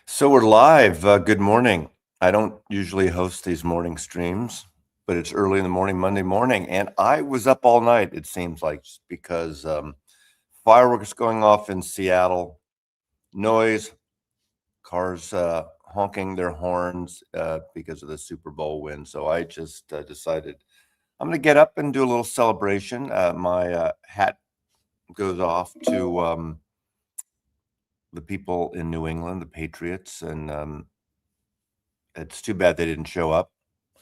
So we're live. Good morning. I don't usually host these morning streams, but it's early in the morning, Monday morning, and I was up all night, it seems like, just because fireworks going off in Seattle, noise, cars honking their horns because of the Super Bowl win. So I just decided I'm going to get up and do a little celebration. My hat goes off to the people in New England, the Patriots, and it's too bad they didn't show up.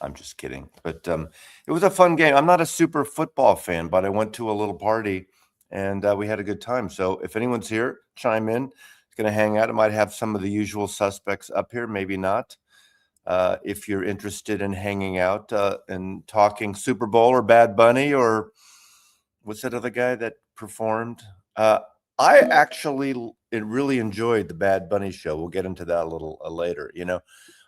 I'm just kidding. But it was a fun game. I'm not a super football fan, but I went to a little party and we had a good time. So if anyone's here, chime in. It's going to hang out. I might have some of the usual suspects up here, maybe not. If you're interested in hanging out and talking Super Bowl or Bad Bunny or what's that other guy that performed? I actually really enjoyed the Bad Bunny show. We'll get into that a little later.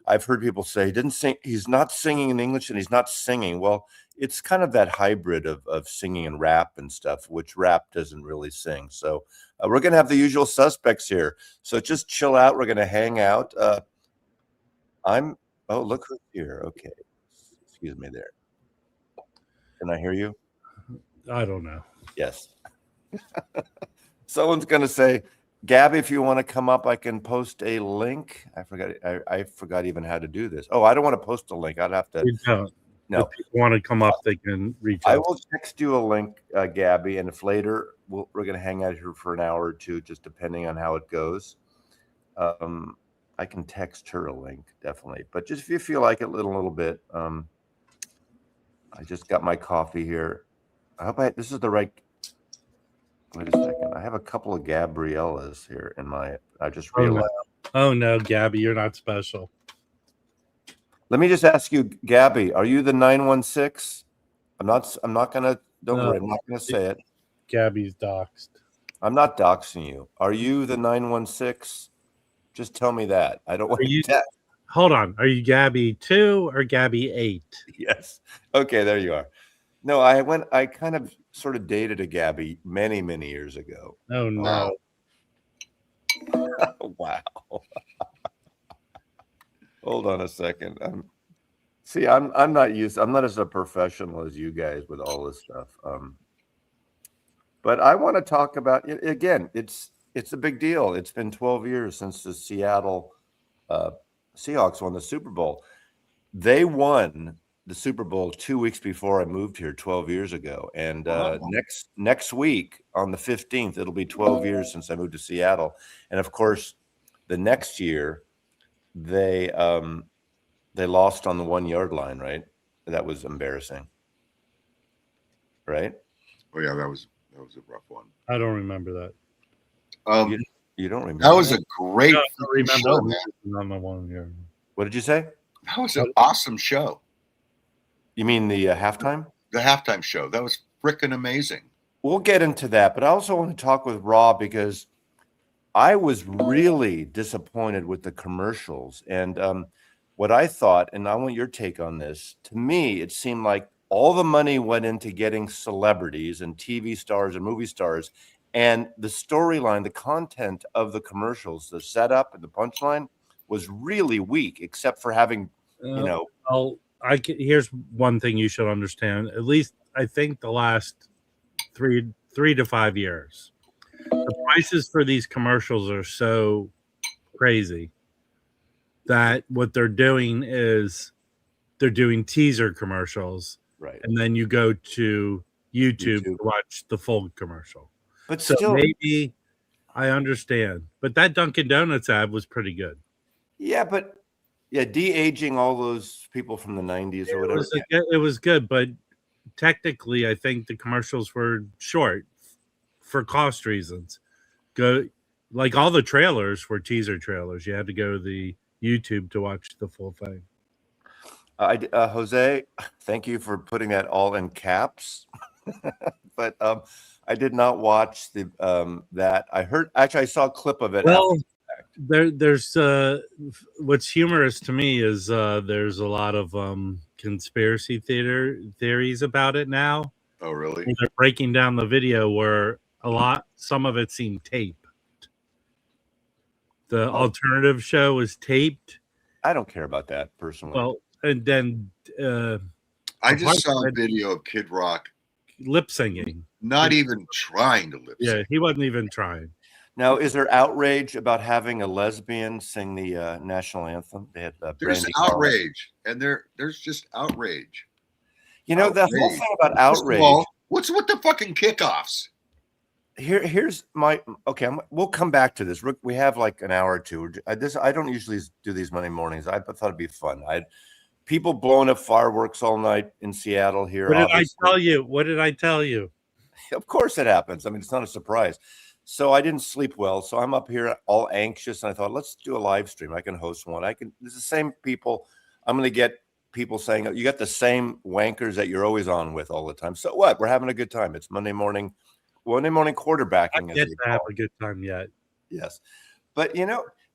I've heard people say he didn't sing. He's not singing in English and he's not singing. Well, it's kind of that hybrid of singing and rap and stuff, which rap doesn't really sing. So we're going to have the usual suspects here. So just chill out. We're going to hang out. Oh, look who's here. Okay. Excuse me there. Can I hear you? I don't know. Yes. Someone's going to say, Gabby, if you want to come up, I can post a link. I forgot even how to do this. Oh, I don't want to post a link. I'd have to. You don't. No. If people want to come up, they can reach out. I will text you a link, Gabby, and if later we're going to hang out here for an hour or two, just depending on how it goes. I can text her a link, definitely. But just if you feel like it a little bit, I just got my coffee here. I hope this is the right. Wait a second. I have a couple of Gabriellas here in my. I just realized. Oh no, Gabby, you're not special. Let me just ask you, Gabby, are you the 916? I'm not gonna. Don't worry. I'm not gonna say it. Gabby's doxed. I'm not doxing you. Are you the 916? Just tell me that. I don't want to. Hold on. Are you Gabby 2 or Gabby 8? Yes. Okay, there you are. No, I kind of sort of dated a Gabby many years ago. Oh no. Wow. Hold on a second. I'm not as a professional as you guys with all this stuff. But I want to talk about it again. It's a big deal. It's been 12 years since the Seattle Seahawks won the Super Bowl. They won the Super Bowl 2 weeks before I moved here 12 years ago. And next week on the 15th, it'll be 12 years since I moved to Seattle. And of course, the next year they lost on the 1 yard line, right? That was embarrassing. Right? Oh yeah, that was a rough one. I don't remember that. You don't remember that? Was a great show, man. On the 1 yard. What did you say? That was an awesome show. You mean the halftime? The halftime show. That was freaking amazing. We'll get into that, but I also want to talk with Rob because I was really disappointed with the commercials. And what I thought, and I want your take on this, to me, it seemed like all the money went into getting celebrities and TV stars and movie stars, and the storyline, the content of the commercials, the setup and the punchline was really weak, except for having, Well, here's one thing you should understand. At least I think the last 3 to 5 years, the prices for these commercials are so crazy that what they're doing is they're doing teaser commercials, right? And then you go to YouTube to watch the full commercial. But so still, maybe I understand. But that Dunkin' Donuts ad was pretty good. Yeah, but de-aging all those people from the 90s or whatever. It was good, but technically, I think the commercials were short for cost reasons. Like all the trailers were teaser trailers. You had to go to the YouTube to watch the full thing. Jose, thank you for putting that all in caps. But I did not watch that. I saw a clip of it. Well, there's what's humorous to me is there's a lot of conspiracy theories about it now. Oh, really? And they're breaking down the video where some of it seemed taped. The alternative show was taped. I don't care about that personally. Well, and then I just saw a video of Kid Rock lip singing. not even trying to lip sync. Yeah, he wasn't even trying. Now, is there outrage about having a lesbian sing the national anthem? They had There's Brandy outrage, and there's just outrage. You know, the whole thing about outrage. All, what's with the fucking kickoffs? Here's my okay. We'll come back to this. We have like an hour or two. I don't usually do these Monday mornings. I thought it'd be fun. People blowing up fireworks all night in Seattle here. What did I tell you? What did I tell you? Of course it happens. I mean, it's not a surprise. So I didn't sleep well. So I'm up here all anxious. And I thought, let's do a live stream. I can host one. It's the same people. I'm going to get people saying, you got the same wankers that you're always on with all the time. So what? We're having a good time. It's Monday morning quarterbacking. I get to have a good time yet. Yes. But,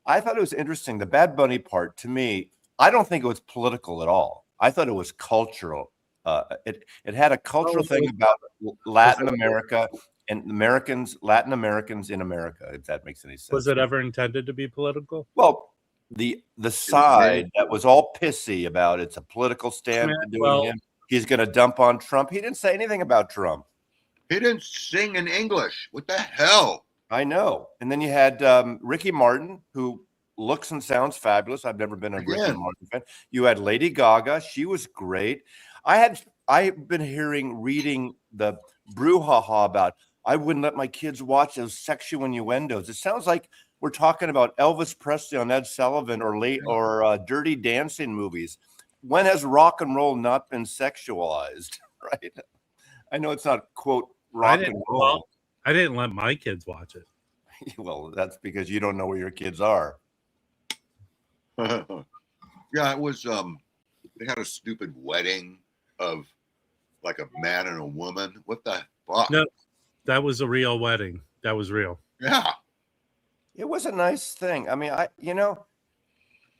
I thought it was interesting. The Bad Bunny part, to me, I don't think it was political at all. I thought it was cultural. It had a cultural thing about Latin America and Latin Americans in America, if that makes any sense. Was it ever intended to be political? Well, the side that was all pissy about it's a political stand he's going to dump on Trump. He didn't say anything about Trump. He didn't sing in English. What the hell? I know. And then you had Ricky Martin, who looks and sounds fabulous. I've never been a Ricky Martin fan. You had Lady Gaga. She was great. I've been reading the brouhaha about I wouldn't let my kids watch those sexual innuendos. It sounds like we're talking about Elvis Presley on Ed Sullivan or Dirty Dancing movies. When has rock and roll not been sexualized? Right? I know it's not quote rock and roll. Well, I didn't let my kids watch it. Well, that's because you don't know where your kids are. Yeah, it was. They had a stupid wedding of like a man and a woman. What the fuck? No, that was a real wedding. That was real. Yeah, it was a nice thing. I mean,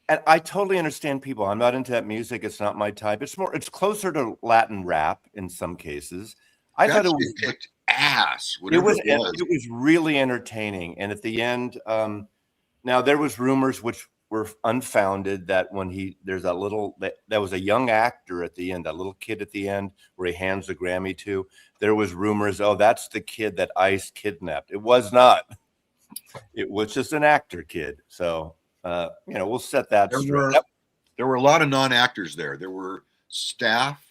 and I totally understand people. I'm not into that music. It's not my type. It's closer to Latin rap in some cases. I thought it was kicked ass. It was really entertaining. And at the end, now there was rumors which were unfounded that when there's that was a young actor at the end, that little kid at the end where he hands the Grammy to. There was rumors, that's the kid that ICE kidnapped. It was not. It was just an actor kid. So. We'll set that straight. There were a lot of non-actors there. There were staff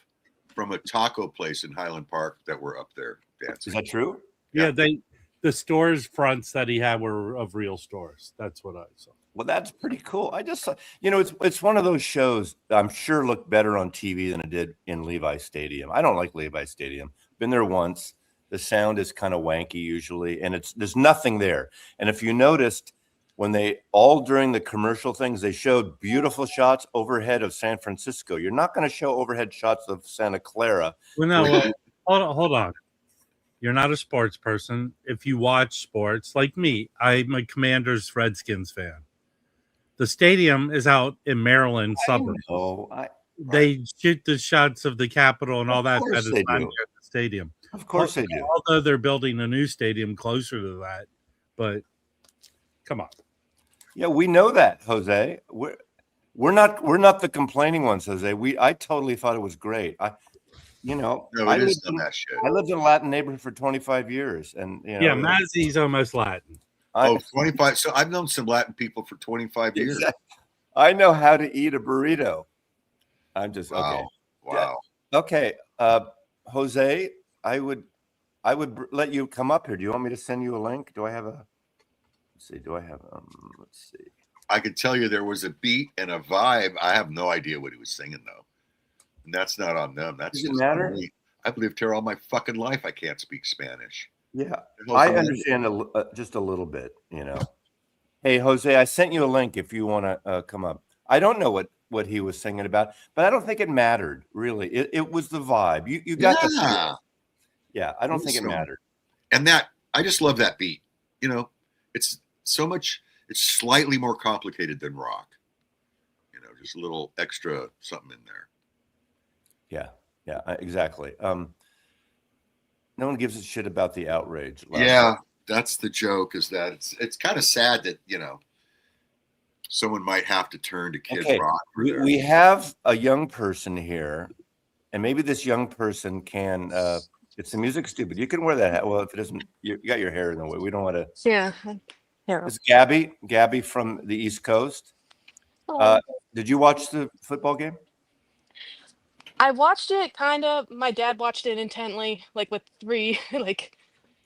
from a taco place in Highland Park that were up there dancing. Is that true? Yeah, the stores fronts that he had were of real stores. That's what I saw. Well, that's pretty cool. I just, it's one of those shows that I'm sure looked better on TV than it did in Levi Stadium. I don't like Levi Stadium. Been there once. The sound is kind of wanky usually, and there's nothing there. And if you noticed, when during the commercial things, they showed beautiful shots overhead of San Francisco. You're not going to show overhead shots of Santa Clara. Well, no, hold on. You're not a sports person. If you watch sports, like me, I'm a Commanders Redskins fan. The stadium is out in Maryland suburbs. They shoot the shots of the Capitol and all that. That is not at the stadium. Of course they do. Although they're building a new stadium closer to that. But come on. Yeah, we know that, Jose. We're not the complaining ones, Jose. I totally thought it was great. I lived in a Latin neighborhood for 25 years, and Mazzi's almost Latin. 25. So I've known some Latin people for 25 years. I know how to eat a burrito. I'm just okay. Wow. Yeah. Okay, Jose, I would let you come up here. Do you want me to send you a link? Do I have a? Let's see. Let's see. I could tell you there was a beat and a vibe. I have no idea what he was singing though, and that's not on them. That's doesn't matter. Me. I've lived here all my fucking life. I can't speak Spanish. Yeah, I understand just a little bit. Hey, Jose, I sent you a link if you want to come up. I don't know what he was singing about, but I don't think it mattered really. It was the vibe. You got the feel. Yeah, I don't think it mattered. And that I just love that beat. It's so much. It's slightly more complicated than rock. Just a little extra something in there. Yeah, exactly. No one gives a shit about the outrage. Yeah, that's the joke. Is that it's kind of sad that someone might have to turn to Kid Okay, Rock. we have a young person here, and maybe this young person can. It's the music stupid. You can wear that hat. Well, if it isn't, you got your hair in the way. We don't want to. Yeah. It's Gabby from the East Coast. Oh. Did you watch the football game? I watched it kind of. My dad watched it intently, like with three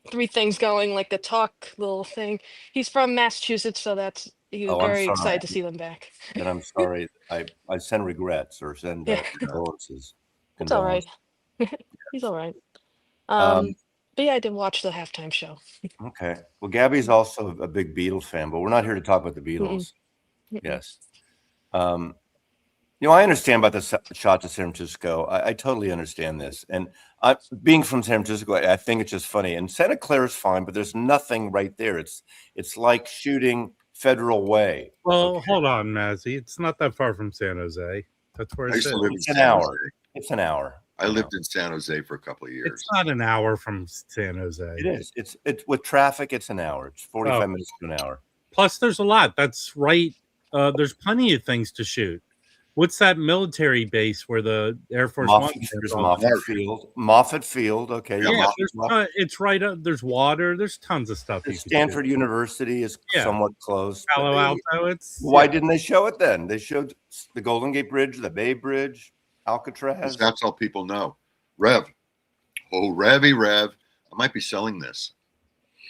three things going, like the talk little thing. He's from Massachusetts, so he was Oh, I'm very sorry. excited to see them back. And I'm sorry. I send regrets or send Yeah. condolences. It's all right. He's all right. But yeah, I did watch the halftime show. Okay. Well, Gabby's also a big Beatles fan, but we're not here to talk about the Beatles. Yes. I understand about the shot to San Francisco. I totally understand this. And being from San Francisco, I think it's just funny. And Santa Clara is fine, but there's nothing right there. It's like shooting Federal Way. Well, hold on, Mazzy. It's not that far from San Jose. That's where it's an hour. It's an hour. I lived in San Jose for a couple of years. It's not an hour from San Jose. It is. It's with traffic. It's an hour. It's 45 minutes to an hour. Plus, there's a lot. That's right. There's plenty of things to shoot. What's that military base where the Air Force One? There's Moffett Field. Moffett Field. Okay. Yeah, it's right up. There's water. There's tons of stuff. Stanford University is somewhat close. Palo Alto. Why didn't they show it then? They showed the Golden Gate Bridge, the Bay Bridge, Alcatraz. That's all people know. Rev. Oh, Revy Rev. I might be selling this.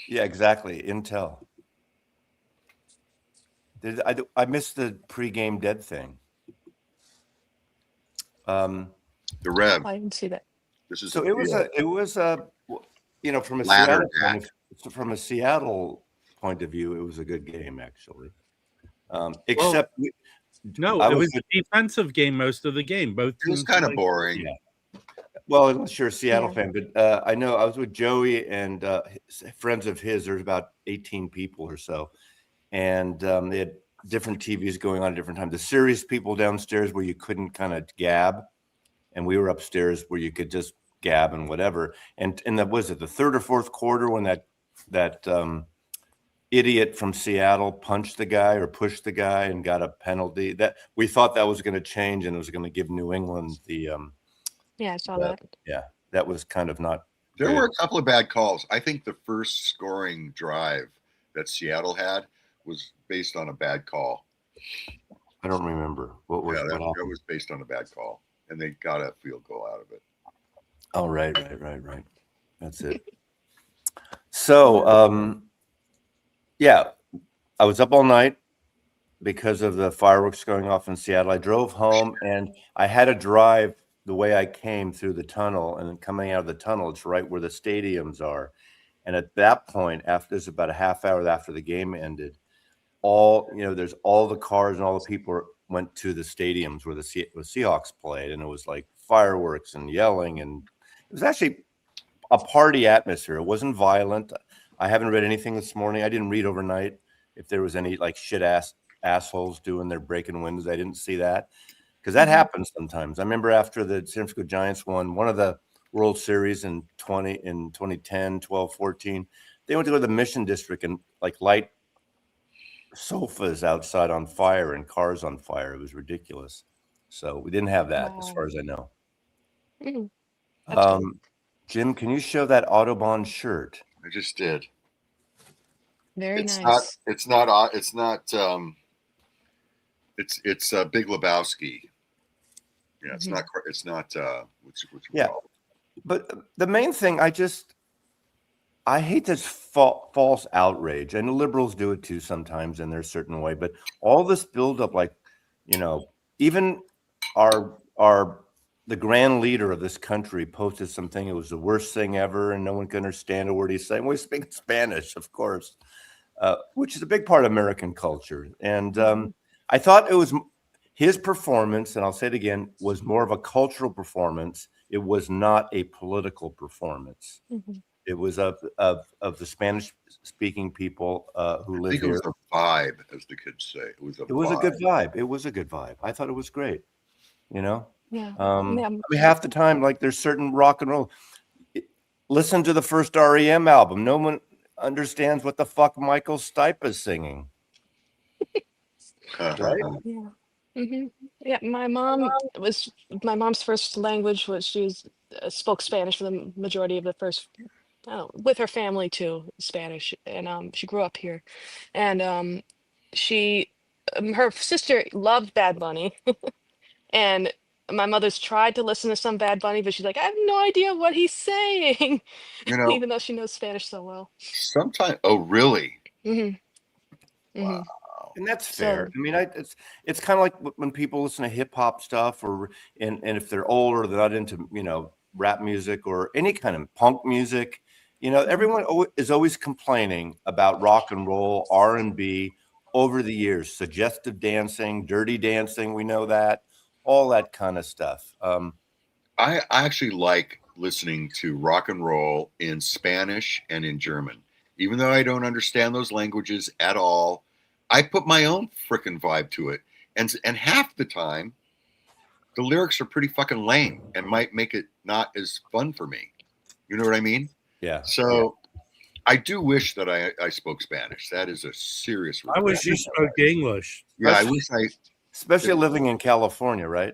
Yeah, exactly. Intel. I missed the pre-game dead thing. The Rev. I didn't see that. This is so it was from a Seattle point of view, it was a good game actually. Except it was a defensive game most of the game. Both it was kind of boring. Yeah. Well, unless you're a Seattle fan, but I know I was with Joey and friends of his. There's about 18 people or so, and they had different TVs going on at different times. The serious people downstairs where you couldn't kind of gab, and we were upstairs where you could just gab and whatever. And that was it the third or fourth quarter when that idiot from Seattle punched the guy or pushed the guy and got a penalty. That we thought that was going to change and it was going to give New England the I saw that. Yeah, that was kind of not. There were a couple of bad calls. I think the first scoring drive that Seattle had was based on a bad call. I don't remember what was. That was based on a bad call, and they got a field goal out of it. Oh, right. That's it. So, I was up all night because of the fireworks going off in Seattle. I drove home, and I had to drive the way I came through the tunnel, and then coming out of the tunnel, it's right where the stadiums are. And at that point, there's about a half hour after the game ended, there's all the cars and all the people went to the stadiums where the Seahawks played, and it was like fireworks and yelling, and it was actually a party atmosphere. It wasn't violent. I haven't read anything this morning. I didn't read overnight if there was any like shit assholes doing their breaking windows. I didn't see that because that happens sometimes. I remember after the San Francisco Giants won one of the World Series in 2010, 12, 14, they went to go to the Mission District and like light sofas outside on fire and cars on fire. It was ridiculous. So we didn't have that as far as I know. Jim, can you show that Autobahn shirt? I just did. Very nice. It's Big Lebowski. Yeah, it's not what's But the main thing, I hate this false outrage, and liberals do it too sometimes in their certain way. But all this buildup, like, even the grand leader of this country posted something. It was the worst thing ever, and no one can understand a word he's saying. We speak Spanish, of course, which is a big part of American culture. And I thought it was his performance, and I'll say it again, was more of a cultural performance. It was not a political performance. It was of the Spanish-speaking people who live here. It was a vibe, as the kids say. It was a good vibe. It was a good vibe. I thought it was great. Yeah. Half the time, like there's certain rock and roll. Listen to the first REM album. No one understands what the fuck Michael Stipe is singing. right? Yeah. Yeah, my mom's first language was spoke Spanish for the majority of the first, with her family too, Spanish, and she grew up here, and she her sister loved Bad Bunny, and my mother's tried to listen to some Bad Bunny, but she's like, I have no idea what he's saying, You know, even though she knows Spanish so well. sometimes. Oh, really? hmm hmm And that's fair. So I mean, it's kind of like when people listen to hip hop stuff, and if they're older, they're not into rap music or any kind of punk music. Everyone is always complaining about rock and roll, R&B over the years, suggestive dancing, dirty dancing. We know that, all that kind of stuff. I actually like listening to rock and roll in Spanish and in German, even though I don't understand those languages at all. I put my own frickin' vibe to it, and half the time, the lyrics are pretty fucking lame and might make it not as fun for me. You know what I mean? Yeah. So I do wish that I spoke Spanish. That is a serious regret. I wish you spoke English. Yeah, I wish I. Especially living in California, right?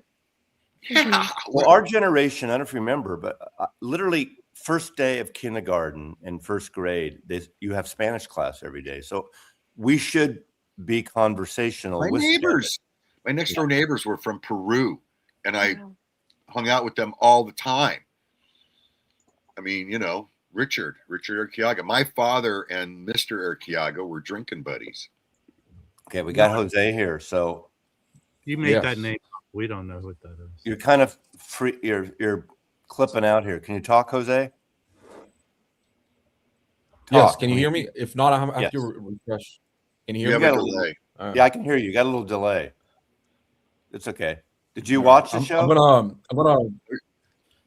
Yeah. Well, our generation, I don't know if you remember, but literally first day of kindergarten and first grade, you have Spanish class every day. So we should be conversational My with neighbors, my next door neighbors were from Peru, and I yeah. hung out with them all the time. I mean, Richard Urquiaga. My father and Mr. Urquiaga were drinking buddies. Okay, we got Jose here. So You made Yes. that name up. We don't know what that is. you're kind of free. You're clipping out here. Can you talk, Jose? Yes, Talk. can you hear me? If not, I have Yes. to refresh. Can you You hear have me? a got a delay. All right. Yeah, I can hear you. You got a little delay. It's okay. Did you watch the show? I'm gonna.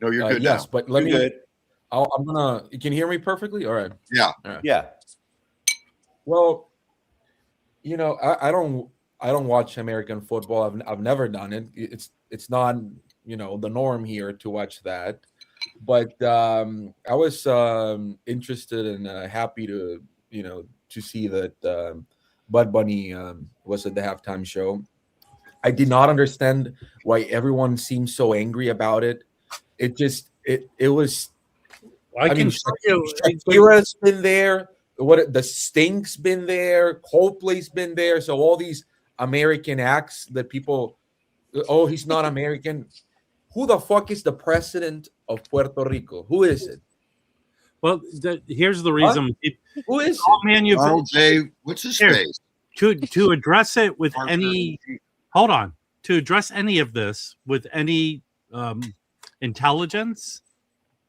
No, you're good Yes, now. but let You're me. good. I'm gonna. You can hear me perfectly. All right. Yeah. Yeah. Well, I don't watch American football. I've never done it. It's not the norm here to watch that. But I was interested and happy to to see that Bud Bunny was at the halftime show. I did not understand why everyone seemed so angry about it. It was. I can mean, show you. Shakira's been there. The Stink's been there. Coldplay's been there. So all these American acts that people, oh, he's not American. Who the fuck is the president of Puerto Rico? Who is it? Well, here's the reason. Who is All it? Donald J. What's his Here. face? To address it with Arthur. any hold on, to address any of this with any intelligence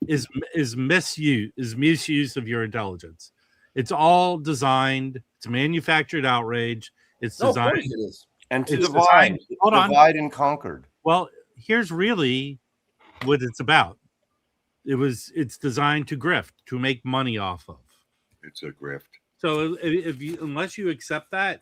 is misuse of your intelligence. It's all designed. It's manufactured outrage. It's No, of course designed. it is. And to It's divide, designed- hold on. divide and conquered. Well, here's really what it's about. It's designed to grift, to make money off of. It's a grift. So unless you accept that,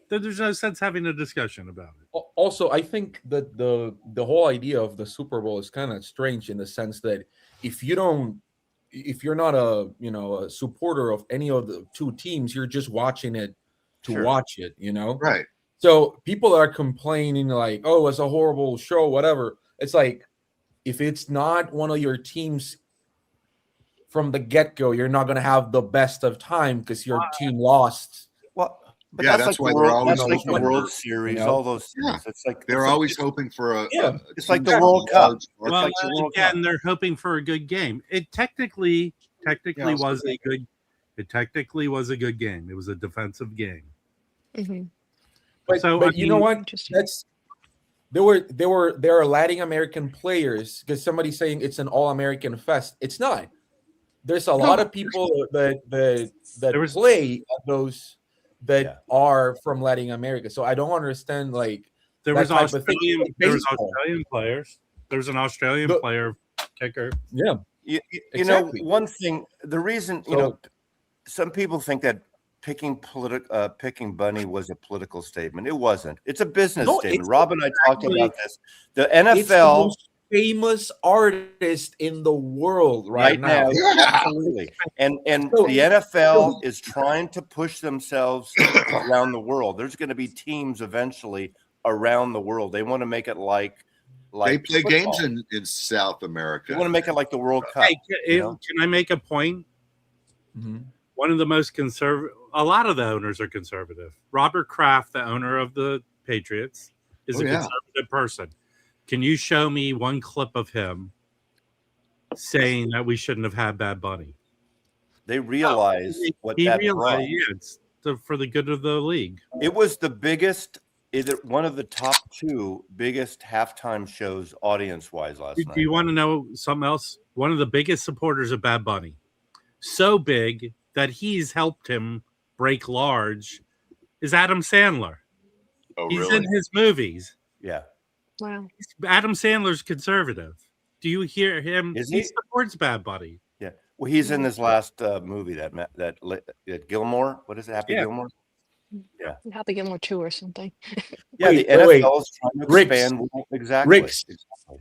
then there's no sense having a discussion about it. Also, I think that the whole idea of the Super Bowl is kind of strange in the sense that if you're not a supporter of any of the two teams, you're just watching it to Sure. watch it, Right. So people are complaining like, oh, it's a horrible show, whatever. It's like, if it's not one of your teams from the get-go, you're not going to have the best of time because your team lost. Well, but Yeah, that's that's like why the they're World, always that's like the looking World for, Series, all those things. It's like They're it's always like, hoping for a. Yeah. It's like the World Cup. Well, like the World again, Cup. they're hoping for a good game. It technically Yeah, was a good. It technically was a good game. It was a defensive game. hmm But, So, but I you know mean- what? Interesting. There are Latin American players because somebody's saying it's an all-American fest. It's not. There's a lot of people that There was- play at those that Yeah. are from Latin America. So I don't understand like There that was type of thing. Australian. Like There was baseball. Australian players. There was an Australian The- player kicker. Yeah. You Exactly. know, one thing, the reason, So- some people think that picking Bunny was a political statement. It wasn't. It's a business No, statement. it's Rob and I talked actually- about this. The It's the NFL, most famous artist in the world right now. Absolutely. And So- the NFL is trying to push themselves around the world. There's going to be teams eventually around the world. They want to make it like They play football. games in South America. They want to make it like the World Cup. Hey, you know? can I make a point? Mhm. One of the most conservative, a lot of the owners are conservative. Robert Kraft, the owner of the Patriots, is Oh, a yeah. conservative person. Can you show me one clip of him saying that we shouldn't have had Bad Bunny? They realize what He that realized, brought. yeah, it's for the good of the league. It was the biggest, either one of the top 2 biggest halftime shows audience-wise last Do night. you want to know something else? One of the biggest supporters of Bad Bunny, so big that he's helped him break large, is Adam Sandler. Oh, He's really? in his movies. Yeah. Wow. Adam Sandler's conservative. Do you hear him? Is He he? supports Bad Bunny. Yeah. Well, he's in this last movie that Gilmore. What is it? Happy Yeah. Gilmore? Happy Gilmore 2 or something. Yeah, Wait, the wait, NFL is trying to Ricks. expand. Exactly. Ricks. Exactly.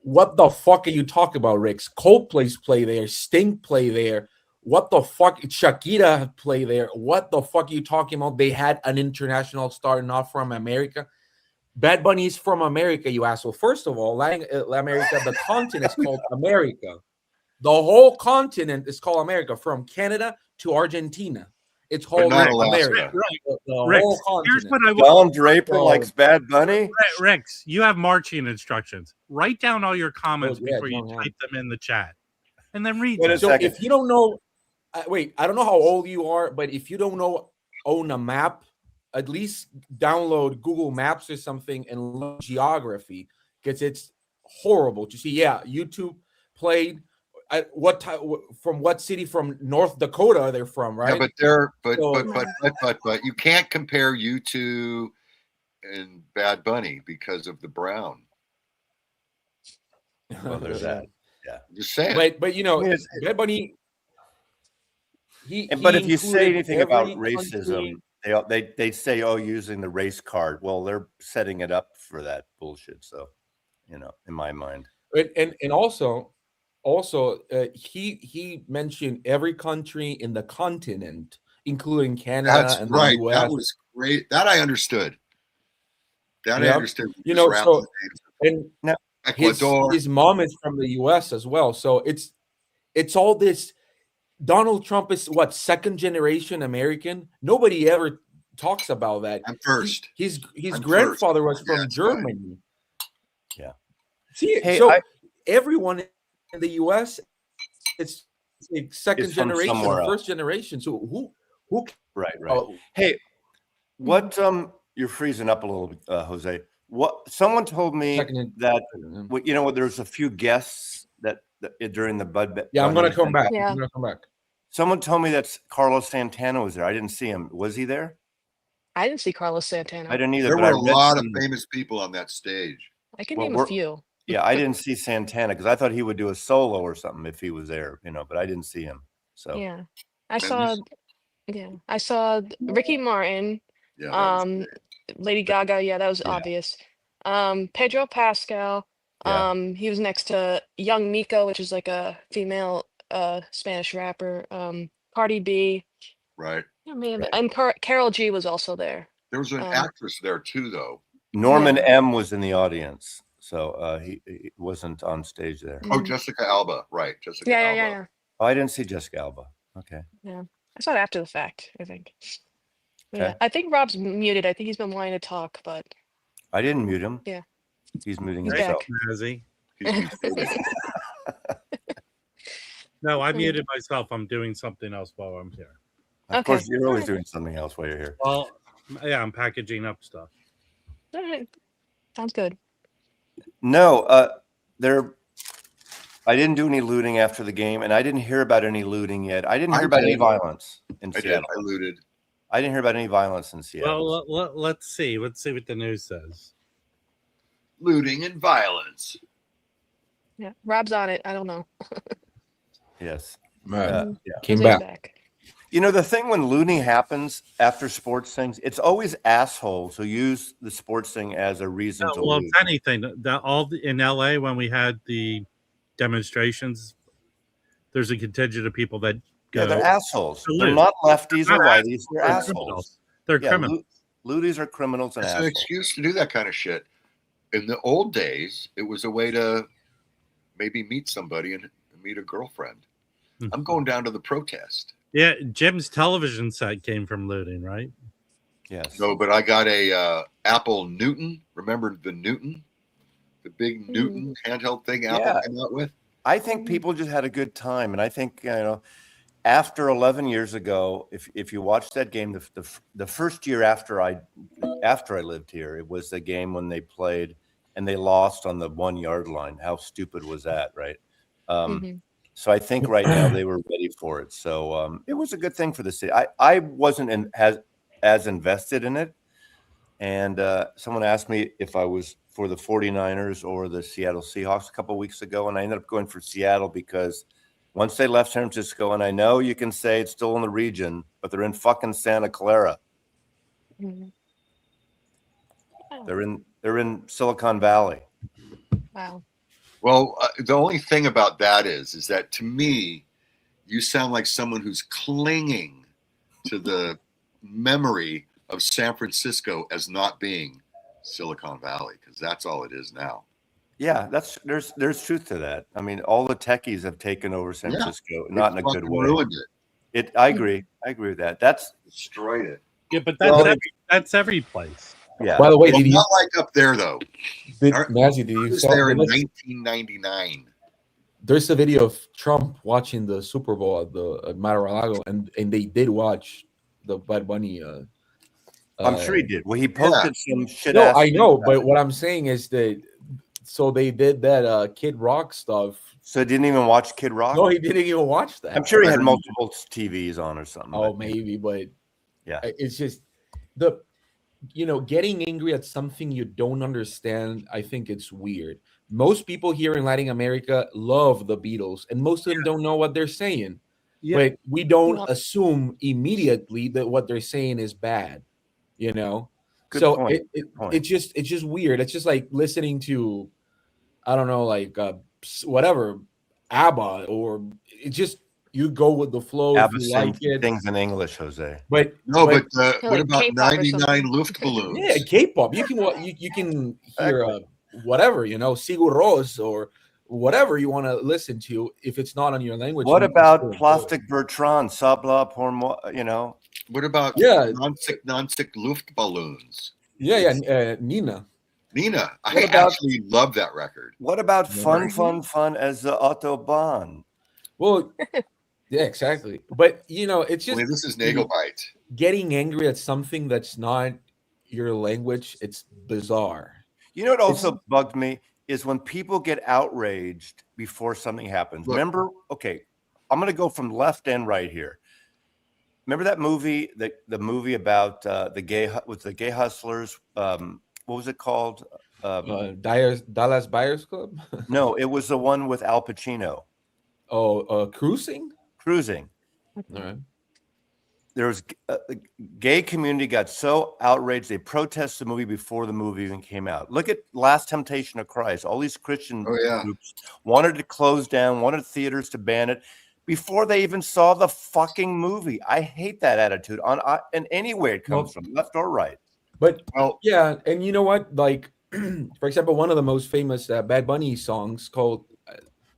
What the fuck are you talking about, Ricks? Coldplay's play there. Sting play there. What the fuck? Shakira play there. What the fuck are you talking about? They had an international star not from America. Bad Bunny is from America, you asshole. First of all, America, the continent is called America. The whole continent is called America, from Canada to Argentina. It's called not America. Alaska. The Rex, whole here's continent. what I want. Don Draper Oh. likes Bad Bunny. Rex, you have marching instructions. Write down all your comments Oh, yeah, before you John Hamm. type them in the chat, and then read Wait them. a So second. if you don't know, wait, I don't know how old you are, but if you don't own a map, at least download Google Maps or something and learn geography, because it's horrible to see. Yeah, YouTube played at what time, from what city from North Dakota they're from, right? Yeah, but So- but you can't compare U2 and Bad Bunny because of the brown. Well, there's that. I'm just saying. But you know, I mean, it's- Bad Bunny. But if you say included anything about every racism, country. they say, "Oh, using the race card." Well, they're setting it up for that bullshit. So, in my mind, And also he mentioned every country in the continent, including Canada That's and right. the US. That was great. That I understood. That I Yeah. understood. You know, Just so- wrap the names. And Ecuador. his mom is from the US as well. So it's all this. Donald Trump is what, second generation American? Nobody ever talks about that. I'm first. His I'm grandfather was Yeah, from that's right. Germany. Yeah. See, Hey, so everyone in the US, it's like second Is from generation, somewhere else. first generation. So who? right. Oh, Hey, what? You're freezing up a little bit, Jose. What? Someone told me second- that there's a few guests that during the Bud. Yeah, I'm gonna Bunny come thing. back. Yeah. I'm gonna come back. Someone told me that Carlos Santana was there. I didn't see him. Was he there? I didn't see Carlos Santana. I didn't either. There but were I a read lot of some- famous people on that stage. I can Well, name a few. Yeah, I didn't see Santana because I thought he would do a solo or something if he was there, but I didn't see him. So Yeah. And I saw Ricky Martin, Yeah. that was um, great. Lady Gaga, yeah, that was Yeah. obvious. Pedro Pascal, Yeah. he was next to Young Miko, which is like a female Spanish rapper. Cardi B, Right. and Carol G was also there. There was an actress there too, though. Norman Yeah. M was in the audience, so he wasn't on stage there. Oh, Mhm. Jessica Alba. Right. Jessica Yeah, Alba. yeah. Oh, I didn't see Jessica Alba. Okay. I saw it after the fact, I think. Yeah, Okay. I think Rob's muted. I think he's been wanting to talk, but I didn't mute him. Yeah. He's muting He's himself. back. Snazzy. He's muted. No, I Mm. muted myself. I'm doing something else while I'm here. Of Okay. course, you're always Alright. doing something else while you're here. Well, yeah, I'm packaging up stuff. All right. Sounds good. No, I didn't do any looting after the game, and I didn't hear about any looting yet. I didn't hear I about any did. violence in I did. Seattle. I looted. I didn't hear about any violence in Seattle. Well, let's see. Let's see what the news says. Looting and violence. Yeah, Rob's on it. I don't know. Yes. Man, Yeah. came Jose's back. You know, the thing when looting happens after sports things, it's always assholes who use the sports thing as a reason to Well, loot. if anything, in LA when we had the demonstrations, there's a contingent of people that Yeah, go. they're assholes. to They're loot. not lefties They're or not righties. They're They're assholes. criminals. They're Yeah, criminals. looties are criminals and It's an assholes. excuse to do that kind of shit. In the old days, it was a way to maybe meet somebody and meet a girlfriend. Mhm. I'm going down to the protest. Yeah, Jim's television set came from looting, right? Yes. No, but I got a Apple Newton. Remember the Newton? The big Newton handheld thing Apple came out with? I think people just had a good time. And I think, you know, after 11 years ago, if you watch that game, the first year after I lived here, it was the game when they played and they lost on the 1 yard line. How stupid was that, right? So I think right now they were ready for it. So it was a good thing for the city. I wasn't as invested in it. And someone asked me if I was for the 49ers or the Seattle Seahawks a couple of weeks ago. And I ended up going for Seattle because once they left San Francisco, and I know you can say it's still in the region, but they're in fucking Santa Clara. They're in Silicon Valley. Wow. Well, the only thing about that is that to me, you sound like someone who's clinging to the memory of San Francisco as not being Silicon Valley, because that's all it is now. Yeah, there's truth to that. I mean, all the techies have taken over San Francisco, not in a good way. Ruined it. I agree with that. That's destroyed it. Yeah, but that's every place. Yeah. By the way, Well, not like up there though. Nazi, did I you was saw there in 1999. There's a video of Trump watching the Super Bowl at Mar-a-Lago, and they did watch the Bad Bunny. I'm sure he did. Well, he posted some shit. No, I know, but what I'm saying is that so they did that Kid Rock stuff. So he didn't even watch Kid Rock? No, he didn't even watch that. I'm sure he had multiple TVs on or something. Oh, maybe, but yeah, it's just getting angry at something you don't understand. I think it's weird. Most people here in Latin America love the Beatles, and most of them don't know what they're saying. Yeah. But we don't assume immediately that what they're saying is bad. Good so point. It's just weird. It's just like listening to, I don't know, like whatever, ABBA, or it just you go with the flow. ABBA if you like it. Things in English, Jose. But what like about K-pop 99 Luftballons? Yeah, K-pop. You can hear whatever, Sigur Rós or whatever you want to listen to if it's not on your language. What about Plastic Bertrand, Sabla, Pormo, What about non-stick Luftballons? Yeah, Nina. I actually love that record. What about Fun as the Autobahn? Well, yeah, exactly. But it's just this is Nagelbite. Getting angry at something that's not your language. It's bizarre. You know what also bugged me is when people get outraged before something happens. Look, remember? Okay, I'm going to go from left and right here. Remember that movie, the movie about the gay hustlers? What was it called? Dallas Buyers Club? No, it was the one with Al Pacino. Oh, Cruising. All right. There was the gay community got so outraged they protested the movie before the movie even came out. Look at Last Temptation of Christ. All these Christian groups wanted to close down, wanted theaters to ban it before they even saw the fucking movie. I hate that attitude and anywhere it comes from, left or right. But yeah, and you know what? Like, for example, one of the most famous Bad Bunny songs called,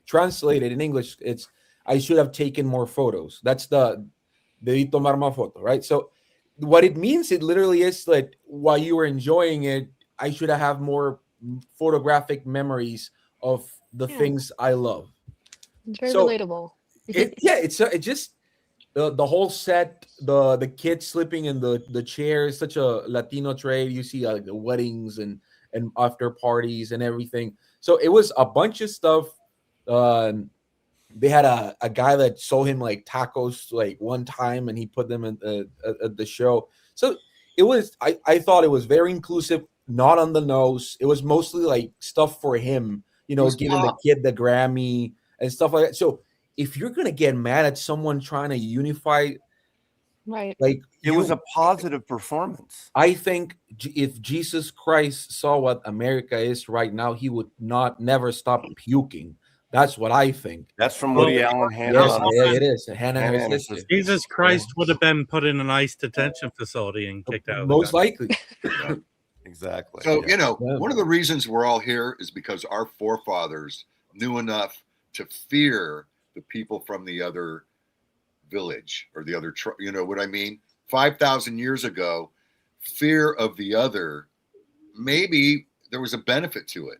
translated in English, it's "I should have taken more photos." That's Debí tomar más fotos, right? So what it means, it literally is that while you were enjoying it, I should have more photographic memories of the things I love. It's very relatable. It's just the whole set, the kids sleeping in the chairs, such a Latino trait. You see like the weddings and after parties and everything. So it was a bunch of stuff. They had a guy that sold him like tacos like one time, and he put them at the show. So it was, I thought it was very inclusive, not on the nose. It was mostly like stuff for him, giving the kid the Grammy and stuff like that. So if you're going to get mad at someone trying to unify Right. Like It was a positive performance. I think if Jesus Christ saw what America is right now, he would never stop puking. That's what I think. That's from Well, Woody Allen. Hannah Yes, on it is. Hannah and Hannah her and her sister. sister. Jesus Christ would have been put in an ICE detention facility and kicked out of the Most country. likely. Exactly. So, yeah. Yeah. one of the reasons we're all here is because our forefathers knew enough to fear the people from the other village or the other, you know what I mean? 5,000 years ago, fear of the other, maybe there was a benefit to it,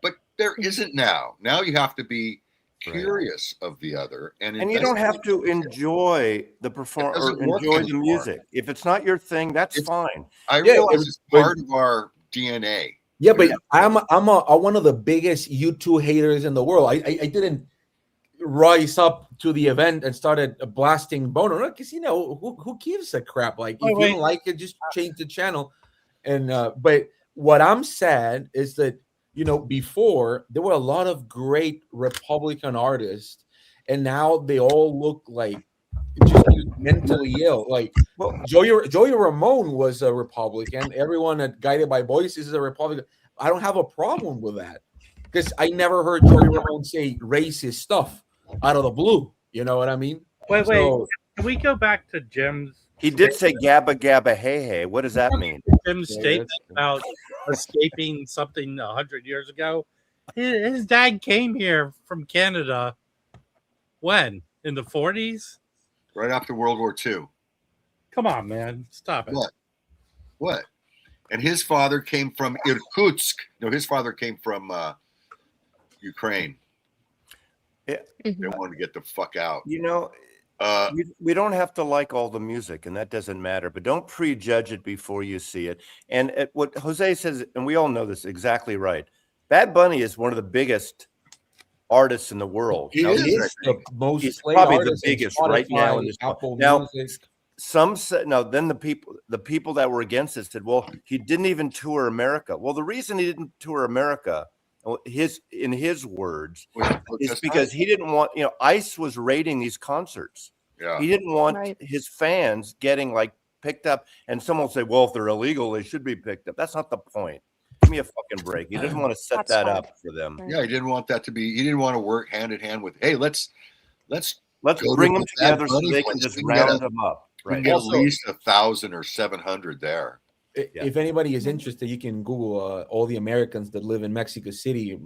but there isn't now. Now you have to be curious of the other. And you don't have to enjoy the performance or doesn't work enjoy the anymore. music. If it's not your thing, that's fine. I Yeah, realize it's part of our DNA. Yeah, but I'm one of the biggest U2 haters in the world. I didn't rise up to the event and started blasting Bono because who gives a crap? Like if you don't like it, just change the channel. And but what I'm sad is that before there were a lot of great Republican artists, and now they all look like just mentally ill. Like Joey Ramone was a Republican. Everyone at Guided by Voices is a Republican. I don't have a problem with that because I never heard Joey Ramone say racist stuff out of the blue. You know what I mean? Wait. Can we go back to Jim's? He did say "gabba gabba hey hey." What does that mean? Jim's statement about escaping something 100 years ago. His dad came here from Canada. When? In the 40s? Right after World War II. Come on, man. Stop it. What? And his father came from Irkutsk. No, his father came from Ukraine. Yeah. They wanted to get the fuck out. We don't have to like all the music, and that doesn't matter. But don't prejudge it before you see it. And what Jose says, and we all know this exactly right. Bad Bunny is one of the biggest artists in the world. He is the most. He's probably the biggest right now in this. Now, Music. some said no. Then the people that were against it said, "Well, he didn't even tour America." Well, the reason he didn't tour America, in his words, is because he didn't want. ICE was raiding these concerts. Yeah. He didn't want his fans getting picked up. And someone will say, "Well, if they're illegal, they should be picked up." That's not the point. Give me a fucking break. He didn't want to set that up for them. Yeah, he didn't want that to be. He didn't want to work hand in hand with. Hey, let's bring them together so they can just round them up. Right. Get at least 1,000 or 700 there. If anybody is interested, you can Google all the Americans that live in Mexico City,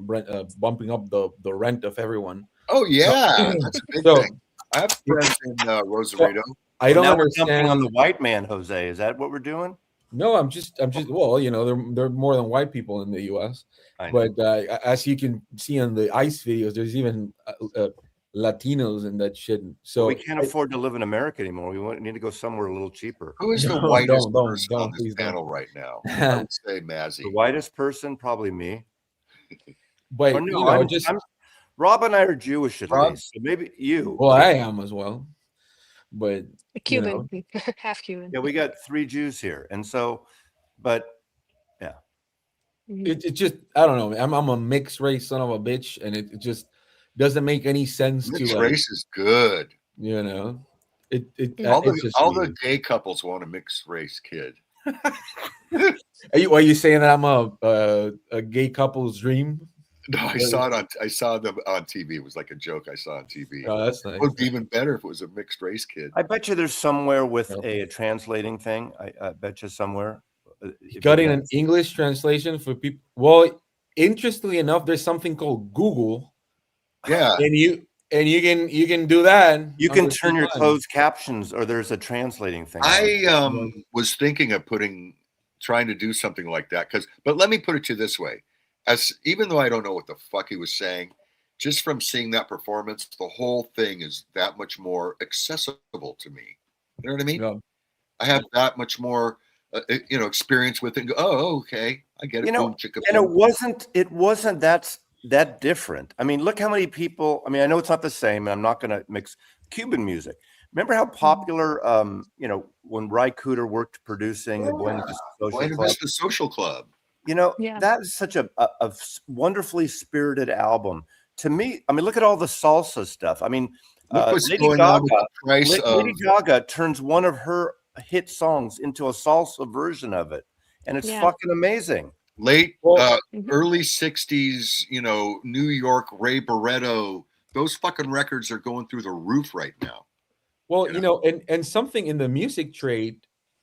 bumping up the rent of everyone. Oh yeah, that's a big thing. I have friends in Rosarito. I don't now understand. We're jumping on the white man, Jose. Is that what we're doing? No, I'm just. Well, there are more than white people in the U.S. But as you can see on the ICE videos, there's even Latinos and that shit. So we can't afford to live in America anymore. We need to go somewhere a little cheaper. Who is the whitest person on this panel right now? I would say Mazzy. The whitest person, probably me. But Rob and I are Jewish at least. So maybe you. Well, I am as well. But a Cuban, half Cuban. Yeah, we got 3 Jews here, and so, but yeah, it just I don't know. I'm a mixed race son of a bitch, and it just doesn't make any sense. Mixed race is good. All the gay couples want a mixed race kid. Are you saying that I'm a gay couple's dream? No, I saw them on TV. It was like a joke I saw on TV. Oh, that's nice. It would be even better if it was a mixed race kid. I bet you there's somewhere with a translating thing. I bet you somewhere. Got in an English translation for people. Well, interestingly enough, there's something called Google. Yeah, and you can do that. You can turn your closed captions, or there's a translating thing. I was thinking of trying to do something like that but let me put it to you this way. Even though I don't know what the fuck he was saying, just from seeing that performance, the whole thing is that much more accessible to me. You know what I mean? Yeah. I have that much more, experience with it. Oh, okay, I get it. Boom, chicka, and boom. it wasn't that different. I mean, look how many people. I mean, I know it's not the same, and I'm not going to mix Cuban music. Remember how popular, when Ry Cooder worked producing the Buena Vista Social Club. That is such a wonderfully spirited album. To me, I mean, look at all the salsa stuff. I mean, Look what's Lady going on with Gaga. the price Lady of. Gaga turns one of her hit songs into a salsa version of it, and it's Yeah. fucking amazing. Late, Well- early 60s, New York, Ray Barretto, those fucking records are going through the roof right now. Well, and something in the music trade,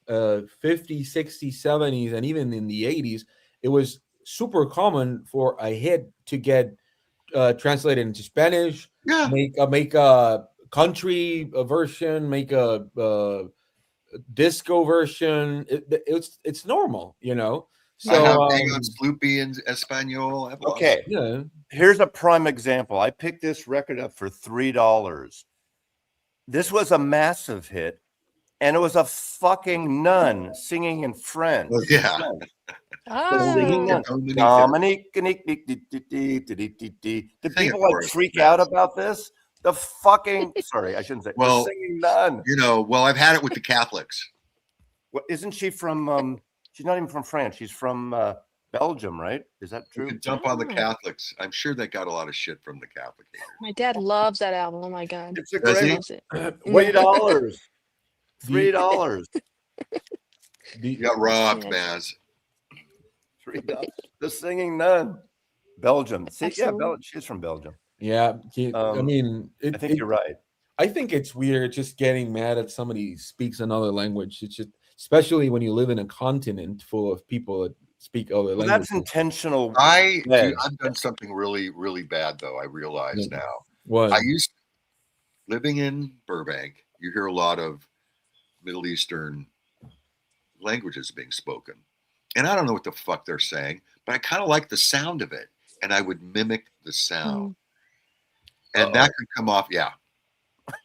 50s, 60s, 70s, and even in the 80s, it was super common for a hit to get translated into Spanish, Yeah. make a country version, make a disco version. It's normal, I have So Hang on Sloopy in Espanol. I have lots. Okay, yeah, here's a prime example. I picked this record up for $3. This was a massive hit, and it was a fucking nun singing in French. Well, yeah. The singing nun. Dominique. Dominique, did Sing it people for like us, freak Matt. out about this? The fucking sorry, I shouldn't say. Well, the singing nun. Well, I've had it with the Catholics. What, isn't she from? She's not even from France. She's from Belgium, right? Is that You true? can jump on the Oh. Catholics. I'm sure they got a lot of shit from the Catholic haters. My dad loves that album. Oh my god. It's a Does great he? Loves it. $3. $3. You got robbed, Yes. Maz. $3. The singing nun. Belgium. See, yeah, Absolutely. she's from Belgium. yeah. I Um, mean, I think you're right. I think it's weird just getting mad at somebody who speaks another language. It's just, especially when you live in a continent full of people that speak other Well, languages. that's intentional. I've Yeah. done something really, really bad though. I realize Yeah. now. What? Living in Burbank, you hear a lot of Middle Eastern languages being spoken. And I don't know what the fuck they're saying, but I kind of like the sound of it. And I would mimic the sound. And that could come off, yeah.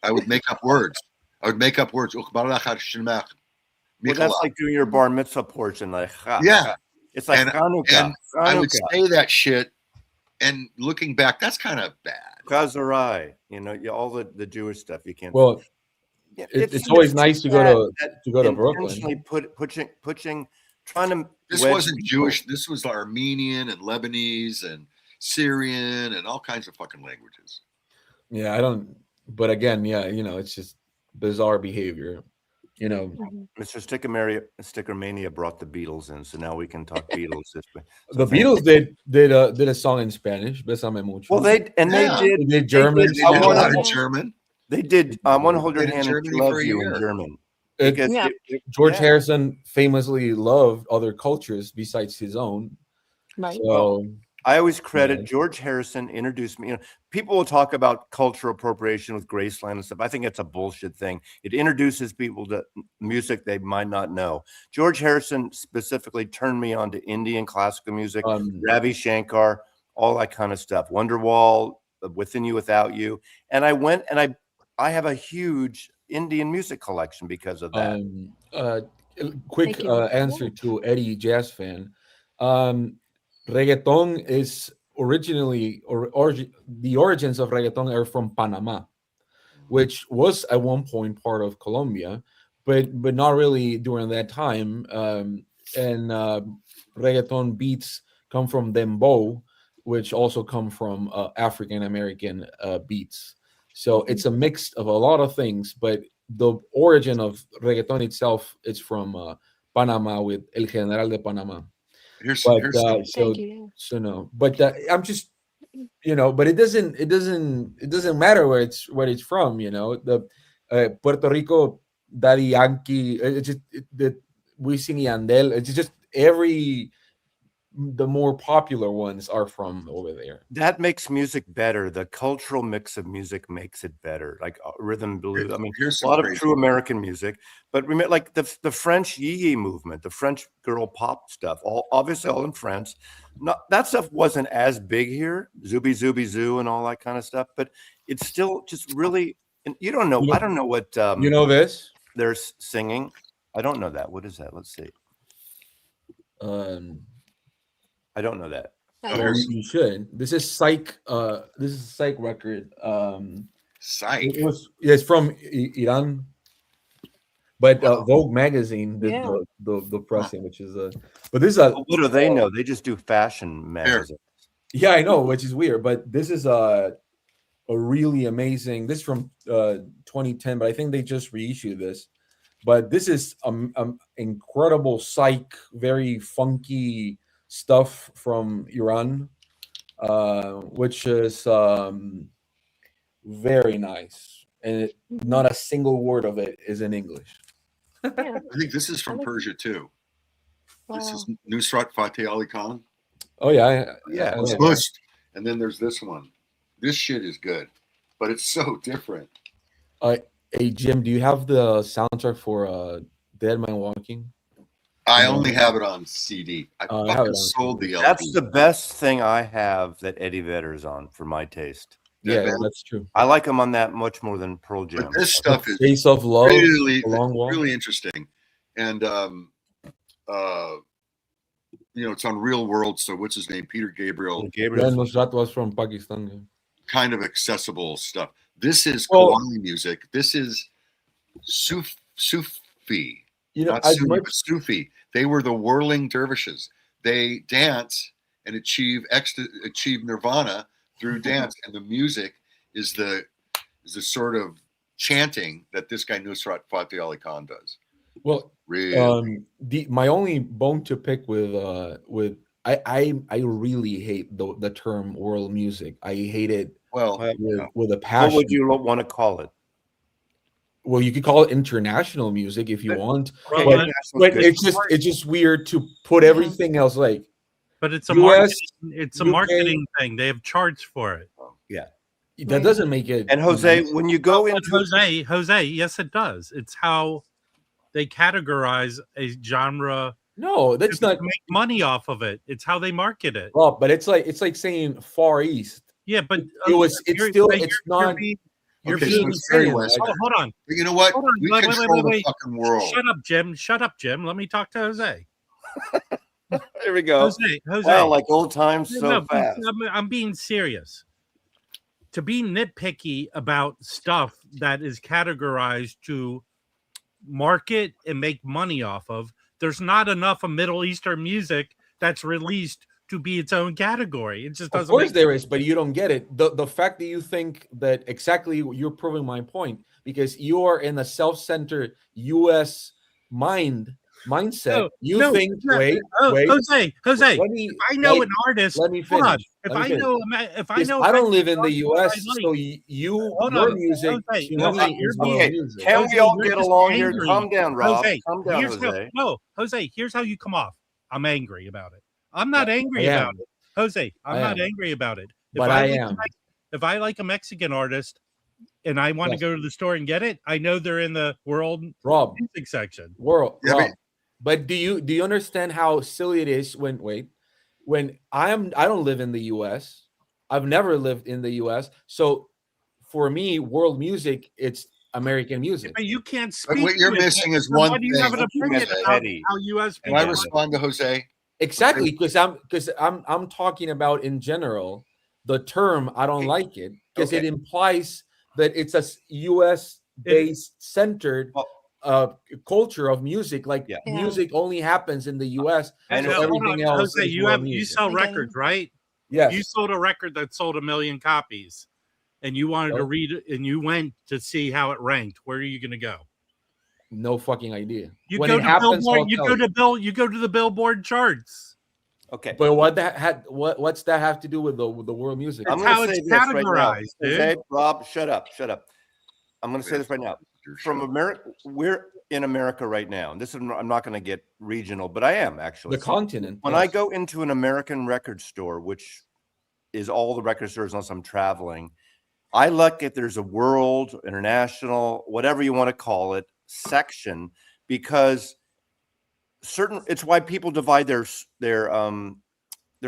I would make up words. Well, Well, that's like doing your bar mitzvah portion, like Yeah. It's like And- Hanukkah. I would Hanukkah. say that shit. And looking back, that's kind of bad. Chazarai, all the Jewish stuff you can't. Well, Yeah, it's always nice to go to intentionally Brooklyn. pushing, trying to. This wedge wasn't people. Jewish. This was Armenian and Lebanese and Syrian and all kinds of fucking languages. Yeah, I don't. But again, yeah, it's just bizarre behavior. Mr. Stickermania brought the Beatles in, so now we can talk Beatles this way. So The Beatles did a song in Spanish, Besame Mucho. Well, they Yeah. did German. They did I a wanna- lot of German. They did. I want to hold your Played in hand and Germany love for a you in year. German. It- Because Yeah. George yeah. Harrison famously loved other cultures besides his own. Right. So I always credit Yeah. George Harrison introduced me. People will talk about cultural appropriation with Graceland and stuff. I think it's a bullshit thing. It introduces people to music they might not know. George Harrison specifically turned me on to Indian classical music, Ravi Shankar, all that kind of stuff. Wonderwall, Within You, Without You, and I went and I have a huge Indian music collection because of that. Quick Thank you. answer to Eddie, jazz fan. Reggaeton is originally, the origins of reggaeton are from Panama, which was at one point part of Colombia, but not really during that time. And reggaeton beats come from dembow, which also come from African American beats. So it's a mix of a lot of things, but the origin of reggaeton itself is from Panama with El General de Panama. Here's But some- Thank you. so no, but I'm just but it doesn't matter where it's from. The Puerto Rico, Daddy Yankee, it's just the Wisin y Yandel. It's just the more popular ones are from over there. That makes music better. The cultural mix of music makes it better, like rhythm, blues. I mean, Here's a some lot of crazy- true American music. But remember, like the French yee movement, the French girl pop stuff, obviously all in France. That stuff wasn't as big here, Zooby Zooby Zoo and all that kind of stuff. But it's still just really. And you don't know. I don't know what This? they're singing. I don't know that. What is that? Let's see. I don't know that. You should. This is Psych. This is a Psych record. Psych. It's from Iran, but Vogue magazine did Yeah. the pressing, which is but this is a What do they know? They just do fashion magazines. yeah, I know, which is weird, but this is a really amazing. This is from 2010, but I think they just reissued this. But this is incredible psych, very funky stuff from Iran, which is very nice, and not a single word of it is in English. Yeah. I think this is from like- Persia too. This Wow. is Nusrat Fateh Ali Khan. Oh yeah, Yeah. I like that. Bust. And then there's this one. This shit is good, but it's so different. Hey Jim, do you have the soundtrack for Dead Man Walking? I only have it on CD. I I have it fucking on sold the LP. That's the best thing I have that Eddie Vedder's on for my taste. Yeah, Man. that's true. I like him on that much more than Pearl Jam. But this stuff is Face of Love, really, The Long Walk. really interesting. And it's on Real World. So what's his name? Peter Gabriel. Yeah, Gabriel's Nusrat was from Pakistan. Kind of accessible stuff. This is Well- Qawwali music. This is Sufi. You know, Not as Sunni, much but Sufi. They were the whirling dervishes. They dance and achieve nirvana through dance, and the music is the sort of chanting that this guy Nusrat Fateh Ali Khan does. well, Really, my only bone to pick with I really hate the term world music. I hate it well, with a What passion. would you want to call it? Well, you could call it international music if you want, Well, but, International's but good. it's just weird to put everything else like But it's a US, marketing. It's a UK. marketing thing. They have charts for it. that doesn't make it. And Jose, when you go But into Jose, yes, it does. It's how they categorize a genre No, that's to not. make money off of it. It's how they market it. Rob, but it's like saying Far East. Yeah, but It's you're- still but it's you're not. being- You're Okay, so being it's very insane. West. Like, hold on. but you know what? Hold on, We wait, control the wait. fucking world. Shut up, Jim. Shut up, Jim. Let me talk to Jose. there we go. Jose. Wow, like old times No, so no, fast. I'm being serious. To be nitpicky about stuff that is categorized to market and make money off of, there's not enough of Middle Eastern music that's released to be its own category. It just of doesn't. course make there is, but you don't get it. The fact that you think that exactly you're proving my point because you are in a self-centered U.S. mindset. You think wait. Jose, Let me, if I know let- an artist, let me hold on. finish. If Let me I finish. know, if I Because know, I don't live in the artist U.S., I like- so Hold your on, music Jose, to Jose, me you're is being- world Okay, music. can Jose, we all you're get just along here? angry. Calm down, Rob. Jose, Calm down, here's Jose. Jose, here's how you come off. I'm angry about it. I'm not angry I am. about it. Jose, I'm I not am. angry about it. But I like am. If I like a Mexican artist and I want Yes. to go to the store and get it, I know they're in the world Rob, music section. Rob, Yeah, but do you understand how silly it is when I don't live in the U.S. I've never lived in the U.S. So for me, world music, it's American music. But you can't speak. what you're to it. missing is So one why do you have an thing. opinion That's about petty. how U.S. Can I people? respond to Jose? Exactly, because I'm talking about in general the term. I don't like it because it Okay. implies that it's a U.S. based centered culture of music. Like Yeah. Yeah. music only happens in the U.S. And so hold on, everything else. Jose, is you world have you music. sell I get it. records, right? Yes. You sold a record that sold 1 million copies, and you wanted to Right. read it, and you went to see how it ranked. Where are you going to go? No fucking idea. You When go it to happens, Billboard. I'll You tell go to You go to the Billboard charts. Okay. But what's that have to do with the world music? I'm It's going how to say it's this right now. categorized, dude. Jose, Rob, shut up. I'm going to say this right now. Your From show. America, we're in America right now. And this is, I'm not going to get regional, but I am actually. The continent. When I yes. go into an American record store, which is all the record stores unless I'm traveling, I look at there's a world, international, whatever you want to call it, section, because it's why people divide their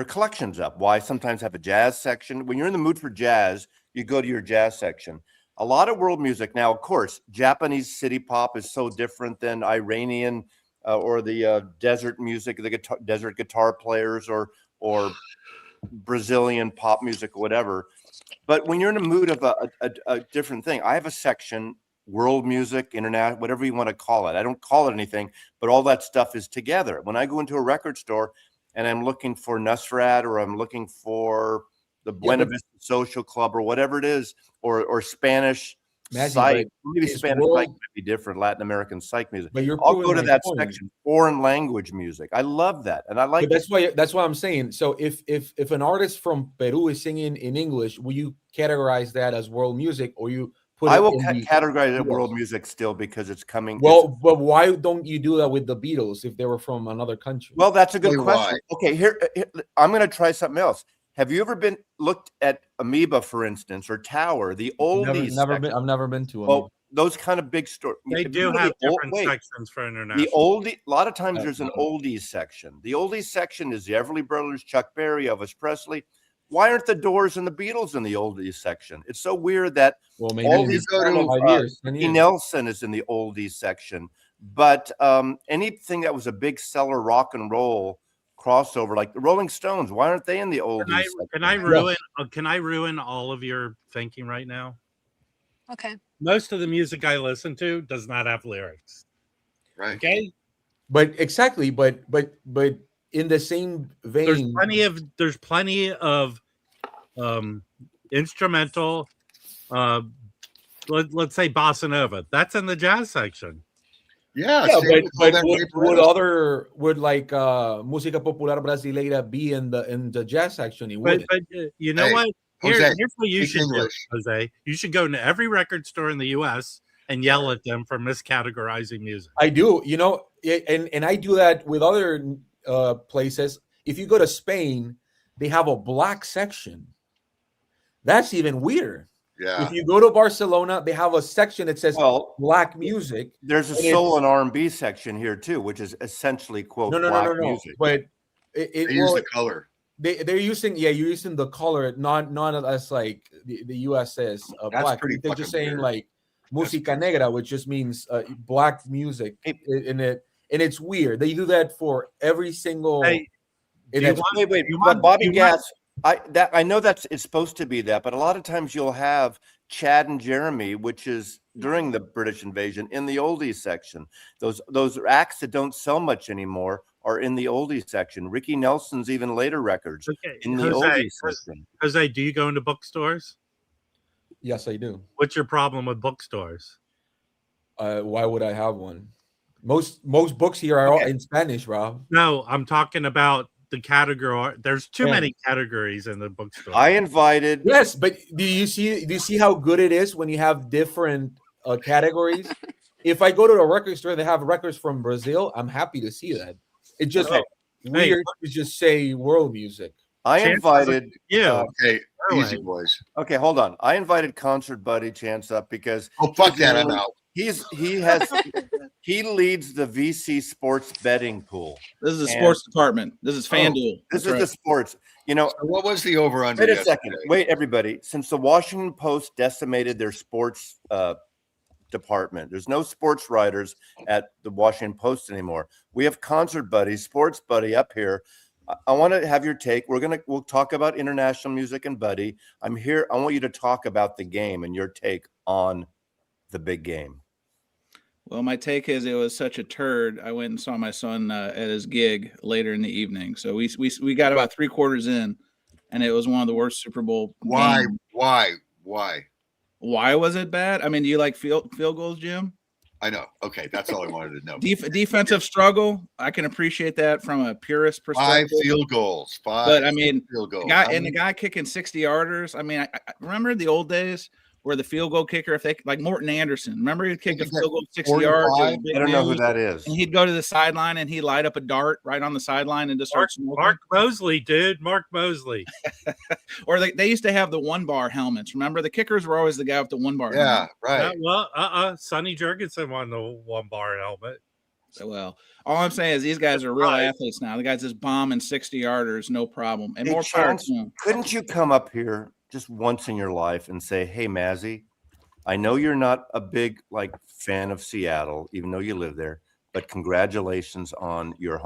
collections up. Why sometimes have a jazz section. When you're in the mood for jazz, you go to your jazz section. A lot of world music now, of course, Japanese city pop is so different than Iranian or the desert music, the desert guitar players, or Brazilian pop music or whatever. But when you're in a mood of a different thing, I have a section, world music, internet, whatever you want to call it. I don't call it anything, but all that stuff is together. When I go into a record store and I'm looking for Nusrat or I'm looking for Buena Vista Social Club or whatever it is, or Spanish Maggie, psych. but Maybe it's Spanish psych might be different. Latin American psych music. But you're I'll go proving to my that point. section. Foreign language music. I love that, and I like. But that's why I'm saying. So if an artist from Peru is singing in English, will you categorize that as world music, or you put? I it will in the categorize it US? world music still because it's coming. Well, but why don't you do that with the Beatles if they were from another country? Well, that's a good Tell you question. Okay, here I'm going to try something else. Have you ever looked at Amoeba, for instance, or Tower, the oldies? Never been. I've never been to them. Well, those kind of big stores. They do have different sections for international. The oldie, a lot of times there's an oldies section. The oldies section is the Everly Brothers, Chuck Berry, Elvis Presley. Why aren't the Doors and the Beatles in the oldies section? It's so weird that maybe all these go to 5 years, 10 years. Nelson is in the oldies section, but anything that was a big seller rock and roll crossover, like the Rolling Stones, why aren't they in the oldies section? Can I ruin all of your thinking right now? Okay. Most of the music I listen to does not have lyrics. Right. Okay. But exactly, but in the same vein, there's plenty of instrumental. Let's say bossa nova. That's in the jazz section. Yeah, but would like música popular brasileira be in the jazz section? But you know what? Here's what you should do, English. Jose. You should go into every record store in the U.S. and yell at them for miscategorizing music. I do, and I do that with other places. If you go to Spain, they have a black section. That's even weirder. Yeah. If you go to Barcelona, they have a section that says black music. There's a soul and R&B section here too, which is essentially quote black music. But they use the color. They're using you're using the color, not as like the US says black. They're just saying weird. like música negra, which just means black music, and it's weird. They do that for every single. Bobby Gass. I know it's supposed to be that, but a lot of times you'll have Chad and Jeremy, which is during the British invasion, in the oldies section. Those acts that don't sell much anymore are in the oldies section. Ricky Nelson's even later records in the oldies section. Jose, do you go into bookstores? Yes, I do. What's your problem with bookstores? Why would I have one? Most books here are all in Spanish, Rob. No, I'm talking about the category. There's too many categories in the bookstore. I invited. Yes, but do you see how good it is when you have different categories? If I go to a record store, they have records from Brazil. I'm happy to see that. It's just weird to just say world music. I invited okay, easy boys. Okay, hold on. I invited concert buddy Chance up because fuck that, I'm out. He leads the VC sports betting pool. This is the sports department. This is FanDuel. This is the sports. So what was the over under? Wait a second. Wait, everybody. Since the Washington Post decimated their sports department, there's no sports writers at the Washington Post anymore. We have concert buddy, sports buddy up here. I want to have your take. We'll talk about international music and buddy. I'm here. I want you to talk about the game and your take on the big game. Well, my take is it was such a turd. I went and saw my son at his gig later in the evening. So we got about 3/4 in, and it was one of the worst Super Bowl. Why? games. Why was it bad? I mean, do you like field goals, Jim? I know. Okay, that's all I wanted to know. Defensive struggle. I can appreciate that from a purist perspective. 5 field goals. But I mean, field goals. The guy kicking 60-yarders. I mean, I remember the old days where the field goal kicker, if they like Morton Anderson, remember he'd kick a field goal 60 yards. I don't know who that is. And he'd go to the sideline and he'd light up a dart right on the sideline and just start smoking. Mark Mosley, dude. Mark Mosley. Or they used to have the 1-bar helmets. Remember, the kickers were always the guy with the 1-bar helmet. Right. Sonny Jurgensen won the 1-bar helmet. Well, all I'm saying is these guys are real athletes now. The guys just bombing 60-yarders, no problem. And more power to them. Couldn't you come up here just once in your life and say, hey, Mazzy, I know you're not a big fan of Seattle, even though you live there, but congratulations on your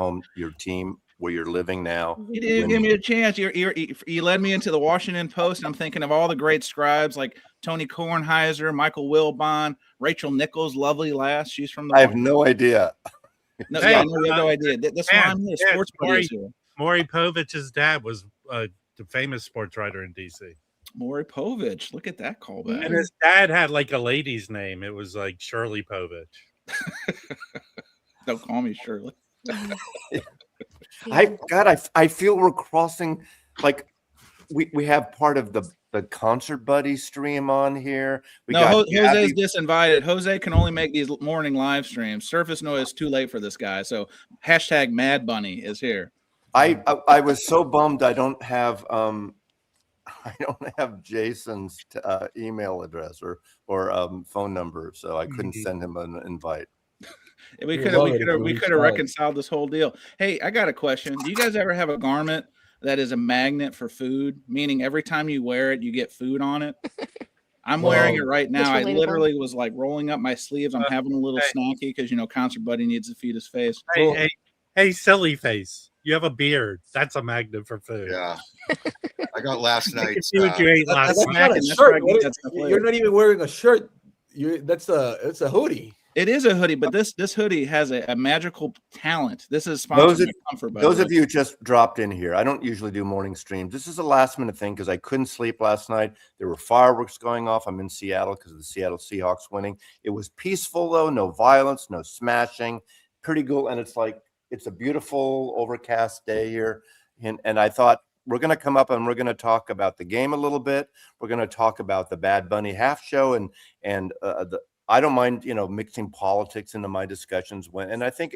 team where you're living now. You didn't give me a chance. You led me into the Washington Post. I'm thinking of all the great scribes like Tony Kornheiser, Michael Wilbon, Rachel Nichols, lovely lass. She's from the. I have no idea. No, you have no idea. That's why I'm here. Sports buddies here. Maury Povich's dad was the famous sports writer in DC. Maury Povich. Look at that callback. And his dad had like a lady's name. It was like Shirley Povich. Don't call me Shirley. I feel we're crossing, like we have part of the Concert Buddy stream on here. We got Jose's disinvited. Jose can only make these morning live streams. Surface noise too late for this guy. So hashtag Mad Bunny is here. I was so bummed I don't have Jason's email address or phone number, so I couldn't send him an invite. We could have reconciled this whole deal. Hey, I got a question. Do you guys ever have a garment that is a magnet for food? Meaning every time you wear it, you get food on it. I'm wearing it right now. I literally was like rolling up my sleeves. I'm having a little snacky because Concert Buddy needs to feed his face. Hey, silly face. You have a beard. That's a magnet for food. Yeah. I got last night's. See what you ate last That's night. not a shirt. You're not even wearing a shirt. It's a hoodie. It is a hoodie, but this hoodie has a magical talent. This is sponsored by Comfort. Those of you just dropped in here. I don't usually do morning streams. This is a last minute thing because I couldn't sleep last night. There were fireworks going off. I'm in Seattle because of the Seattle Seahawks winning. It was peaceful though, no violence, no smashing. Pretty cool, and it's a beautiful overcast day here. And I thought we're going to come up and we're going to talk about the game a little bit. We're going to talk about the Bad Bunny half show and I don't mind, mixing politics into my discussions and I think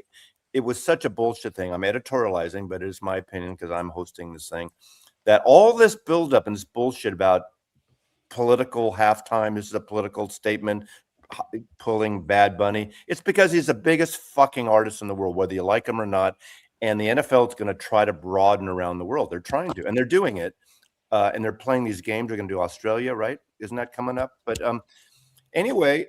it was such a bullshit thing. I'm editorializing, but it is my opinion because I'm hosting this thing, that all this buildup and this bullshit about political halftime, this is a political statement, pulling Bad Bunny. It's because he's the biggest fucking artist in the world, whether you like him or not. And the NFL is going to try to broaden around the world. They're trying to, and they're doing it. And they're playing these games. They're going to do Australia, right? Isn't that coming up? But anyway,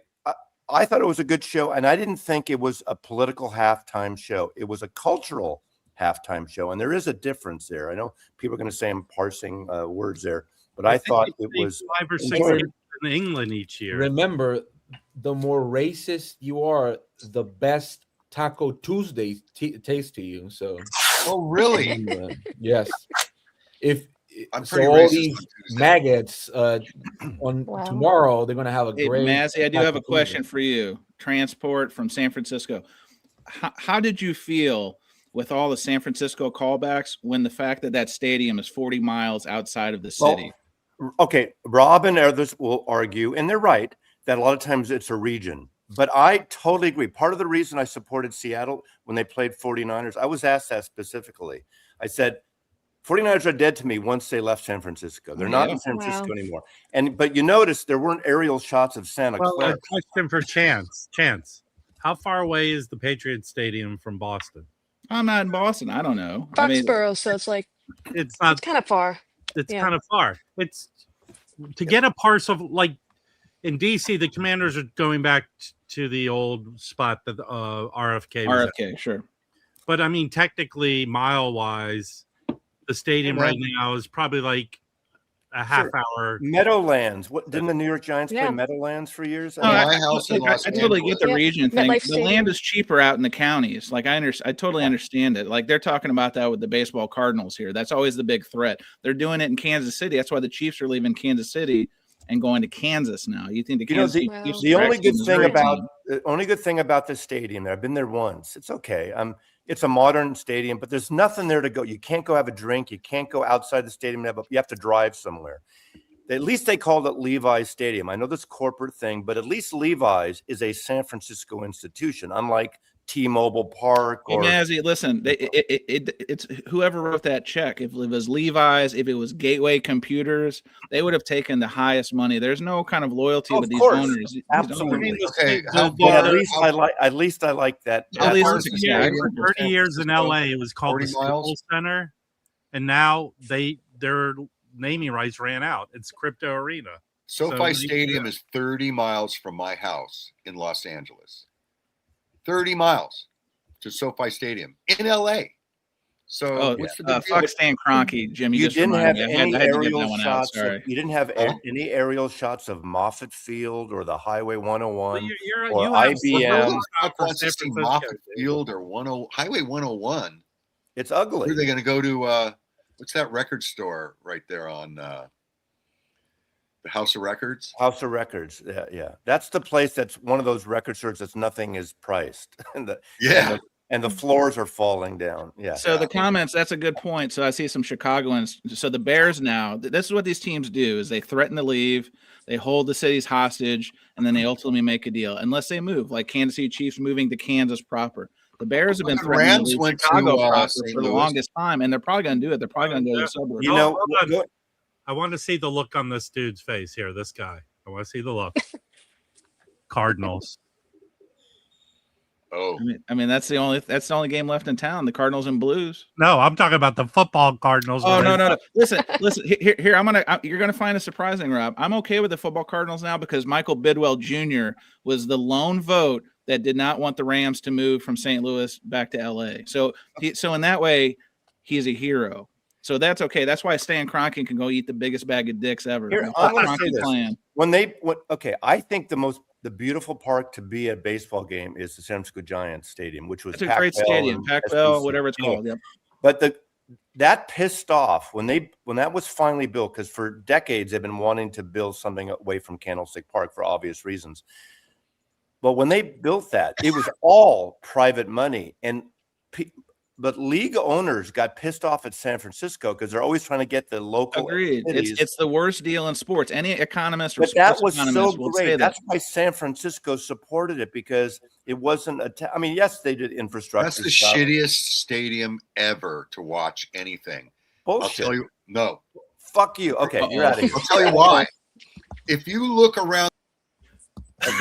I thought it was a good show, and I didn't think it was a political halftime show. It was a cultural halftime show, and there is a difference there. I know people are going to say I'm parsing words there, but I thought it was 5 or 6 games in England each year. Remember, the more racist you are, the best Taco Tuesday tastes to you. So, oh really? Yes. If I'm so, pretty all racist these maggots tomorrow, they're going to have a Hey, great. Mazzy, I do have a question for you. Transport from San Francisco. How did you feel with all the San Francisco callbacks when the fact that stadium is 40 miles outside of the city? Well, okay, Rob and others will argue, and they're right, that a lot of times it's a region. But I totally agree. Part of the reason I supported Seattle when they played 49ers, I was asked that specifically. I said, 49ers are dead to me once they left San Francisco. They're not in San Francisco anymore. But you notice there weren't aerial shots of Santa Clara. A question for Chance. How far away is the Patriots Stadium from Boston? I'm not in Boston. I don't know. Foxborough, so it's like it's not. It's kind of far. It's kind of far. It's to get a parcel like in DC. The Commanders are going back to the old spot that RFK was at. Sure. But I mean, technically, mile wise, the stadium right now is probably like a half hour. Meadowlands. What didn't the New York Giants play Meadowlands for years? My house in Los I totally get the region thing. MetLife The Stadium. land is cheaper out in the counties. Like I totally understand it. Like they're talking about that with the baseball Cardinals here. That's always the big threat. They're doing it in Kansas City. That's why the Chiefs are leaving Kansas City and going to Kansas now. You think the Kansas Chiefs the only good thing team. about this stadium there, I've been there once. It's okay. It's a modern stadium, but there's nothing there to go. You can't go have a drink. You can't go outside the stadium. You have to drive somewhere. At least they called it Levi's Stadium. I know this corporate thing, but at least Levi's is a San Francisco institution, unlike T-Mobile Park. Hey, Mazzy, listen, it's whoever wrote that check. If it was Levi's, if it was Gateway Computers, they would have taken the highest money. There's no kind of loyalty with these owners. Absolutely. Okay, at least I like that. At least it's for 30 years in LA, it was called the Staples Center, and now their naming rights ran out. It's Crypto Arena. SoFi Stadium is 30 miles from my house in Los Angeles. 30 miles to SoFi Stadium in LA. So what's the big deal? Fuck Stan Kroenke, Jim. You didn't have any aerial shots. Sorry. You didn't have any aerial shots of Moffett Field or the Highway 101 or you have IBM. Moffett Field or Highway 101. It's ugly. Where are they going to go to what's that record store right there on the House of Records? House of Records. Yeah. That's the place that's one of those record stores that's nothing is priced. And the floors are falling down. Yeah. So the comments, that's a good point. So I see some Chicagoans. So the Bears now, this is what these teams do is they threaten to leave, they hold the cities hostage, and then they ultimately make a deal unless they move, like Kansas City Chiefs moving to Kansas proper. The Bears have been threatening to leave Chicago proper for the longest time, and they're probably going to do it. They're probably going to go to the suburbs. You know, I want to see the look on this dude's face here. This guy. I want to see the look. Cardinals. Oh, I mean that's the only game left in town. The Cardinals and Blues. No, I'm talking about the football Cardinals. Oh no. Listen. Here, you're gonna find it surprising, Rob. I'm okay with the football Cardinals now because Michael Bidwell Jr. was the lone vote that did not want the Rams to move from St. Louis back to LA. So in that way, he's a hero. So that's okay. That's why Stan Kroenke can go eat the biggest bag of dicks ever. Here, I want to say this. I think the beautiful park to be at a baseball game is the San Francisco Giants Stadium, which was a great stadium, Pac-Bell, whatever it's called. Yep. But that pissed off when that was finally built, because for decades they've been wanting to build something away from Candlestick Park for obvious reasons. But when they built that, it was all private money, but league owners got pissed off at San Francisco because they're always trying to get the local. Agreed. It's the worst deal in sports. Any economist or but that was so will great. say That's why San Francisco supported it, because it wasn't I mean, yes, they did infrastructure. That's the shittiest stadium ever to watch anything. Bullshit. I'll tell you, no. Fuck you. Okay, you're out of here. I'll tell you why. If you look around. Oh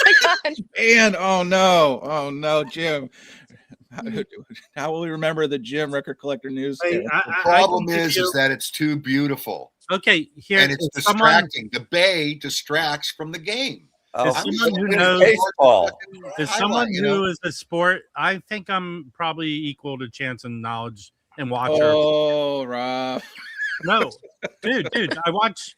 my God. And oh no, Jim. How will we remember the Jim Record Collector News? The problem is that it's too beautiful. Okay, here and it's distracting. The bay distracts from the game. As someone who knows baseball, as someone who is a sport, I think I'm probably equal to chance and knowledge and watcher. Oh, Rob. No, dude, I watch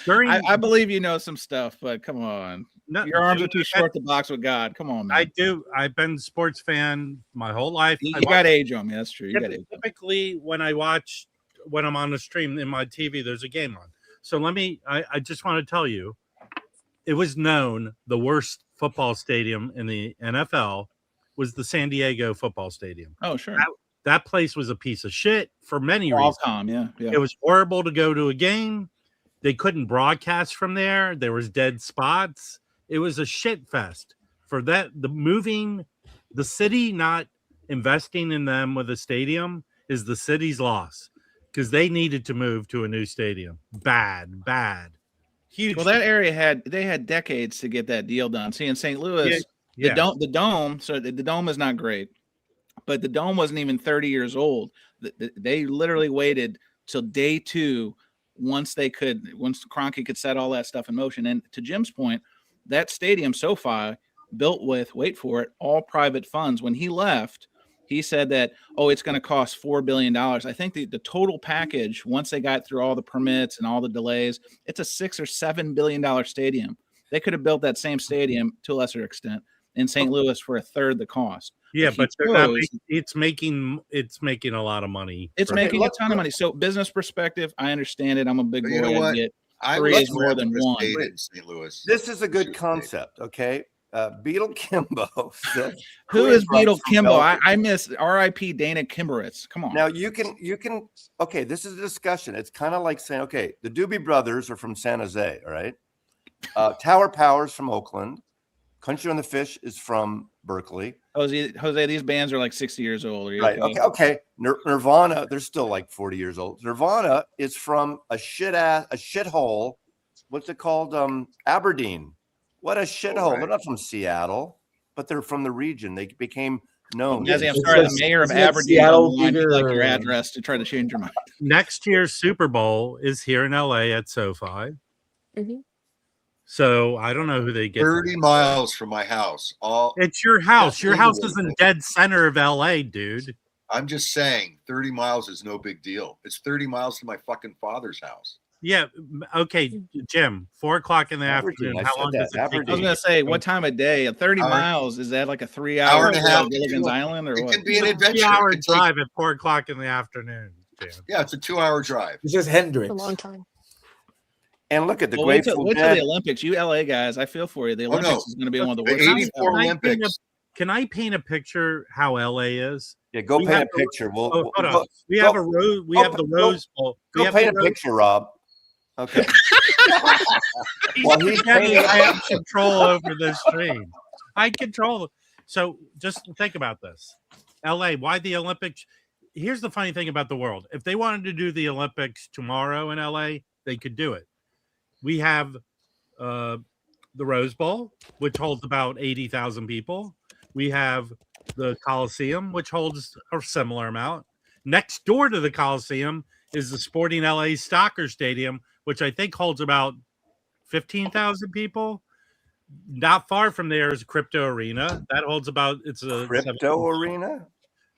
during. I believe you know some stuff, but come on. No, your arms are too short to box with God. Come on, man. I do. I've been a sports fan my whole life. You got age on me. That's true. You got age. Typically, when I'm on the stream in my TV, there's a game on. So I just want to tell you, it was known the worst football stadium in the NFL was the San Diego football stadium. Oh, sure. That place was a piece of shit for many reasons. Yeah. It was horrible to go to a game. They couldn't broadcast from there. There was dead spots. It was a shit fest for that. The city not investing in them with a stadium is the city's loss, because they needed to move to a new stadium. Bad, huge. Well, that area had decades to get that deal done. See, in St. Louis, the dome. So the dome is not great, but the dome wasn't even 30 years old. They literally waited till day 2 once Kroenke could set all that stuff in motion. And to Jim's point, that stadium, SoFi, built with, wait for it, all private funds. When he left, he said that, it's going to cost $4 billion. I think the total package, once they got through all the permits and all the delays, it's a $6 or $7 billion stadium. They could have built that same stadium to a lesser extent in St. Louis for a third the cost. Yeah, but it's making a lot of money. It's making a ton of money. So business perspective, I understand it. I'm a big boy. You know what? I is more than one. In St. Louis. This is a good concept, okay? Beetle Kimbo. Who is Beetle Kimbo? I miss R.I.P. Dana Kimberitz. Come on. Now you can. Okay, this is a discussion. It's kind of like saying, okay, the Doobie Brothers are from San Jose, all right? Tower Power's from Oakland. Country on the Fish is from Berkeley. Jose, these bands are like 60 years old. Right. Okay. Nirvana, they're still like 40 years old. Nirvana is from a shithole. What's it called? Aberdeen. What a shithole. Right. They're not from Seattle, but they're from the region. They became known. I'm sorry, the mayor of Aberdeen like your address to try to change your mind. Next year's Super Bowl is here in LA at SoFi. Mm-hmm. So I don't know who they get. 30 miles from my house. It's your house. Your house is in dead center of LA, dude. I'm just saying 30 miles is no big deal. It's 30 miles to my fucking father's house. Yeah. Okay, Jim, 4:00 in the afternoon. How long does it take? I was going to say, what time of day? 30 miles, is that like a 3 hour and a half Gilligan's Island, or it what? Can be an adventure. 3-hour drive at 4:00 in the afternoon. fan. Yeah, it's a 2-hour drive. It's just A Hendrix. long time. And look at the Wait till Grateful the Dead. Olympics. You LA guys, I feel for you. The Oh, no. Olympics is going to be one of the The worst. 84 Can I paint Olympics. Can I paint a picture how LA is? Yeah, go We paint have a picture. We'll, Oh, we'll hold on. go, We go- have a rose. We go- have the go- Rose Bowl. We go have paint a the Rose- picture, Rob. Okay. Well, he's getting painting- I have control over the stream. I control. So just think about this. LA, why the Olympics? Here's the funny thing about the world. If they wanted to do the Olympics tomorrow in LA, they could do it. We have the Rose Bowl, which holds about 80,000 people. We have the Coliseum, which holds a similar amount. Next door to the Coliseum is the Sporting LA Soccer Stadium, which I think holds about 15,000 people. Not far from there is Crypto Arena. That holds about it's a Crypto Arena?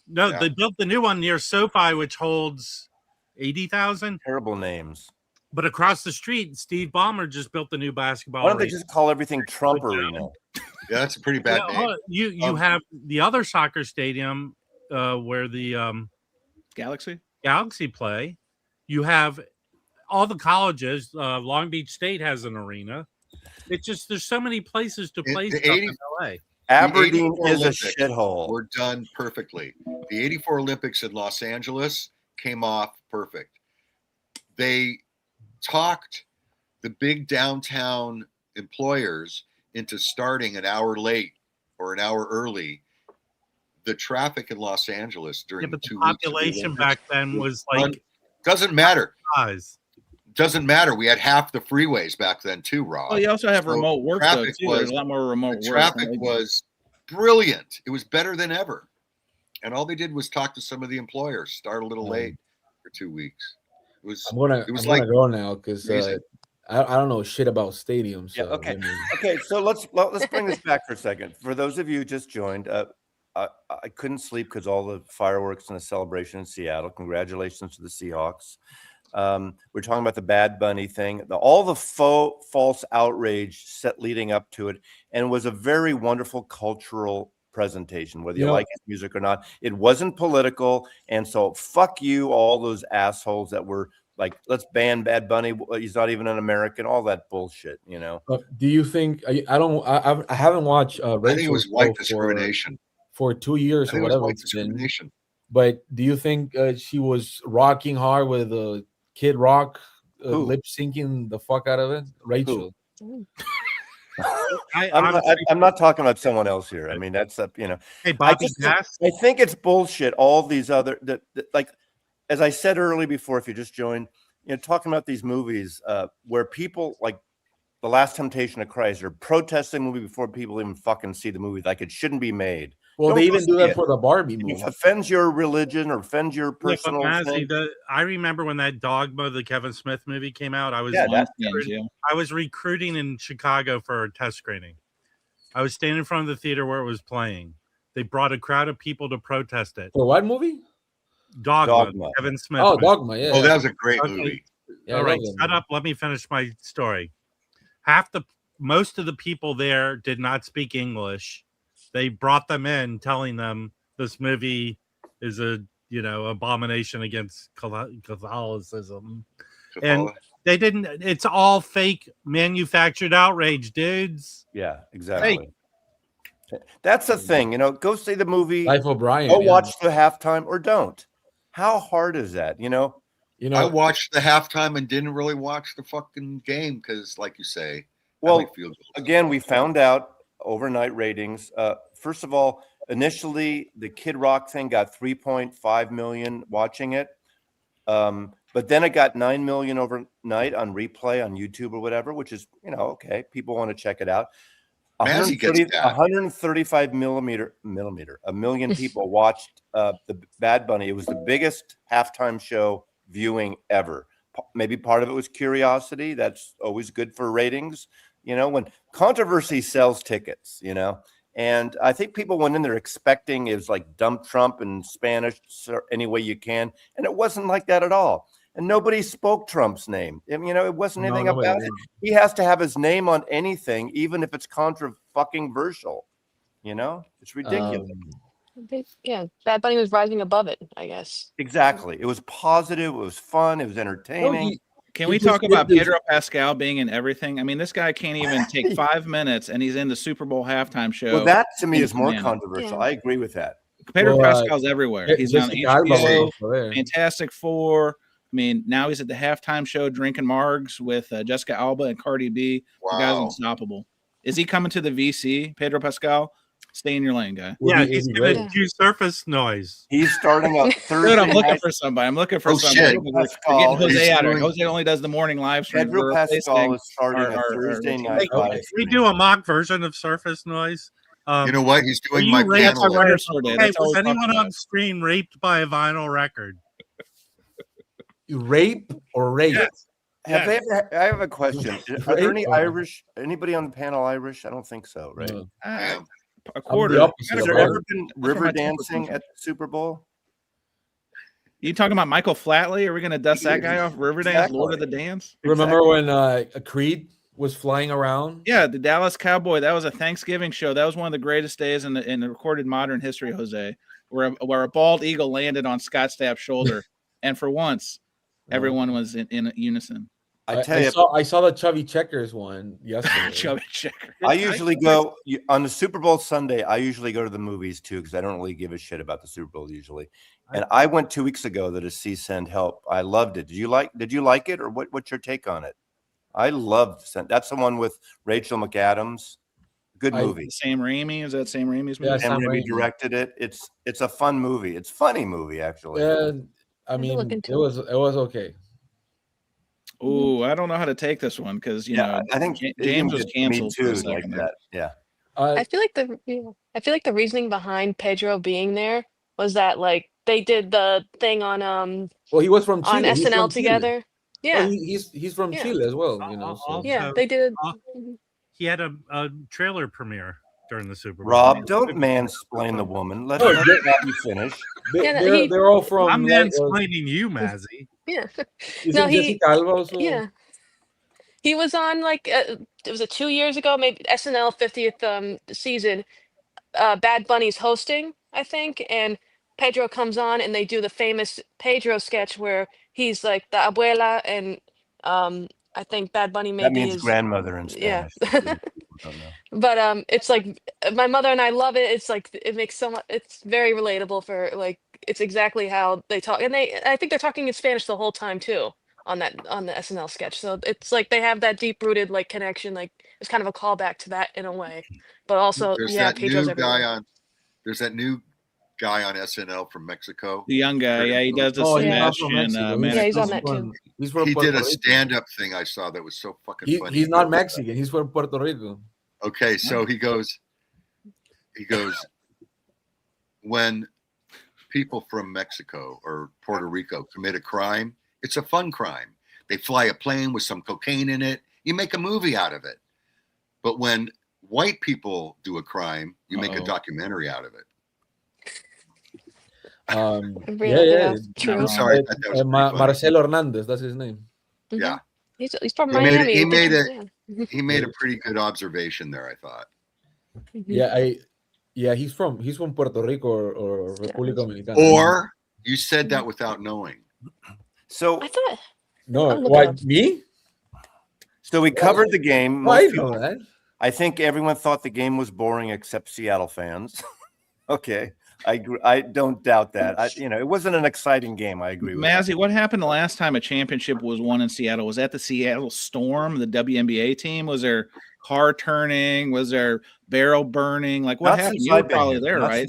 No, Yeah. they built the new one near SoFi, which holds 80,000. Terrible names. But across the street, Steve Ballmer just built the new basketball. Why don't they arena. just call everything Trump Arena? Yeah, that's a pretty bad Yeah, name. you have the other soccer stadium where the Galaxy. Galaxy play. You have all the colleges. Long Beach State has an arena. It's just there's so many places to play the stuff 80 in LA. Aberdeen 84 is a Olympics shithole. Were done perfectly. The 84 Olympics in Los Angeles came off perfect. They talked the big downtown employers into starting an hour late or an hour early. The traffic in Los Angeles during Yeah, but the the 2 weeks of the population Olympics back then was like doesn't matter. size. Doesn't matter. We had half the freeways back then too, Rob. Oh, you also have So remote work though traffic too. There's was- a lot more remote The work. traffic was brilliant. It was better than ever. And all they did was talk to some of the employers, start a little late for 2 weeks. It was I'm gonna go now because crazy. I don't know shit about stadiums. Yeah, So, okay. I mean, Okay, so let's bring this back for a second. For those of you who just joined, I couldn't sleep because all the fireworks and the celebration in Seattle. Congratulations to the Seahawks. We're talking about the Bad Bunny thing, all the false outrage set leading up to it, and it was a very wonderful cultural presentation, whether you Yeah. like his music or not. It wasn't political, and so fuck you, all those assholes that were like, let's ban Bad Bunny. He's not even an American. All that bullshit, you know. do you think I haven't watched I think it Rachel's was white show discrimination. for 2 years I or think it was whatever white it's been. discrimination. But do you think she was rocking hard with Kid Rock Who? lip syncing the fuck out of it? Rachel. I'm not talking about someone else here. I mean, that's up, you know. Hey, Bobby Gass. I think it's bullshit. All these other that like, as I said earlier before, if you just joined, you know, talking about these movies where people like The Last Temptation of Christ are protesting the movie before people even fucking see the movie, like it shouldn't be made. Well, Don't they go even do see that it. for the Barbie If movie. it offends your religion or offends your Yeah, but personal Mazzy, thing, I remember when that Dogma, the Kevin Smith movie, came out. I was Yeah, that- I was recruiting in Chicago for a test screening. I was standing in front of the theater where it was playing. They brought a crowd of people to protest it. For what movie? Dogma. Kevin Smith. Oh, movie. Dogma. Yeah. Oh, that was a great Okay. movie. Yeah, I All right, love that shut movie. up. Let me finish my story. Most of the people there did not speak English. They brought them in, telling them this movie is a abomination against Catholicism, and they didn't. It's all fake, manufactured outrage, dudes. yeah, exactly. That's the thing, you know. Go see the movie. Life of Brian. Go yeah. watch the halftime or don't. How hard is that? You know. You I know, watched the halftime and didn't really watch the fucking game because, like you say, Well, field goals. again, we found out overnight ratings. First of all, initially the Kid Rock thing got 3.5 million watching it, but then it got 9 million overnight on replay on YouTube or whatever, which is okay. People want to check it out. Mazzy gets that. 135 millimeter, a million people watched the Bad Bunny. It was the biggest halftime show viewing ever. Maybe part of it was curiosity. That's always good for ratings. You know, when controversy sells tickets, and I think people went in there expecting it was like dump Trump in Spanish any way you can. And it wasn't like that at all. And nobody spoke Trump's name. I mean, it wasn't anything nobody about did. it. He has to have his name on anything, even if it's controversial. It's ridiculous. Yeah, Bad Bunny was rising above it, I guess. Exactly. It was positive. It was fun. It was No, entertaining. Can he we just talk did about this- Pedro Pascal being in everything? I mean, this guy can't even take 5 minutes, and he's in the Super Bowl halftime show. Well, that to me in is more Atlanta. controversial. Yeah. I agree with that. Pedro Well, Pascal's everywhere. He's on Jessica Alba was HBO, also there. Fantastic Four. I mean, now he's at the halftime show drinking margs with Jessica Alba and Cardi B. The guy's Wow. unstoppable. Is he coming to the VC, Pedro Pascal? Stay in your lane, guy. Yeah, Would be- he's would be going great. to do surface noise. He's starting up Thursday Dude, I'm looking night. for somebody. I'm looking for Oh, somebody. shit. We're Pascal getting Jose is out of it. doing- Jose only does the morning live stream. Pedro We're Pascal replacing is starting a Thursday routine. night Okay. live We stream. do a mock version of surface noise. You know what? He's doing you my raised panel. our Records for a day. Hey, That's all was we talk anyone about. on screen raped by a vinyl record? You rape or rape? Yes. Have they ever, I have a question. Are there any Right. Irish? Anybody on the panel Irish? I don't think so, right? No. Yeah. A quarter. opposite Has of there that. ever been river my temper dancing comes at the Super Bowl? You talking about Michael Flatley? Are we going to dust that guy off Riverdance, Lord of the Exactly. Dance? Remember when Creed was flying around? Yeah, the Dallas Cowboy. That was a Thanksgiving show. That was one of the greatest days in the recorded modern history, Jose, where a bald eagle landed on Scott Stapp's shoulder, and for once, everyone was in unison. I tell you, I saw the Chubby Checkers one yesterday. Chubby Checker. I usually go on the Super Bowl Sunday. I usually go to the movies too because I don't really give a shit about the Super Bowl usually. And I went 2 weeks ago to see Send Help. I loved it. Did you like it, or what's your take on it? I loved Send. That's the one with Rachel McAdams. Good movie. Sam Raimi, is that Sam Raimi's movie? Yeah, Sam Sam Raimi Raimi. directed it. It's a fun movie. It's a funny movie actually. And I Maybe look mean, into it was okay. Ooh, I don't know how to take this one because you know I think James was Me canceled for too, a like second there. that. Yeah. I feel like the reasoning behind Pedro being there was that like they did the thing on Well, he was from Chile. on He's from SNL Chile. together. Yeah, Well, he's from Yeah. Chile as well, you know. So. yeah, they did. Uh, He had a trailer premiere during the Super Bowl. Rob, don't mansplain the woman. Let Oh, Robbie finish. Yeah, no, They're all from. I'm like, mansplaining you, Mazzy. Yeah, isn't No, he- Jessica Alba also? yeah. He was on like it was 2 years ago, maybe SNL 50th season. Bad Bunny's hosting, I think, and Pedro comes on and they do the famous Pedro sketch where he's like the abuela, and I think Bad Bunny That maybe means is grandmother in yeah. Spanish. People don't know. But it's like my mother and I love it. It's like it makes so much. It's very relatable for like it's exactly how they talk, and I think they're talking in Spanish the whole time too on the SNL sketch. So it's like they have that deep rooted like connection. Like it's kind of a callback to that in a way, but also There's yeah, that Pedro's new everywhere. guy on. There's that new guy on SNL from Mexico. The young guy, yeah, he does the Oh, he's not from Sebastian. Mexico. Yeah, he's on He's that from- too. He's from He Puerto did a Rico. stand-up thing I saw that was so fucking funny. He's not Mexican. He's from Puerto Rico. Okay, so he goes, when people from Mexico or Puerto Rico commit a crime, it's a fun crime. They fly a plane with some cocaine in it. You make a movie out of it. But when white people do a crime, you make a documentary out of it. Really, yeah. true. I'm sorry. I thought that was pretty funny. Marcelo Hernandez, that's his name. Mhm. Yeah. He's from He made it- Miami. he I made think, it- He made a pretty good observation there, I thought. yeah. Yeah, he's from Puerto Rico or República Dominicana. Or you said that without knowing. So, I thought no, I'll look it why up. me? so we covered the game. Why Most know people- that? I think everyone thought the game was boring except Seattle fans. Okay, I agree. I don't doubt that. It wasn't an exciting game. I agree with that. Mazzy, what happened the last time a championship was won in Seattle? Was that the Seattle Storm, the WNBA team? Was there car turning? Was there barrel burning? Like what Not happened? since You were I've been probably here. there, Not right?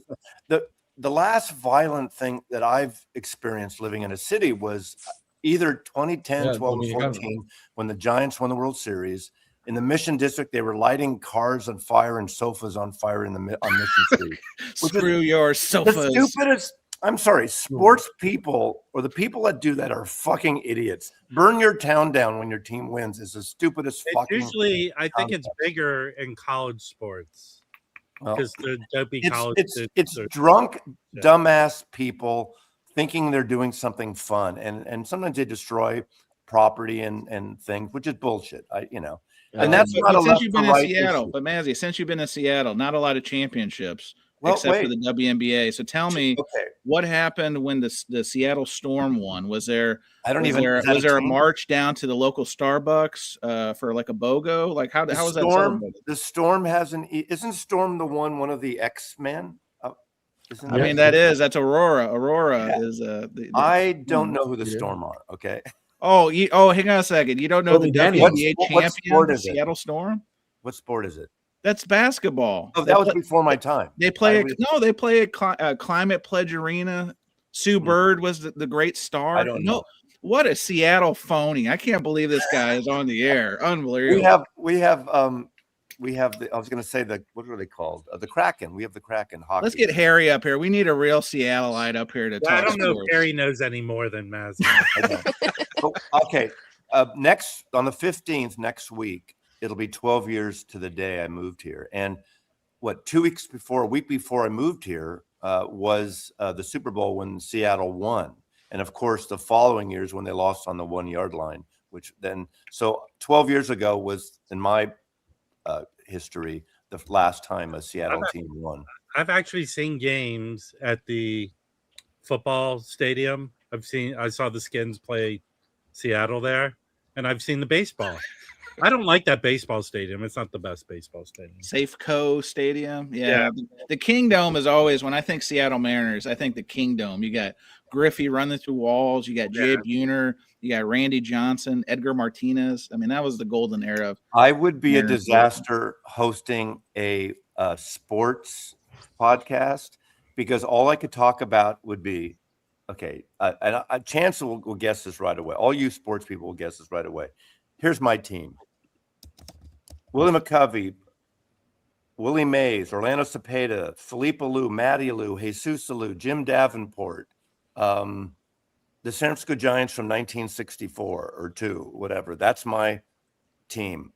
since- The last violent thing that I've experienced living in a city was either 2010, Yeah, 12, or Dominicana. 14 when the Giants won the World Series. In the Mission District, they were lighting cars on fire and sofas on fire on Mission Street. Screw your The sofas. stupidest. I'm sorry, sports people or the people that do that are fucking idiots. Burn your town down when your team wins is the stupidest It's fucking. usually, I think it's bigger in college sports Well, because the dopey college. it's students are- drunk, Yeah. dumbass people thinking they're doing something fun, and sometimes they destroy property and things, which is bullshit. And that's But not a since left you've or been in right Seattle, issue. but Mazzy, since you've been in Seattle, not a lot of championships. Well, except wait. for the WNBA. So tell me, Okay. what happened when the Seattle Storm won? Was there I don't was even. there is that was there a team? march down to the local Starbucks for like a BOGO? Like how was that Storm? celebrated? The Storm isn't Storm the one of the X-Men? Isn't I Yeah. mean, that's Aurora. Aurora Yeah. is I don't know who the Yeah. Storm are. Okay. Oh, hang on a second. You don't know Toby the Daniels. WNBA What champion, sport the is it? Seattle Storm? What sport is it? That's basketball. Oh, that was before my time. They play at Climate Pledge Arena. Sue Bird was the great star. I don't know. What a Seattle phony. I can't believe this guy is on the air. Unbelievable. We have I was going to say what are they called? The Kraken. We have the Kraken hockey. Let's get Harry up here. We need a real Seattleite up here to talk. I don't know sports. if Harry knows any more than Mazzy. Okay. Next on the 15th next week, it'll be 12 years to the day I moved here. And a week before I moved here was the Super Bowl when Seattle won. And of course, the following years when they lost on the 1 yard line, so 12 years ago was in my history the last time a Seattle team won. I've actually seen games at the football stadium. I saw the Skins play Seattle there, and I've seen the baseball. I don't like that baseball stadium. It's not the best baseball stadium. Safeco Stadium. Yeah. The Kingdome is always, when I think Seattle Mariners, I think the Kingdome. You got Griffey running through walls. You got Jay Buhner. You got Randy Johnson, Edgar Martinez. I mean, that was the golden era. I would be Mariners a disaster hosting a sports podcast because all I could talk about would be, okay, and Chance will guess this right away. All you sports people will guess this right away. Here's my team. Willie McCovey, Willie Mays, Orlando Cepeda, Felipe Alou, Matty Alou, Jesus Alou, Jim Davenport, the San Francisco Giants from 1964 or 2, whatever. That's my team.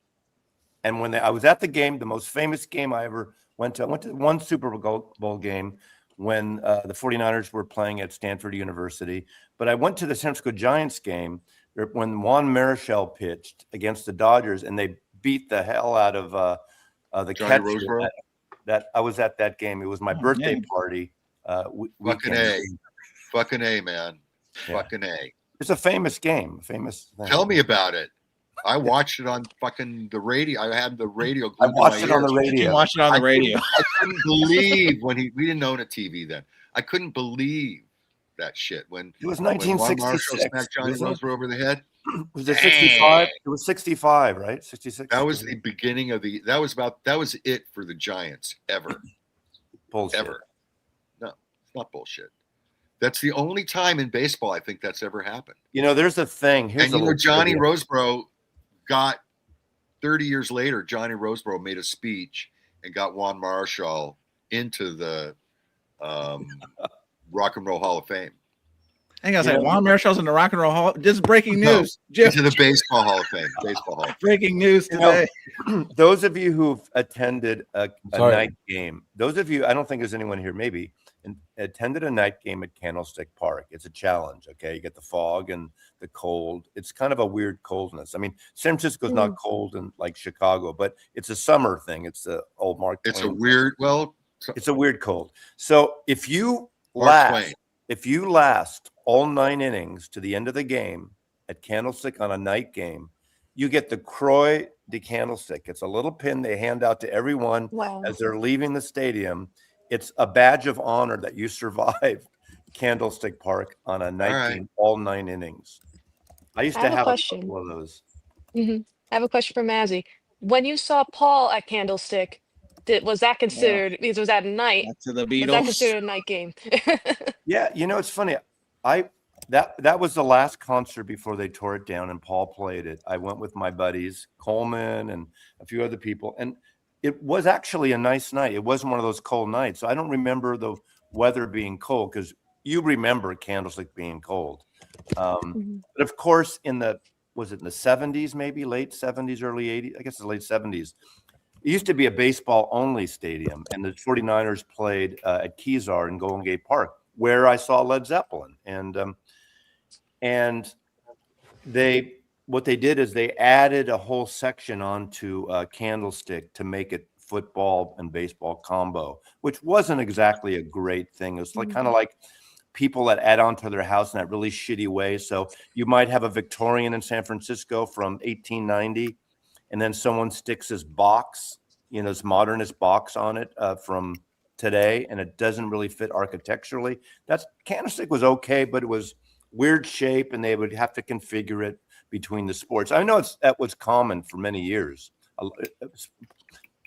And when I was at the game, the most famous game I ever went to one Super Bowl game when the 49ers were playing at Stanford University. But I went to the San Francisco Giants game when Juan Marichal pitched against the Dodgers, and they beat the hell out of the Johnny catcher. Roseboro? That I was at that game. It was my birthday party. Fucking A, man. Yeah. Fucking A. It's a famous game. Famous thing. Tell me about it. I watched it on fucking the radio. I had the radio. I watched it on the radio. You watched it on the radio. I couldn't believe we didn't own a TV then. I couldn't believe that shit when It was when Juan 1966. Marshall smacked Johnny Roseboro over the head. Was it 65? It was 65, right? 66. That was the beginning of that was it for the Giants ever. Bullshit. Ever. No, it's not bullshit. That's the only time in baseball I think that's ever happened. There's a thing. Johnny Roseboro got 30 years later, Johnny Roseboro made a speech and got Juan Marichal into the Rock and Roll Hall of Fame. Hang on a second. Juan Marichal's in the Rock and Roll Hall. This is breaking news. Jim. Into the Baseball Hall of Fame. Baseball Hall. Breaking news today. Those of you who've attended a night game, those of you, I don't think there's anyone here, maybe, attended a night game at Candlestick Park. It's a challenge, okay? You get the fog and the cold. It's kind of a weird coldness. I mean, San Francisco's not cold like Chicago, but it's a summer thing. It's the old Mark Twain. It's a weird, it's a weird cold. So if you last all 9 innings to the end of the game at Candlestick on a night game, you get the Croix de Candlestick. It's a little pin they hand out to everyone as they're leaving the stadium. It's a badge of honor that you survived Candlestick Park on a night game, all 9 innings. I used to have a couple of those. I have a question for Mazzy. When you saw Paul at Candlestick, was that considered, because it was at night, to the Beatles. was that considered a night game? Yeah, it's funny. That was the last concert before they tore it down and Paul played it. I went with my buddies, Coleman and a few other people, and it was actually a nice night. It wasn't one of those cold nights. So I don't remember the weather being cold because you remember Candlestick being cold. But of course, was it in the 70s, maybe late 70s, early 80s? I guess the late 70s. It used to be a baseball-only stadium, and the 49ers played at Kezar in Golden Gate Park, where I saw Led Zeppelin. And what they did is they added a whole section onto Candlestick to make it football and baseball combo, which wasn't exactly a great thing. It was like kind of like people that add on to their house in that really shitty way. So you might have a Victorian in San Francisco from 1890, and then someone sticks his box, this modernist box on it from today, and it doesn't really fit architecturally. Candlestick was okay, but it was weird shape, and they would have to configure it between the sports. I know that was common for many years.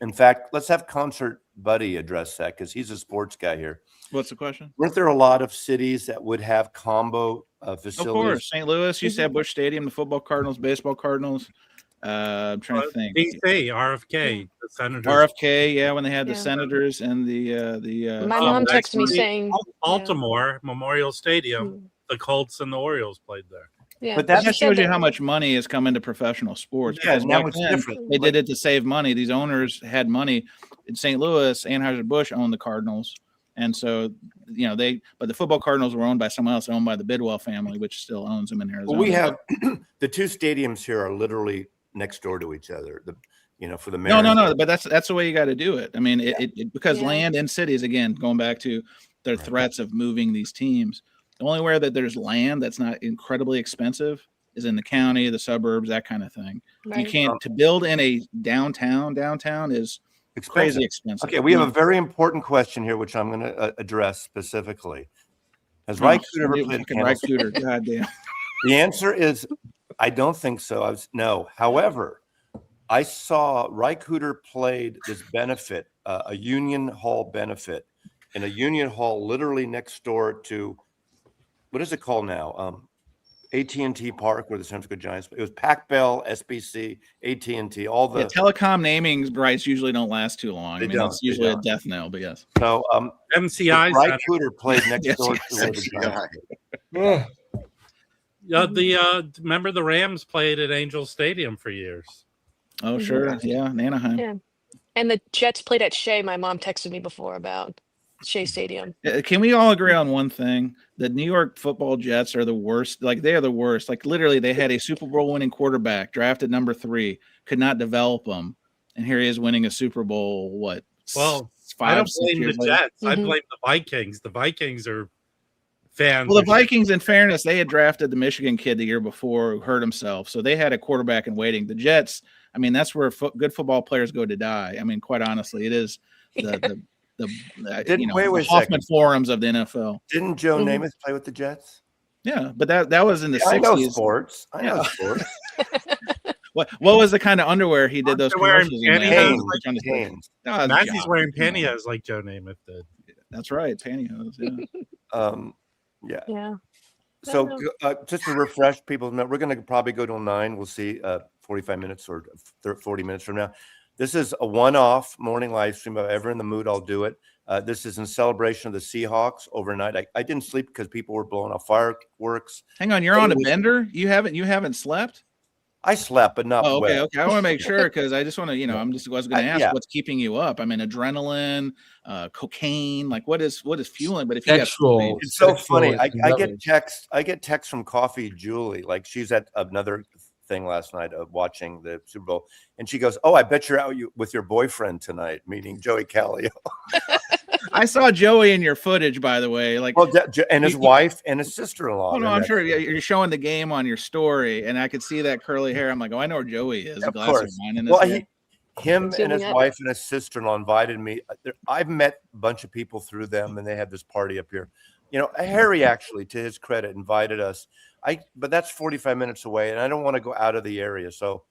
In fact, let's have Concert Buddy address that because he's a sports guy here. What's the question? Weren't there a lot of cities that would have combo facilities? Of course. St. Louis used to have Busch Stadium, the football Cardinals, baseball Cardinals. I'm trying to think. DC, RFK, the Senators. RFK, yeah, when they had the Senators and the. My mom texted me saying Baltimore Memorial Stadium, the Colts and the Orioles played there. Yeah, but that just shows you how much money has come into professional sports. Yeah, now back it's then, different. They did it to save money. These owners had money. In St. Louis, Anheuser-Busch owned the Cardinals. And so, but the football Cardinals were owned by someone else, owned by the Bidwell family, which still owns them in Arizona. Well, we have the two stadiums here are literally next door to each other. For the Mariners. No, but that's the way you got to do it. I mean, because land in cities, again, going back to their threats of moving these teams, the only way that there's land that's not incredibly expensive is in the county, the suburbs, that kind of thing. Right. You can't to build in a downtown is crazy expensive. Okay, we have a very important question here, which I'm going to address specifically. Has Rycooter ever played Candlestick? Goddamn. The answer is, I don't think so. No. However, I saw Rycooter played this benefit, a Union Hall benefit, in a Union Hall literally next door to, what is it called now? AT&T Park, where the San Francisco Giants. It was Pac Bell, SBC, AT&T, all the telecom naming rights usually don't last too long. It's usually a death knell, but yes. So MCI Rycooter played next door to the Giants. Remember the Rams played at Angel Stadium for years. Oh, sure. Yeah, in Anaheim. Yeah. And the Jets played at Shea. My mom texted me before about Shea Stadium. Can we all agree on one thing? The New York football Jets are the worst. Like, they are the worst. Like, literally, they had a Super Bowl winning quarterback drafted number 3, could not develop them. And here he is winning a Super Bowl, Well, 5, I don't 6 blame years the later. Jets. I blame the Vikings. The Vikings are fans. Well, the Vikings, in fairness, they had drafted the Michigan kid the year before who hurt himself. So they had a quarterback in waiting. The Jets, that's where good football players go to die. Quite honestly, it is the Hoffman forums of the NFL. Didn't Joe Namath play with the Jets? Yeah, but that was in the 60s. I know sports. What was the kind of underwear he did those commercials in? Hanes. Maggie's wearing pantyhose like Joe Namath did. That's right, pantyhose. Yeah. Yeah. So just to refresh people, we're going to probably go till 9. We'll see 45 minutes or 40 minutes from now. This is a one-off morning live stream. If I'm ever in the mood, I'll do it. This is in celebration of the Seahawks overnight. I didn't sleep because people were blowing off fireworks. Hang on, you're on a bender? You haven't slept? I slept, but not okay. well. Okay, I want to make sure because I just want to, I was going to ask what's keeping you up. Adrenaline, cocaine, like what is fueling? But if you sexual, it's so funny. I get texts from Coffee Julie, like she's at another thing last night of watching the Super Bowl, and she goes, "Oh, I bet you're out with your boyfriend tonight," meaning Joey Callio. I saw Joey in your footage, by the way. And his wife and his sister-in-law. Oh no, I'm sure you're showing the game on your story, and I could see that curly hair. I'm like, oh, I know where Joey is. Of course. Him and his wife and his sister-in-law invited me. I've met a bunch of people through them, and they had this party up here. Harry actually, to his credit, invited us. But that's 45 minutes away, and I don't want to go out of the area. So,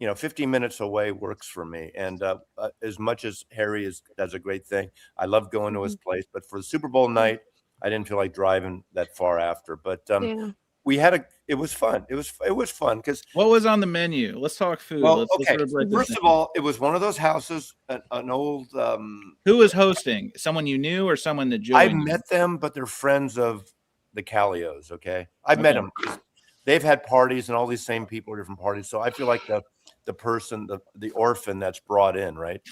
15 minutes away works for me. And as much as Harry does a great thing, I love going to his place. But for the Super Bowl night, I didn't feel like driving that far after. But it was fun. It was fun because what was on the menu? Let's talk food. Well, First of all, it was one of those houses, an old. Who was hosting? Someone you knew or someone that I've met them, but they're friends of the Callios. Okay, I've met them. They've had parties, and all these same people are different parties. So I feel like the the person, the orphan that's brought in, right?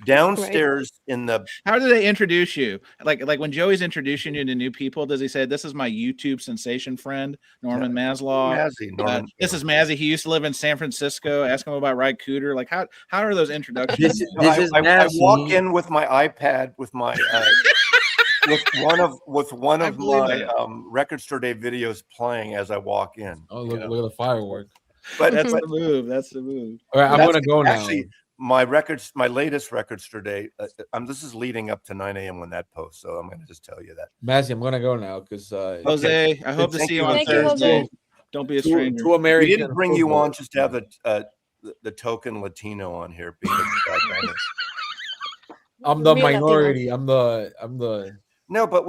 Downstairs in the How do they introduce you? Like when Joey's introducing you to new people, does he say, "This is my YouTube sensation friend, Norman Maslow"? Norman, this is Mazzy. He used to live in San Francisco. Ask him about Ride Cooter. Like how are those introductions? I walk in with my iPad with my with one of my Record Store Day videos playing as I walk in. Oh, look at the firework! But that's the move. That's the move. All right, I'm gonna go now. Actually, my latest Record Store Day. This is leading up to 9 a.m. when that posts, so I'm gonna just tell you that. Mazzy, I'm gonna go now because Jose, I hope to see you on Thursday. Don't be a stranger. Two American. We didn't bring you on just to have the token Latino on here. Being I'm the minority. I'm the. No, but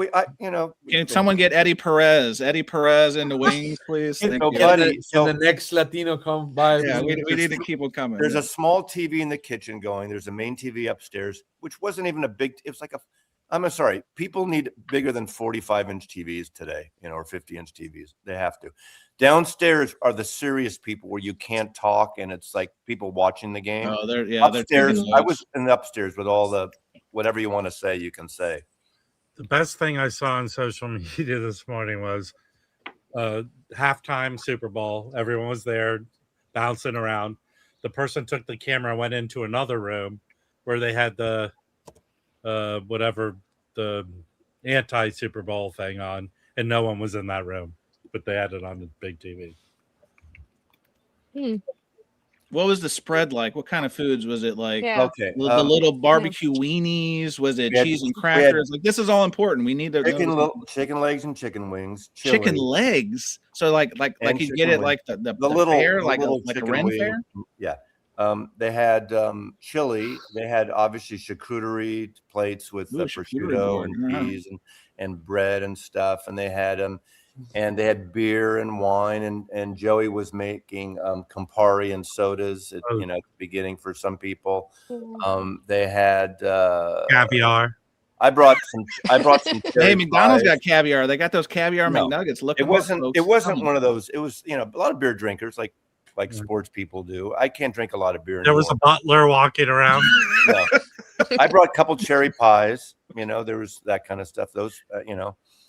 Can someone get Eddie Perez in the wings, please? Thank you. Buddy, so the next Latino come by. Yeah, we need to keep them coming. There's a small TV in the kitchen going. There's a main TV upstairs, which wasn't even a big. It was like I'm sorry. People need bigger than 45-inch TVs today, or 50-inch TVs. They have to. Downstairs are the serious people where you can't talk, and it's like people watching the game. Oh, they're upstairs. I was in the upstairs with all the whatever you want to say, you can say. The best thing I saw on social media this morning was halftime Super Bowl. Everyone was there bouncing around. The person took the camera, went into another room where they had the the anti-Super Bowl thing on, and no one was in that room, but they had it on the big TV. What was the spread like? What kind of foods was it like? Yeah. Okay, the little barbecue weenies. Was it cheese and crackers? Like this is all important. We need to chicken legs and chicken wings. Chicken legs. So like you get it like the little fair, like a Ren fair. Yeah. They had chili. They had obviously charcuterie plates with prosciutto and peas and bread and stuff. And they had beer and wine. And Joey was making Campari and sodas at the beginning for some people. They had caviar. I brought some. Hey, McDonald's got caviar. They got those caviar McNuggets. Look, it wasn't one of those. It was a lot of beer drinkers like sports people do. I can't drink a lot of beer anymore. There was a butler walking around. No. I brought a couple cherry pies. There was that kind of stuff. Those,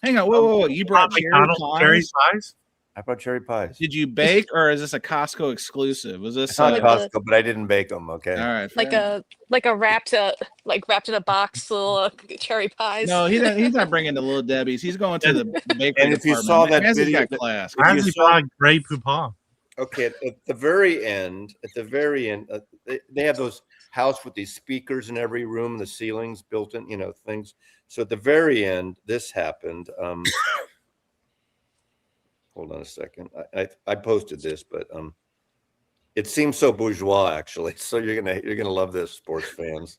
Hang on, whoa! You brought cherry pies? I brought cherry pies. Did you bake, or is this a Costco exclusive? Was this not Costco? But I didn't bake them. Okay. All right. Like a wrapped in a box little cherry pies. No, he's not bringing the little Debbie's. He's going to the bakery. And if you saw that video, got class. You saw Grey Poupon. Okay, at the very end, they have those house with these speakers in every room, the ceilings built in, things. So at the very end, this happened. Hold on a second. I posted this, but it seems so bourgeois actually. So you're gonna love this, sports fans.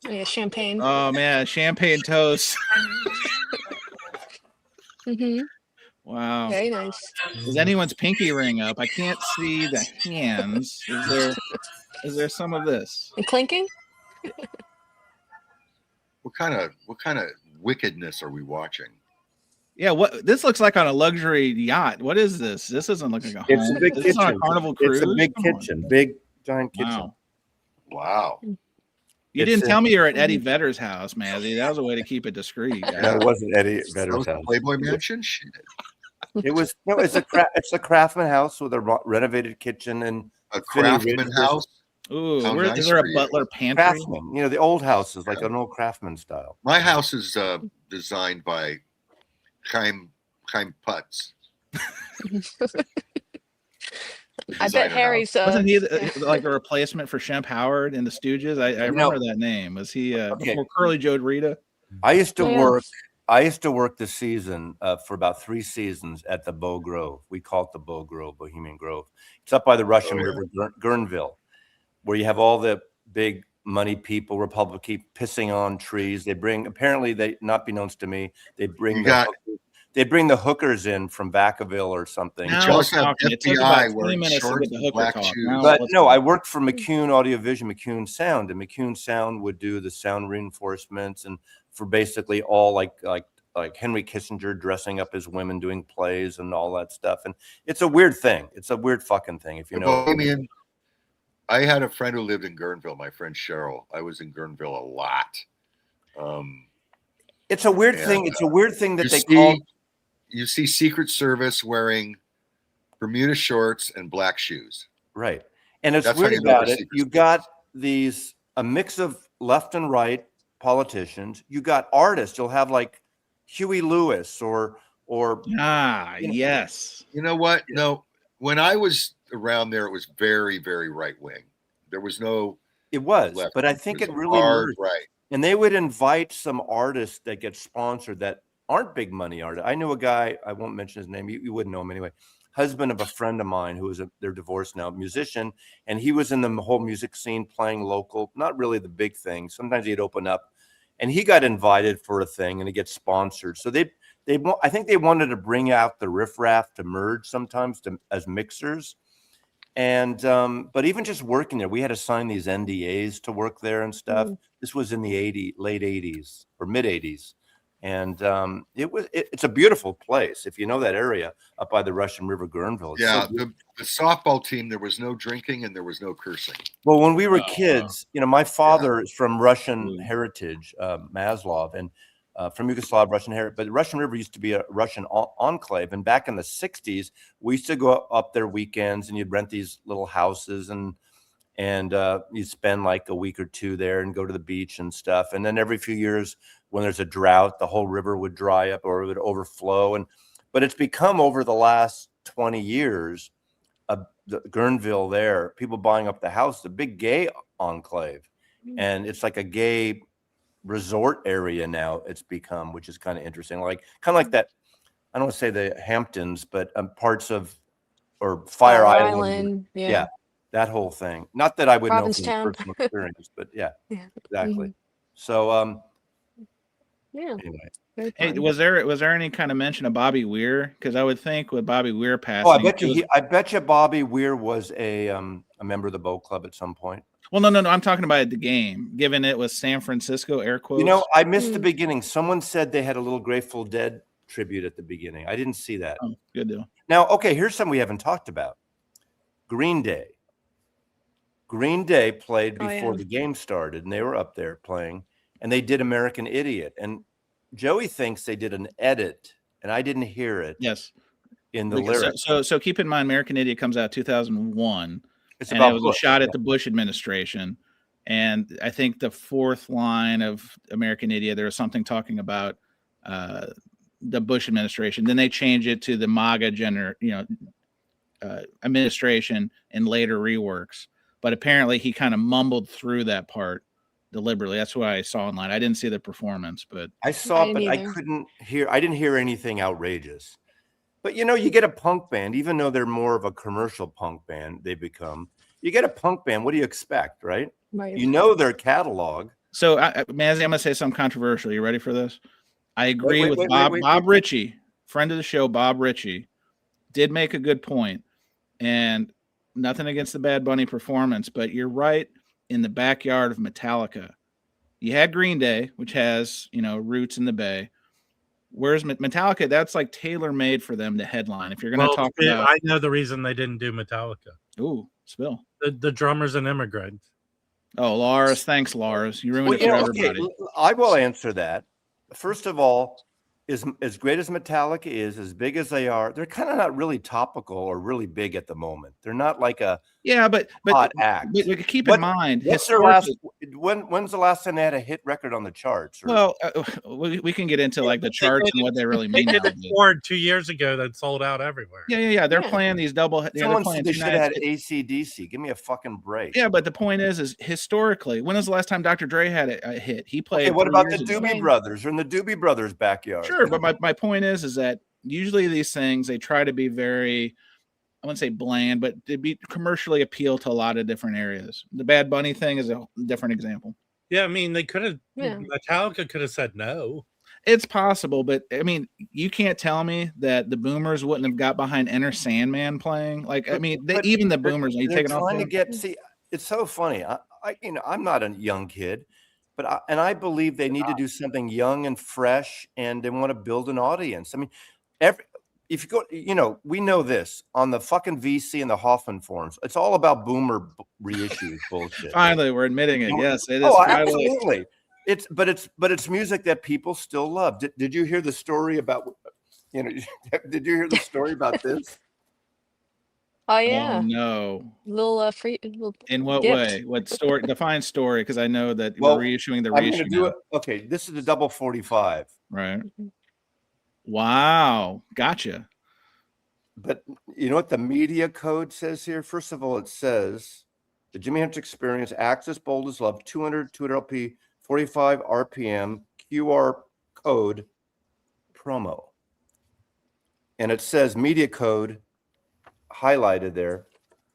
Yeah, champagne. Oh man, champagne toast. Wow. Very nice. Is anyone's pinky ring up? I can't see the hands. Is there some of this? And clinking? What kind of wickedness are we watching? Yeah, this looks like on a luxury yacht. What is this? This doesn't look like a home. It's a big This kitchen. is on a Carnival cruise. It's a big kitchen, big giant kitchen. Wow. You didn't tell me you're at Eddie Vedder's house, Mazzy. That was a way to keep it discreet. No, it wasn't Eddie Vedder's house. Playboy Mansion. Shit. It was it's a Craftsman house with a renovated kitchen and a Craftsman house. Ooh, is there a butler pantry? Craftsman, the old houses, like an old Craftsman style. My house is designed by Chaim Putz. I bet Harry's. Wasn't he like a replacement for Shemp Howard in the Stooges? I remember that name. Was he before Curly Joe Rita? I used to work this season for about 3 seasons at the Beau Grove. We call it the Beau Grove, Bohemian Grove. It's up by the Russian River, Guerneville, where you have all the big money people, Republican, pissing on trees. They bring, apparently, they not beknownst to me, they bring the hookers in from Vacaville or something. FBI wearing shorts and black shoes. But no, I worked for McCune Audio-Vision, McCune Sound, and McCune Sound would do the sound reinforcements and for basically all like like Henry Kissinger dressing up as women doing plays and all that stuff. And it's a weird thing. It's a weird fucking thing. If you know. Bohemian. I had a friend who lived in Guerneville, my friend Cheryl. I was in Guerneville a lot. It's a weird thing. It's a weird thing that you see Secret Service wearing Bermuda shorts and black shoes. Right. And it's weird about it. You got a mix of left and right politicians. You got artists. You'll have like Huey Lewis or yes. You know what? No, when I was around there, it was very, very right wing. There was no. It was, left. But I think it really hard right. And they would invite some artists that get sponsored that aren't big money artists. I knew a guy, I won't mention his name. You wouldn't know him anyway. Husband of a friend of mine who was they're divorced now, musician, and he was in the whole music scene playing local, not really the big thing. Sometimes he'd open up, and he got invited for a thing, and he gets sponsored. So I think they wanted to bring out the riffraff to merge sometimes as mixers. And but even just working there, we had to sign these NDAs to work there and stuff. This was in the late 80s or mid 80s. And it's a beautiful place if you know that area up by the Russian River, Guerneville. Yeah, the softball team, there was no drinking and there was no cursing. Well, when we were kids, my father is from Russian heritage, Maslov, and from Yugoslav Russian heritage. But the Russian River used to be a Russian enclave. And back in the 60s, we used to go up there weekends and you'd rent these little houses and you'd spend like a week or two there and go to the beach and stuff. And then every few years, when there's a drought, the whole river would dry up or it would overflow. But it's become over the last 20 years, the Guerneville there, people buying up the house, the big gay enclave. And it's like a gay resort area now it's become, which is kind of interesting. Like kind of like that, I don't want to say the Hamptons, but parts of, or Fire Island. Yeah. That whole thing. Not that I would know from personal experience, but yeah. Exactly. So, anyway. Hey, was there any kind of mention of Bobby Weir? Because I would think with Bobby Weir passing, I bet you Bobby Weir was a member of the boat club at some point. Well, no. I'm talking about at the game. Given it was San Francisco, air quotes. I missed the beginning. Someone said they had a little Grateful Dead tribute at the beginning. I didn't see that. Oh, good deal. Now, okay, here's something we haven't talked about. Green Day. Green Day played before the game started, and they were up there playing, and they did American Idiot. And Joey thinks they did an edit, and I didn't hear it. Yes, in the lyrics. So keep in mind, American Idiot comes out 2001, and it was a shot at the Bush administration. And I think the fourth line of American Idiot, there was something talking about the Bush administration. Then they change it to the MAGA administration and later reworks. But apparently he kind of mumbled through that part deliberately. That's what I saw online. I didn't see the performance, but I saw it, but I couldn't hear. I didn't hear anything outrageous. But you get a punk band, even though they're more of a commercial punk band, they become. You get a punk band. What do you expect, right? Right. Their catalog. So, Mazzy, I'm gonna say something controversial. You ready for this? I agree with Bob Ritchie, friend of the show. Bob Ritchie did make a good point, and nothing against the Bad Bunny performance, but you're right. In the backyard of Metallica, you had Green Day, which has roots in the Bay. Whereas Metallica, that's like tailor made for them to headline. If you're going to talk about, I know the reason they didn't do Metallica. Ooh, spill. The drummer's an immigrant. Oh, Lars, thanks, Lars. You ruined it for everybody. Okay, I will answer that. First of all, as great as Metallica is, as big as they are, they're kind of not really topical or really big at the moment. They're not like a but hot act. But keep in mind, when's the last time they had a hit record on the charts? Well, we can get into like the charts and what they really mean. They did Ford 2 years ago that sold out everywhere. Yeah. They're playing these double. Someone said they should have had AC/DC. Give me a fucking break. Yeah, but the point is historically, when was the last time Dr. Dre had a hit? He played. Okay, what about the Doobie Brothers? Or in the Doobie Brothers' backyard? Sure, but my point is that usually these things, they try to be very, I wouldn't say bland, but to be commercially appeal to a lot of different areas. The Bad Bunny thing is a different example. Yeah, I mean, they could have, Metallica could have said no. It's possible, but I mean, you can't tell me that the Boomers wouldn't have got behind Enter Sandman playing. Like, I mean, even the Boomers, are you taking off? See, it's so funny. I'm not a young kid, But I believe they need to do something young and fresh, and they want to build an audience. I mean, if you go, we know this on the fucking VC and the Hoffman forums. It's all about boomer reissues bullshit. Finally, we're admitting it. Yes, it is. Oh, absolutely. But it's music that people still love. Did you hear the story about? Did you hear the story about this? Oh yeah. Oh, no. Little free. Little In what gift. way? What story? Define story, because I know that Well, we're reissuing the I'm reissue. going to do it. Okay, this is the double 45. Right. Mhm. Wow. Gotcha. But you know what the media code says here? First of all, it says the Jimi Hendrix Experience, Access Bold as Love, 200 LP, 45 RPM, QR code, promo. And it says media code highlighted there.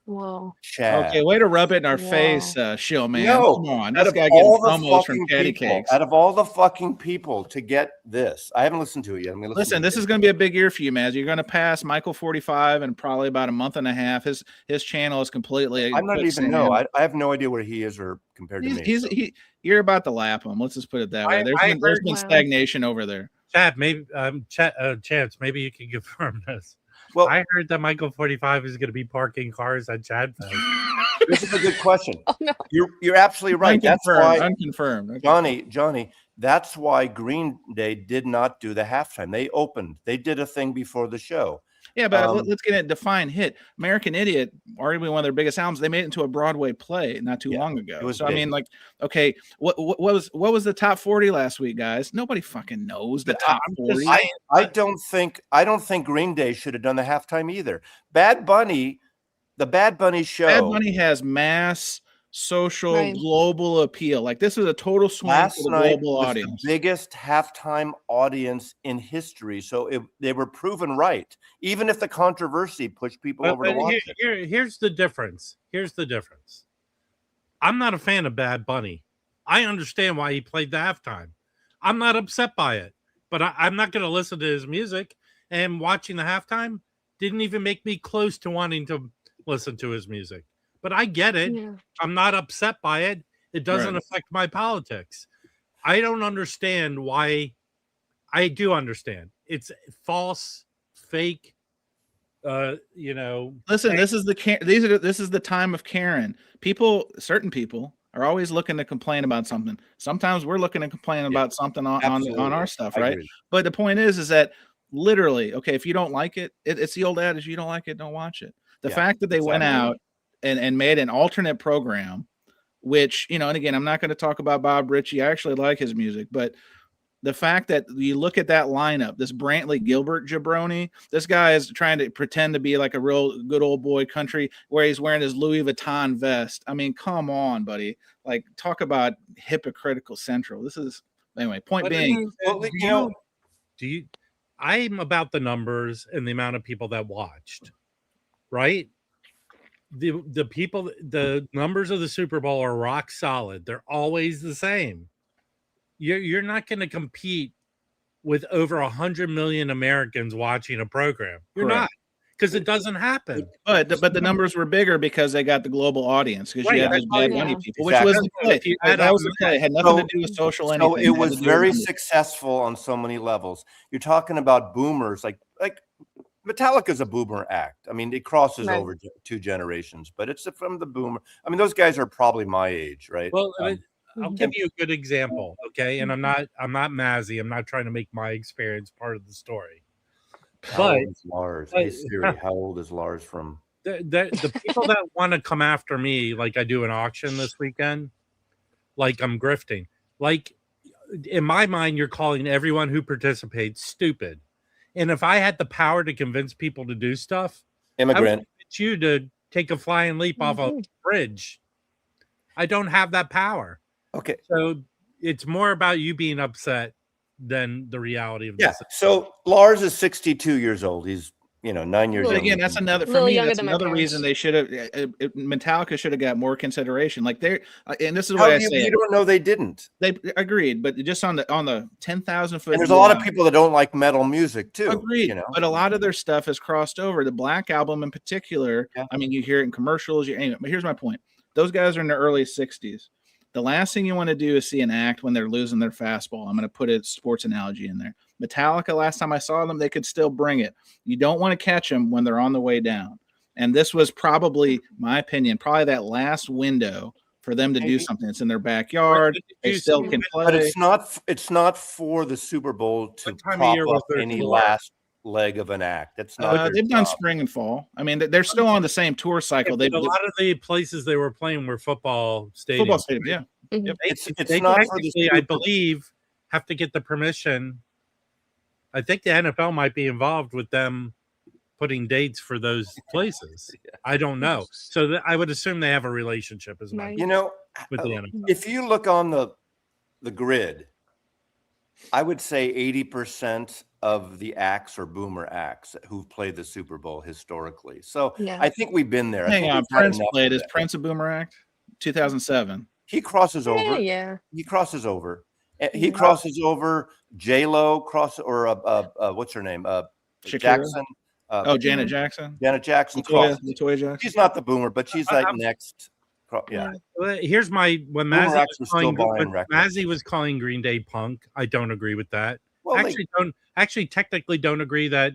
Whoa. Chad. Okay, way to rub it in our Wow. face, Shill, man. No, Come on. out This of guy getting all the promos from fucking Patty people, Cakes. out of all the fucking people to get this, I haven't listened to it yet. I'm gonna Listen, to this it. is going to be a big year for you, Maz. You're going to pass Michael 45 in probably about a month and a half. His channel is completely. I'm not even know. I have no idea where he is or compared to me. You're about to lap him. Let's just put it that way. There's been Wow. stagnation over there. Chad, maybe Chance, maybe you can confirm this. Well, I heard that Michael 45 is going to be parking cars at Chad Fest. this is a good question. Oh no. You're absolutely right. That's why Unconfirmed. Johnny, that's why Green Day did not do the halftime. They opened. They did a thing before the show. Yeah, but let's get it. Define hit. American Idiot, arguably one of their biggest albums. They made it into a Broadway play not too long ago. So big. I mean, like, okay, what was the top 40 last week, guys? Nobody fucking knows the top 40. I don't think Green Day should have done the halftime either. Bad Bunny, the Bad Bunny show. Bad Bunny has mass social global appeal. Like, this is a total swing Last for the night global was audience. the biggest halftime audience in history. So they were proven right, even if the controversy pushed people over to watch it. Here's the difference. I'm not a fan of Bad Bunny. I understand why he played the halftime. I'm not upset by it, but I'm not going to listen to his music. And watching the halftime didn't even make me close to wanting to listen to his music. But I get it. Yeah. I'm not upset by it. It doesn't affect my politics. I don't understand why. I do understand. It's false, fake. Listen, this is the time of Karen. Certain people are always looking to complain about something. Sometimes we're looking to complain about something on our stuff, right? But the point is that literally, okay, if you don't like it, it's the old adage: you don't like it, don't watch it. The fact that they went out and made an alternate program, which, and again, I'm not going to talk about Bob Ritchie. I actually like his music, but the fact that you look at that lineup, this Brantley Gilbert jabroni, this guy is trying to pretend to be like a real good old boy country where he's wearing his Louis Vuitton vest. I mean, come on, buddy. Like, talk about hypocritical central. This is, anyway, point being. I'm about the numbers and the amount of people that watched, right? The numbers of the Super Bowl are rock solid. They're always the same. You're not going to compete with over 100 million Americans watching a program. You're not, because it doesn't happen. But the numbers were bigger because they got the global audience, because you had those Bad Bunny people, which was the play. That was the play. It had nothing to do with social anything. So it was very successful on so many levels. You're talking about boomers, like Metallica's a boomer act. I mean, it crosses over two generations, but it's from the boomer. I mean, those guys are probably my age, right? Well, I'll give you a good example, okay? And I'm not Mazzy. I'm not trying to make my experience part of the story. How old is Lars? Hey Siri, how old is Lars from? The people that want to come after me, like I do an auction this weekend, like I'm grifting. Like, in my mind, you're calling everyone who participates stupid. And if I had the power to convince people to do stuff, I would convince you to take a flying leap off a bridge. I don't have that power. Okay. So it's more about you being upset than the reality of this. So Lars is 62 years old. He's 9 years old. Again, that's another That's another reason they should have. Metallica should have got more consideration. Like, they're and this is why I say you don't know they didn't. They agreed, but just on the 10,000 foot. And there's a lot of people that don't like metal music too. Agreed, but a lot of their stuff has crossed over. The Black Album in particular. I mean, you hear it in commercials. Anyway, but here's my point. Those guys are in their early 60s. The last thing you want to do is see an act when they're losing their fastball. I'm going to put a sports analogy in there. Metallica, last time I saw them, they could still bring it. You don't want to catch them when they're on the way down. And this was probably, my opinion, probably that last window for them to do something. It's in their backyard. They still can play. But it's not for the Super Bowl to prop up any last leg of an act. That's not. They've done spring and fall. I mean, they're still on the same tour cycle. A lot of the places they were playing were football stadiums. Football stadium, yeah. Mhm. It's not for the. I believe have to get the permission. I think the NFL might be involved with them putting dates for those places. I don't know. So I would assume they have a relationship as well. You know, with the NFL. If you look on the grid, I would say 80% of the acts are boomer acts who've played the Super Bowl historically. So I think we've been there. Hang on, Prince played. Is Prince a boomer act? 2007. He crosses over. Yeah. He crosses over. He crosses over. J-Lo what's her name? Shakira? Jackson. Janet Jackson. Janet Jackson. Latoya Jackson. She's not the boomer, but she's like next. Yeah. Here's when Mazzy was calling Green Day punk. I don't agree with that. Well, technically don't agree that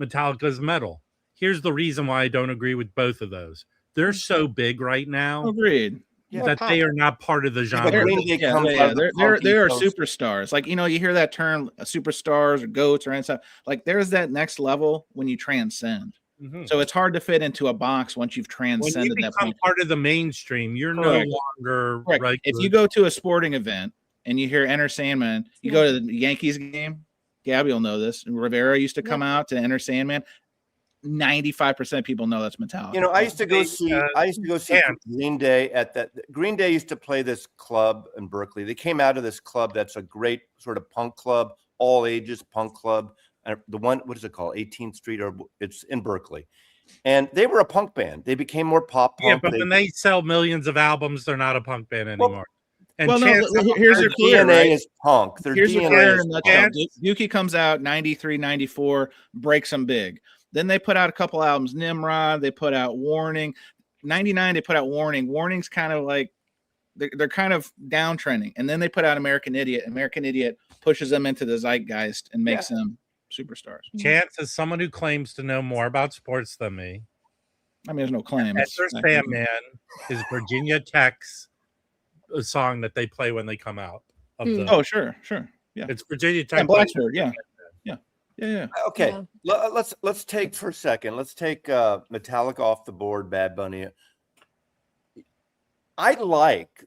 Metallica's metal. Here's the reason why I don't agree with both of those. They're so big right now. Agreed. That they are not part of the genre. They are superstars. Like, you hear that term, superstars or goats or anything stuff. Like, there's that next level when you transcend. Mm-hmm. So it's hard to fit into a box once you've transcended when you that point. Part of the mainstream, you're no longer right. If you go to a sporting event and you hear Enter Sandman, you go to the Yankees game. Gabby will know this. Rivera used to come out to Enter Sandman. 95% of people know that's Metallica. I used to go see Green Day at that. Green Day used to play this club in Berkeley. They came out of this club that's a great sort of punk club, all ages punk club. And the one, what is it called? 18th Street, or it's in Berkeley. And they were a punk band. They became more pop punk. Yeah, but when they sell millions of albums, they're not a punk band anymore. Here's their DNA, right? Is punk. Here's DNA is punk. Dookie comes out 93, 94, breaks them big. Then they put out a couple albums, Nimrod. They put out Warning. 99, they put out Warning. Warning's kind of like, they're kind of downtrending. And then they put out American Idiot. American Idiot pushes them into the zeitgeist and makes them superstars. Chance, as someone who claims to know more about sports than me, I mean, there's no claim. Enter Sandman is Virginia Tech's a song that they play when they come out. Sure. Yeah. It's Virginia Tech. And Blacksburg, yeah. Okay, let's take for a second. Let's take Metallica off the board. Bad Bunny. I like.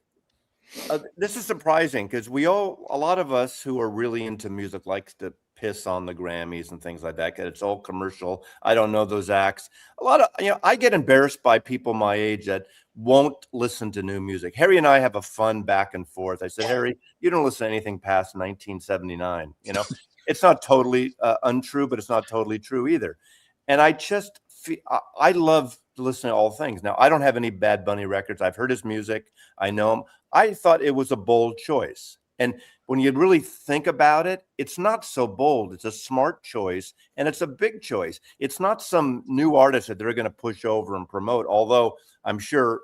This is surprising because a lot of us who are really into music likes to piss on the Grammys and things like that. It's all commercial. I don't know those acts. A lot of I get embarrassed by people my age that won't listen to new music. Harry and I have a fun back and forth. I said, Harry, you don't listen to anything past 1979. It's not totally untrue, but it's not totally true either. And I just I love to listen to all things. Now, I don't have any Bad Bunny records. I've heard his music. I know him. I thought it was a bold choice. And when you really think about it, it's not so bold. It's a smart choice, and it's a big choice. It's not some new artist that they're going to push over and promote, although I'm sure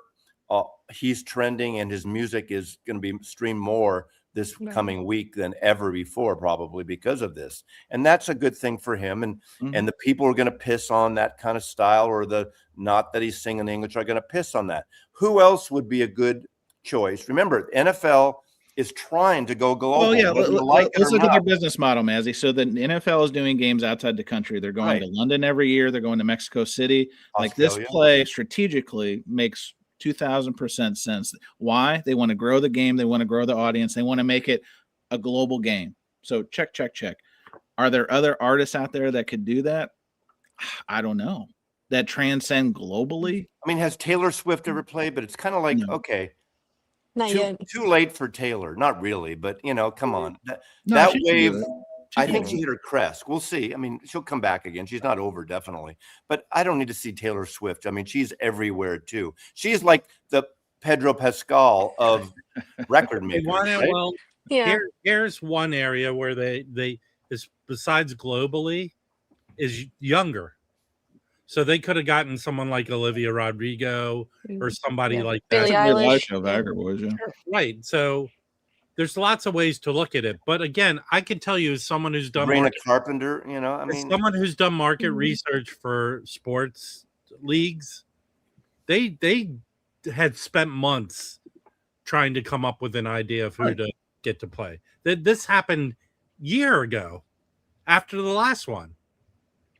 he's trending and his music is going to be streamed more this coming week than ever before, probably because of this. And that's a good thing for him. And and the people are going to piss on that kind of style, or the not that he's singing English are going to piss on that. Who else would be a good choice? Remember, NFL is trying to go global. Well, yeah, let's look at their business model, Mazzy. So the NFL is doing games outside the country. They're going to London every year. They're going to Mexico City. Australia. Like, this play strategically makes 2,000% sense. Why? They want to grow the game. They want to grow the audience. They want to make it a global game. So check. Are there other artists out there that could do that? I don't know. That transcend globally? I mean, has Taylor Swift ever played? But it's kind of like, okay. Too late for Taylor. Not really, but come on. That wave, I think she hit her crest. We'll see. I mean, she'll come back again. She's not over, definitely. But I don't need to see Taylor Swift. I mean, she's everywhere too. She's like the Pedro Pascal of record makers. Right? Well, here's one area where they besides globally is younger. So they could have gotten someone like Olivia Rodrigo or somebody like Billie that. That's a good live Eilish. show, Viagra Boys. Yeah. Right. So there's lots of ways to look at it. But again, I can tell you as someone who's done Sabrina Carpenter, you know, I as mean, someone who's done market Mhm. research for sports leagues, they had spent months trying to come up with an idea of who to get to play. This happened year ago after the last one.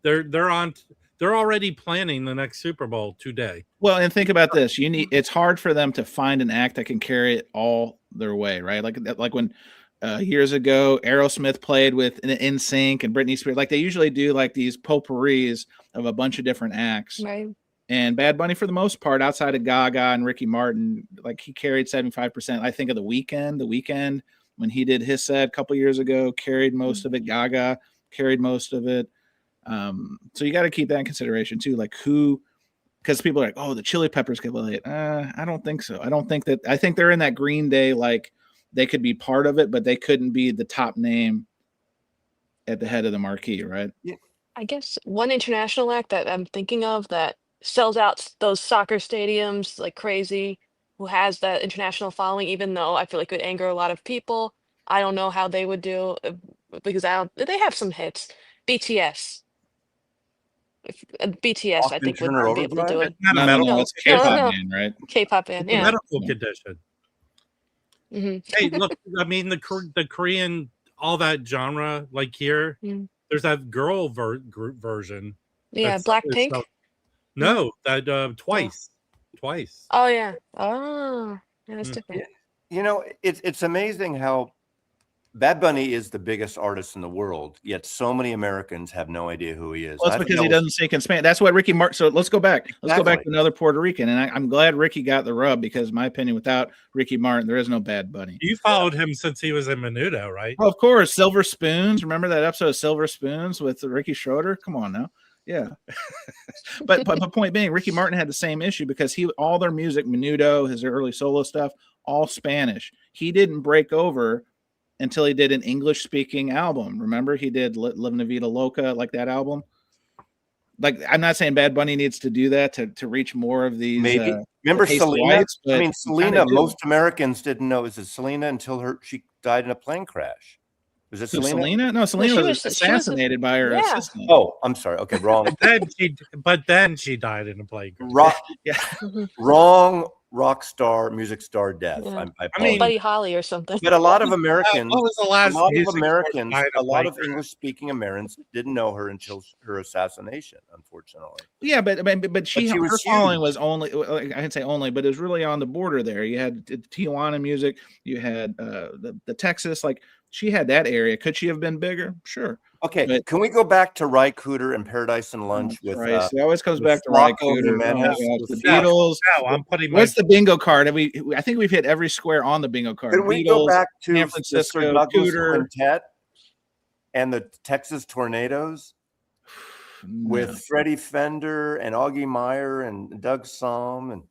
They're already planning the next Super Bowl today. Well, and think about this. It's hard for them to find an act that can carry it all their way, right? Like when years ago Aerosmith played with NSYNC and Britney Spears. Like they usually do like these potpourris of a bunch of different acts. Right. And Bad Bunny, for the most part, outside of Gaga and Ricky Martin, like he carried 75%. I think of The Weeknd when he did his set a couple years ago, carried most of it. Gaga carried most of it. So you got to keep that in consideration too. Like who, because people are like, oh, the Chili Peppers could play it. I don't think so. I think they're in that Green Day, like they could be part of it, but they couldn't be the top name at the head of the marquee, right? Yeah. I guess one international act that I'm thinking of that sells out those soccer stadiums like crazy, who has that international following, even though I feel like it would anger a lot of people. I don't know how they would do because they have some hits. BTS. BTS, I Austin think, would Turner be able to do Overdrive? it. Not a No, medical it's condition. K-pop No. man, right? K-pop band, It's a yeah. medical Yeah. condition. hmm Hey, look, I mean the Korean, all that genre, like here, Mm. there's that girl group version. Yeah, that's- Blackpink. so- no, that twice. Oh yeah. Oh, yeah, that's Mm. different. You know, it's amazing how Bad Bunny is the biggest artist in the world, yet so many Americans have no idea who he is. Well, I it's think because he that was- doesn't speak in Spanish. That's what Ricky Martin. So let's go back. Let's go back Exactly. to another Puerto Rican. And I'm glad Ricky got the rub because, in my opinion, without Ricky Martin, there is no Bad Bunny. You followed him since he was in Menudo, right? Oh, of course, Silver Spoons. Remember that episode of Silver Spoons with Ricky Schroeder? Come on now. Yeah. but point being, Ricky Martin had the same issue because all their music, Menudo, his early solo stuff, all Spanish. He didn't break over until he did an English-speaking album. Remember, he did "Living La Vida Loca," like that album. Like, I'm not saying Bad Bunny needs to do that to reach more of these. Maybe. Remember pasty Selena? whites, I but mean, he Selena, kinda do. most Americans didn't know it was Selena until she died in a plane crash. Was it Who, Selena? Selena? No, Selena she was was assassinated by her yeah. assistant. Oh, I'm sorry. Okay, wrong. But then she died in a plane crash. Rock, Yeah. Mhm. wrong rock star, music star death. Yeah. I I mean- Buddy Holly or something. but a lot of Americans, What was the a last lot of music Americans, star to die in a lot plane of crash? English-speaking Americans didn't know her until her assassination. Unfortunately, Yeah, but she she was her following huge. was only, I can say only, but it was really on the border there. You had Tijuana music, you had the Texas, like she had that area. Could she have been bigger? Sure. okay. But- Can we go back to Ry Cooder and Paradise and Lunch with Christ, it always comes with back to Ry Flacco Cooder. Oh, Jimenez. gosh, the Now- Beatles. Now I'm putting my What's the bingo card? I think we've hit every square on the bingo card. Can we go Beatles, back to San the Francisco, Sir Douglas Cooter. Quintet and the Texas Tornadoes with Freddie Fender and Augie Meyer and Doug Somm and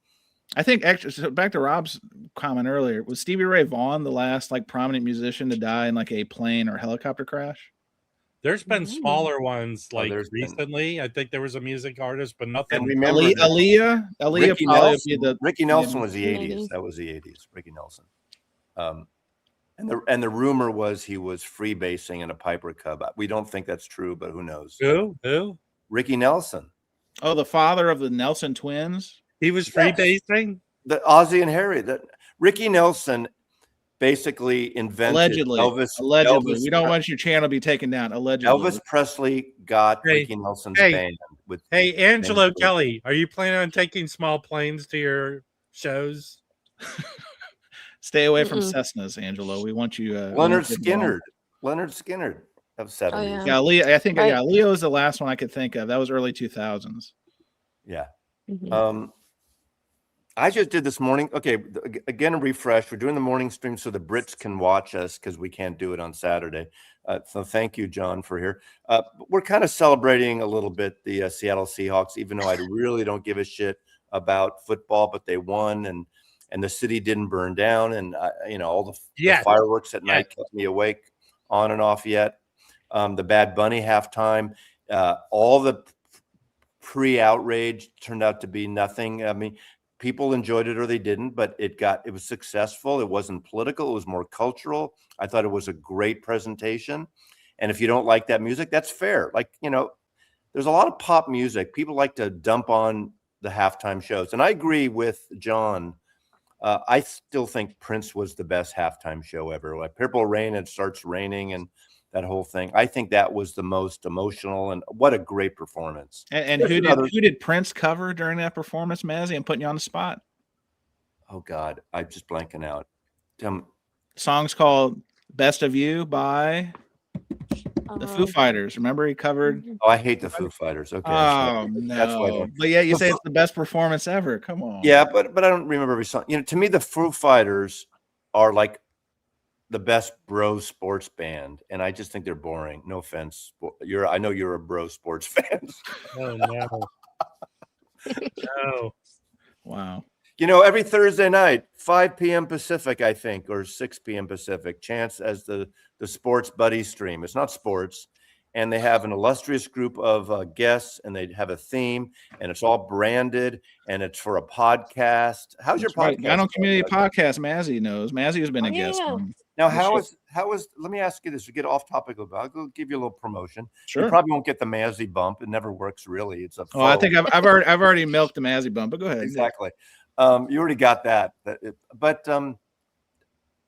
I think actually, so back to Rob's comment earlier, was Stevie Ray Vaughan the last like prominent musician to die in like a plane or helicopter crash? There's been Mm. smaller ones like there's been- recently. I think there was a music artist, but and nothing. remember that Aaliyah Ricky probably would Nelson. be the Ricky Nelson was the Maybe. 80s. That was the 80s. Ricky Nelson. And the rumor was he was freebasing in a Piper Cub. We don't think that's true, but who knows? Who? Ricky Nelson, the father of the Nelson twins. He was Yes. freebasing? the Ozzy and Harry. That Ricky Nelson basically invented Allegedly. Elvis. Allegedly. Elvis, We don't want your channel to be taken down. Allegedly. Elvis Presley got Hey, Ricky Nelson's hey, band with. Hey, Angelo Thank you. Kelly, are you planning on taking small planes to your shows? Stay away from Mm-mm. Cessnas, Angelo. We want you. Leonard Skinner. Leonard Skinner of 70s. yeah. Yeah, Leo. I think Right. Leo is the last one I could think of. That was early 2000s. Yeah. Mhm. I just did this morning. Okay, again, a refresh. We're doing the morning stream so the Brits can watch us because we can't do it on Saturday. So thank you, John, for here. We're kind of celebrating a little bit the Seattle Seahawks, even though I really don't give a shit about football, but they won and the city didn't burn down, and all the fireworks at night kept me awake on and off yet. The Bad Bunny halftime, all the pre-Outrage turned out to be nothing. I mean, people enjoyed it or they didn't, but it was successful. It wasn't political. It was more cultural. I thought it was a great presentation. And if you don't like that music, that's fair. Like, there's a lot of pop music. People like to dump on the halftime shows. And I agree with John. I still think Prince was the best halftime show ever. Like Purple Rain, it starts raining and that whole thing. I think that was the most emotional, and what a great performance. And who did Prince cover during that performance, Mazzy? I'm putting you on the spot. Oh God, I'm just blanking out. Song's called "Best of You" by the Foo Fighters. Remember he covered? Oh, I hate the Foo Fighters. Okay. Oh no. That's why. But yeah, you say it's the best performance ever. Come on. Yeah, but I don't remember every song. To me, the Foo Fighters are like the best bro sports band, and I just think they're boring. No offense. I know you're a bro sports fan. Oh no. No. Wow. Every Thursday night, 5 p.m. Pacific, I think, or 6 p.m. Pacific, Chance as the sports buddy stream. It's not sports. And they have an illustrious group of guests, and they have a theme, and it's all branded, and it's for a podcast. How's your podcast? Right. I know Community Podcast. Mazzy knows. Mazzy has been a guest on. Now, how is? Let me ask you this. We get off topic a bit. I'll give you a little promotion. Sure. You probably won't get the Mazzy bump. It never works really. It's a. Oh, I think I've already milked the Mazzy bump. But go ahead. Exactly. You already got that. But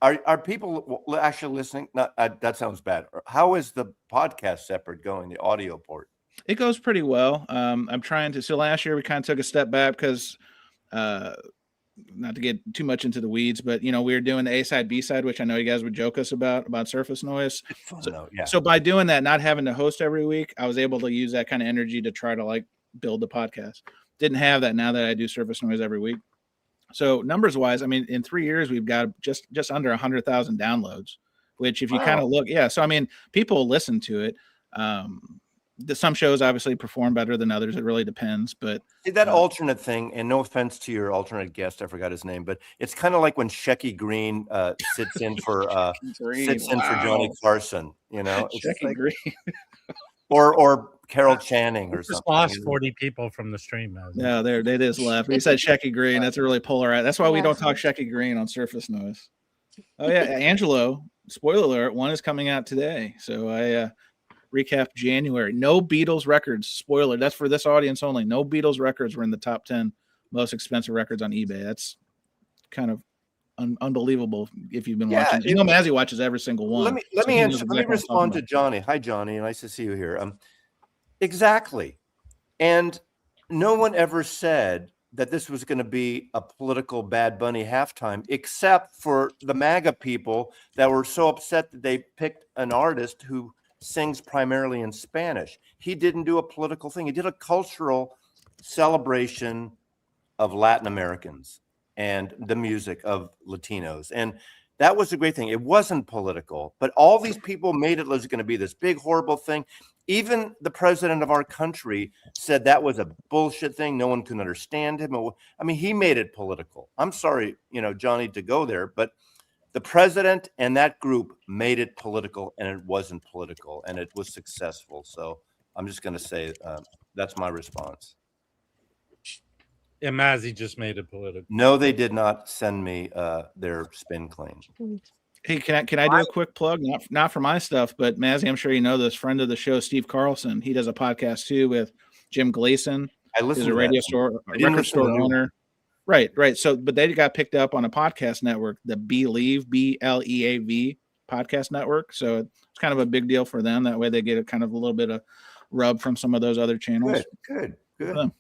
are people actually listening? That sounds bad. How is the podcast separate going? The audio port. It goes pretty well. I'm trying to. So last year we kind of took a step back because, not to get too much into the weeds, but we were doing the A side, B side, which I know you guys would joke us about surface noise. So by doing that, not having to host every week, I was able to use that kind of energy to try to build the podcast. Didn't have that now that I do surface noise every week. So numbers wise, I mean, in 3 years, we've got just under 100,000 downloads, which if you kind of look, so I mean, people listen to it. Some shows obviously perform better than others. It really depends. But see, that alternate thing, and no offense to your alternate guest, I forgot his name, but it's kind of like when Shecky Green sits in for Johnny Carson. Shecky Green. or Carol Channing or something. Lost 40 people from the stream. Yeah, they just left. He said Shecky Green. That's a really polarized. That's why we don't talk Shecky Green on surface noise. Oh yeah, Angelo. Spoiler alert: 1 is coming out today. So I recap January. No Beatles records. Spoiler. That's for this audience only. No Beatles records were in the top 10 most expensive records on eBay. That's kind of unbelievable if you've been watching. Mazzy watches every single one. Let me respond to Johnny. Hi, Johnny. Nice to see you here. Exactly. And no one ever said that this was going to be a political Bad Bunny halftime, except for the MAGA people that were so upset that they picked an artist who sings primarily in Spanish. He didn't do a political thing. He did a cultural celebration of Latin Americans and the music of Latinos. And that was a great thing. It wasn't political, but all these people made it was going to be this big, horrible thing. Even the president of our country said that was a bullshit thing. No one can understand him. I mean, he made it political. I'm sorry, Johnny, to go there, but the president and that group made it political, and it wasn't political, and it was successful. So I'm just going to say that's my response. Yeah, Mazzy just made it political. No, they did not send me their spin claim. Hey, can I do a quick plug? Not for my stuff, but Mazzy, I'm sure you know this friend of the show, Steve Carlson. He does a podcast too with Jim Gleason. He's a record store owner. Right. So, but they got picked up on a podcast network, the Believe, BLEAV podcast network. So it's kind of a big deal for them. That way they get a kind of a little bit of rub from some of those other channels. Good. The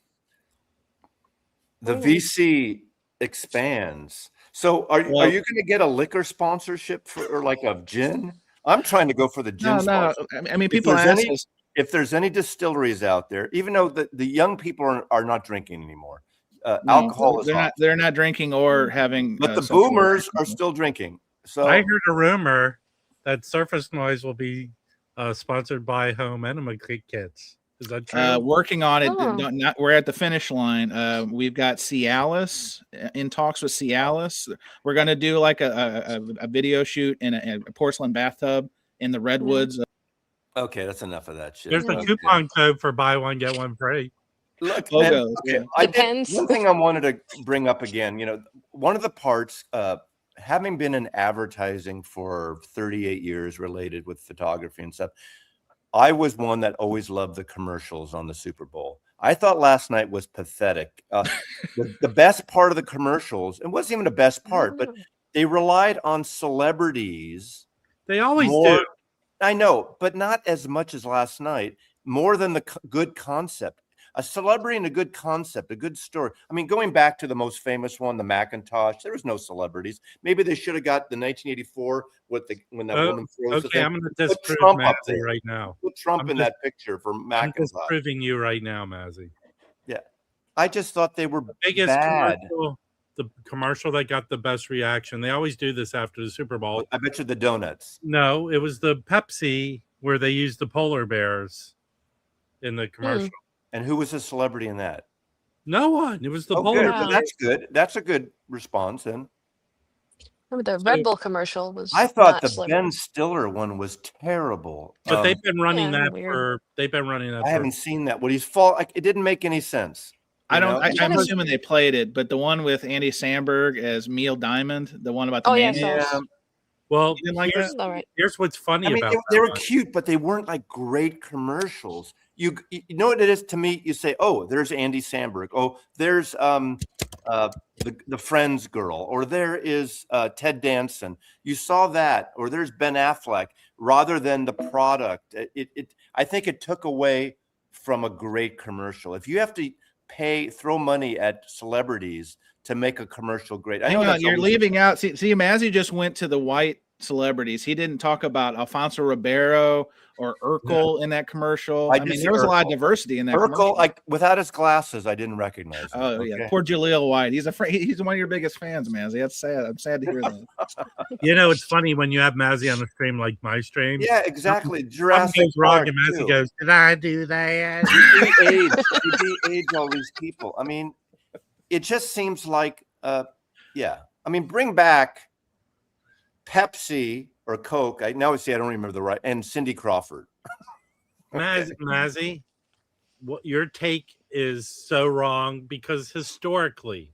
VC expands. So are you going to get a liquor sponsorship or like a gin? I'm trying to go for the gin. No. I mean, people ask us if there's any distilleries out there, even though the young people are not drinking anymore. Alcohol is they're not drinking or having. But the boomers are still drinking. So I heard a rumor that Surface Noise will be sponsored by Home Enema Kits. Is that true? Working on it. We're at the finish line. We've got Cialis in talks with Cialis. We're going to do like a video shoot in a porcelain bathtub in the redwoods. Okay, that's enough of that shit. There's a coupon code for buy one get one free. Look, Logos, okay, yeah. Depends. one thing I wanted to bring up again, one of the parts, having been in advertising for 38 years related with photography and stuff, I was one that always loved the commercials on the Super Bowl. I thought last night was pathetic. The best part of the commercials, it wasn't even the best part, but they relied on celebrities. They always do. I know, but not as much as last night, more than the good concept. A celebrity and a good concept, a good story. I mean, going back to the most famous one, the Macintosh, there was no celebrities. Maybe they should have got the 1984 when that woman throws the Okay, thing. I'm going to disprove Trump up Mazzy there. right now. Put Trump I'm in that picture for I'm Macintosh. disproving you right now, Mazzy. Yeah, I just thought they were Biggest bad. the commercial that got the best reaction. They always do this after the Super Bowl. I bet you the donuts. No, it was the Pepsi where they used the polar bears in the commercial. And who was the celebrity in that? No one. It was the Good. polar Well, bears. that's good. That's a good response. Then Remember the Red Bull commercial was. I thought not the celebrity. Ben Stiller one was terrible. But they've been running Yeah, that weird. for. They've been running that. I haven't seen that. What he's fall? It didn't make any sense. I don't. You know? I'm assuming they played it, but the one with Andy Samberg as Neil Diamond, the one about the Yeah, mayonnaise. so Well, You didn't like here's, that? all right. here's what's funny I mean, about they that were one. cute, but they weren't like great commercials. You know what it is to me? You say, "Oh, there's Andy Samberg. Oh, there's the Friends girl, or there is Ted Danson." You saw that, or there's Ben Affleck, rather than the product. I think it took away from a great commercial. If you have to throw money at celebrities to make a commercial great, I know Hang on, that's you're always- leaving out. See, Mazzy just went to the white celebrities. He didn't talk about Alfonso Ribeiro or Urkel in that commercial. I I did mean, see there was a lot of Urkel. diversity in that Urkel, commercial. like without his glasses, I didn't recognize him. Oh yeah, Okay. poor Jaleel White. He's he's one of your biggest fans, Mazzy. That's sad. I'm sad to hear that. You know, it's funny when you have Mazzy on a stream like my stream. Yeah, exactly. Something Jurassic goes wrong Park, and Mazzy too. goes, "Did I do that?" They age all these people. I mean, it just seems like, yeah. I mean, bring back Pepsi or Coke. I don't remember the right, and Cindy Crawford. Mazzy, what your take is so wrong because historically,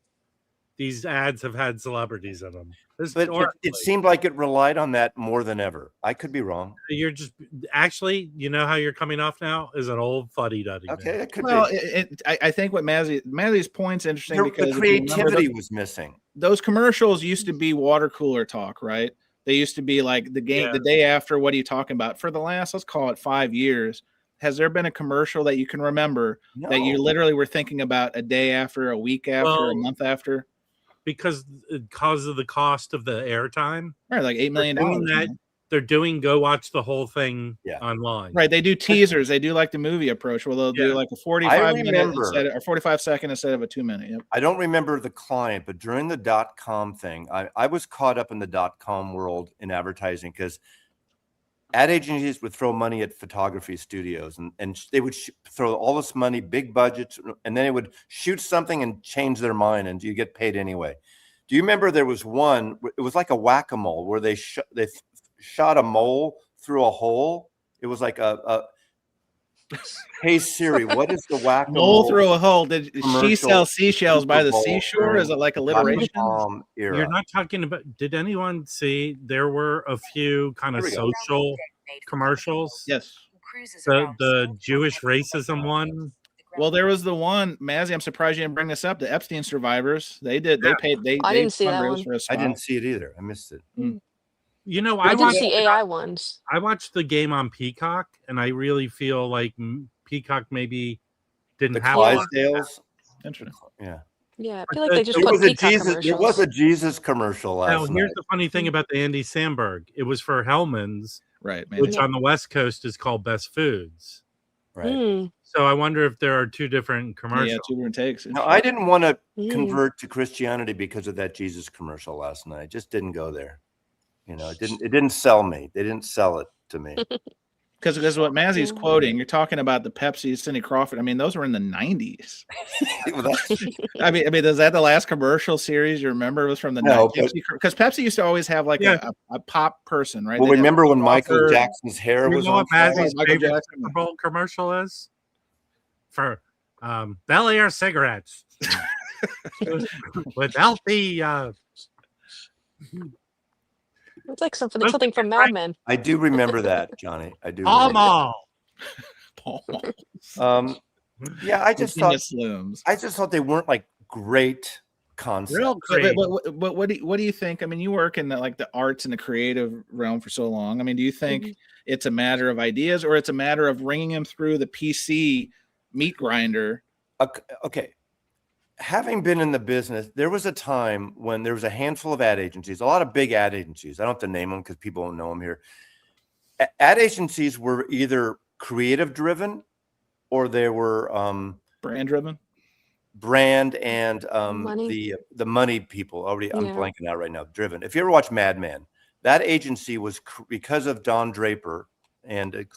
these ads have had celebrities in them. But it seemed like it relied on that more than ever. I could be wrong. You're just actually, you know how you're coming off now is an old fuddy-duddy. Okay, man. it could Well, be. I think what Mazzy's point's interesting because The if you remember creativity was missing. those commercials used to be water cooler talk, right? They used to be like the game, Yeah. the day after. What are you talking about? For the last, let's call it 5 years, has there been a commercial that you can remember that you No. literally were thinking about a day after, a week after, a Well, month after? Because of the cost of the airtime. Right, like $8 million. Doing that, they're doing go watch the whole thing Yeah. online. Right, they do teasers. They do like the movie approach, where they'll do Yeah. like a 45-minute remember- or 45-second instead of a 2-minute. Yep. I don't remember the client, but during the .com thing, I was caught up in the .com world in advertising because ad agencies would throw money at photography studios and they would throw all this money, big budgets, and then it would shoot something and change their mind and you get paid anyway. Do you remember there was one, it was like a whack-a-mole where they shot a mole through a hole. It was like hey Siri, what is the whack-a-mole? Mole through a hole. Did she commercial sell seashells by the Superbowl seashore? Is it like alliteration? .com era. You're not talking about. Did anyone see? There were a few kind of Here we go. social commercials. Yes. The Jewish racism one. Well, there was the one, Mazzy. I'm surprised you didn't bring this up. The Epstein survivors. They did. Yeah. They paid. They I didn't see that fundraised one. for a I spot. didn't see it either. I missed it. You know, I I did watched. see AI ones. I watched the game on Peacock, and I really feel like Peacock maybe didn't The have. a lot. Clydesdales. Interesting. Yeah. Yeah, I feel like they just There put was a Peacock Jesus. There was commercials. a Jesus commercial Now, last here's night. the funny thing about the Andy Samberg. It was for Hellman's, Right, man. which on the West Coast is called Best Foods. Right. Mm, So I wonder if there are two different commercials. Yeah, 2 different takes. Now, I didn't want to mm. convert to Christianity because of that Jesus commercial last night. Just didn't go there. You know, it didn't sell me. They didn't sell it to me. Because what Mazzy's quoting, you're talking about the Pepsi, Cindy Crawford. I mean, those were in the 90s. Well, that's- I mean, is that the last commercial series you remember was from the No, 90s? Because Pepsi used to always have like a pop person, right? well, They'd have remember when Michael Crawford. Jackson's hair You was know on what fire? Mazzy's Michael favorite Jackson. Super Bowl commercial is? For Bel Air cigarettes. Without the It's like something from Mad Men. I do remember that, Johnny. I do. Palm remember Mall. Yeah, I just thought Slims. they weren't like great concepts. Real great. But what do you think? I mean, you work in the arts and the creative realm for so long. I mean, do you think it's a matter of ideas, or it's a matter of bringing them through the PC meat grinder? Okay. Having been in the business, there was a time when there was a handful of ad agencies, a lot of big ad agencies. I don't have to name them because people don't know them here. Ad agencies were either creative driven or they were Brand driven. Brand and Money. the money people. Already, I'm Yeah. blanking out right now. Driven. If you ever watch Mad Men, that agency was because of Don Draper. And it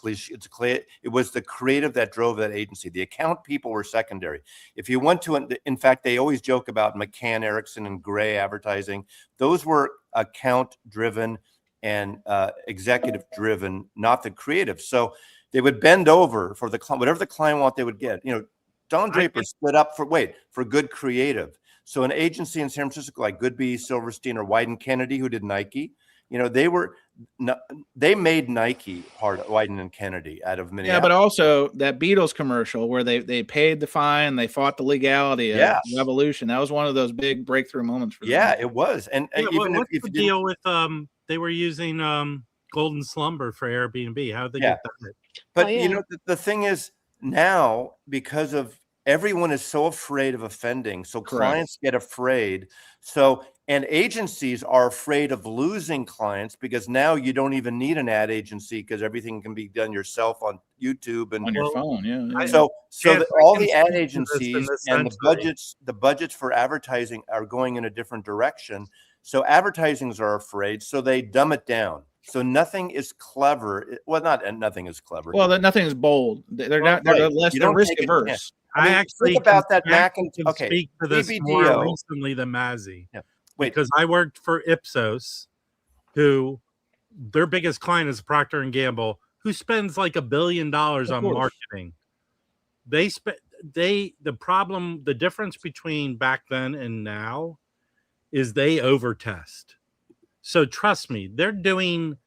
was the creative that drove that agency. The account people were secondary. If you went to, in fact, they always joke about McCann, Erickson, and Gray advertising. Those were account driven and executive driven, not the creative. So they would bend over for the client, whatever the client want, they would get. You know, Don Draper stood up for good creative. So an agency in San Francisco like Goodby, Silverstein, or Wyden Kennedy, who did Nike, you know, they made Nike part of Wyden and Kennedy out of Minneapolis. Yeah, but also that Beatles commercial where they paid the fine, they fought the legality of Revolution. That was one of those big breakthrough moments for them. Yeah, it was. And even what's the deal with they were using Golden Slumber for Airbnb? How did they get that? But you know, the thing is now, because of everyone is so afraid of offending, so clients get afraid. So and agencies are afraid of losing clients because now you don't even need an ad agency because everything can be done yourself on YouTube and on your phone. Yeah. So all the ad agencies and the budgets for advertising are going in a different direction. So advertisings are afraid, so they dumb it down. So nothing is clever. Well, nothing is clever. Well, nothing is bold. They're not. They're less. They're risk averse. I actually think about that Macintosh. Okay, speak to this more recently than Mazzy. Yeah. Because I worked for Ipsos, who their biggest client is Procter and Gamble, who spends like $1 billion on marketing. The difference between back then and now is they overtest. So trust me, they're doing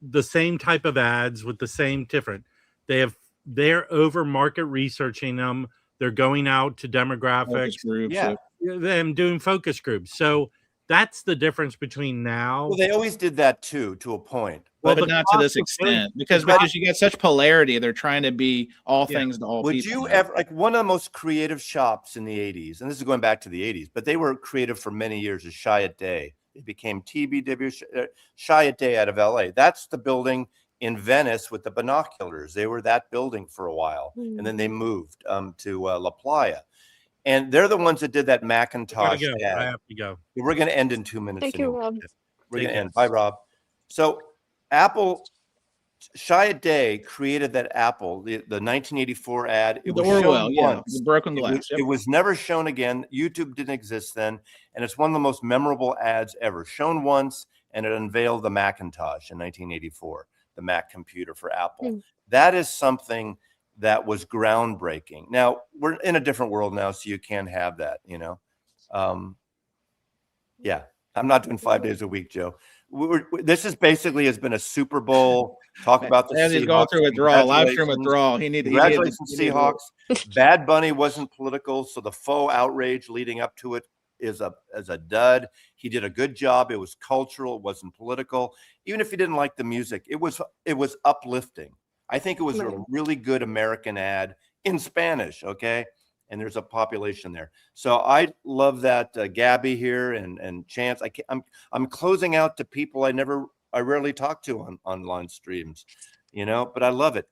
the same type of ads with the same different. They're over market researching them. They're going out to demographics. Groups, them doing focus groups. So that's the difference between now. Well, they always did that too, to a point. But not to this extent, because you get such polarity. They're trying to be all things to all people. Would you ever, like one of the most creative shops in the 80s, and this is going back to the 80s, but they were creative for many years, is Chiat Day. It became TBW, Chiat Day out of LA. That's the building in Venice with the binoculars. They were that building for a while, and then they moved to La Playa. And they're the ones that did that Macintosh ad. I have to go. We're going to end in 2 minutes. Thank you, Rob. We're going to end. Bye, Rob. So Apple, Chiat Day created that Apple, the 1984 ad. It was shown once. The broken glass. It was never shown again. YouTube didn't exist then. And it's one of the most memorable ads ever. Shown once, and it unveiled the Macintosh in 1984, the Mac computer for Apple. That is something that was groundbreaking. Now, we're in a different world now, so you can't have that, you know. Yeah, I'm not doing 5 days a week, Joe. This is basically has been a Super Bowl. Talk about the Seahawks. He's going through withdrawal, live stream withdrawal. Congratulations, Seahawks. Bad Bunny wasn't political, so the faux outrage leading up to it is a dud. He did a good job. It was cultural. It wasn't political. Even if you didn't like the music, it was uplifting. I think it was a really good American ad in Spanish. Okay. And there's a population there. So I love that Gabby here and Chance. I'm closing out to people I rarely talk to on online streams, you know, but I love it.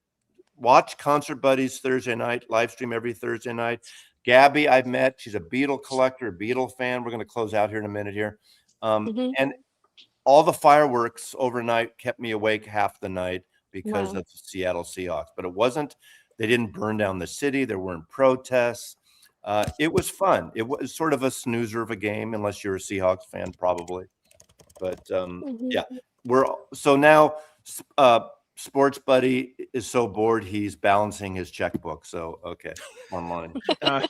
Watch Concert Buddies Thursday night, live stream every Thursday night. Gabby, I've met. She's a Beatle collector, a Beatle fan. We're going to close out here in a minute here. And all the fireworks overnight kept me awake half the night because of the Seattle Seahawks. But it wasn't, they didn't burn down the city. There weren't protests. It was fun. It was sort of a snoozer of a game, unless you're a Seahawks fan, probably. But yeah, so now Sports Buddy is so bored he's balancing his checkbook. So okay, more money. I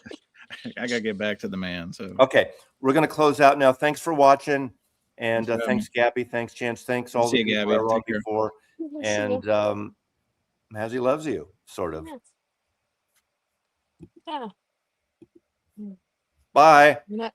gotta get back to the man. So Okay, we're gonna close out now. Thanks for watching, and Thanks for thanks Gabby, thanks Chance, thanks all See the you, people that Gabby. were on Take care. before, See and you. Mazzy loves you, sort of. Yeah. Bye. You're not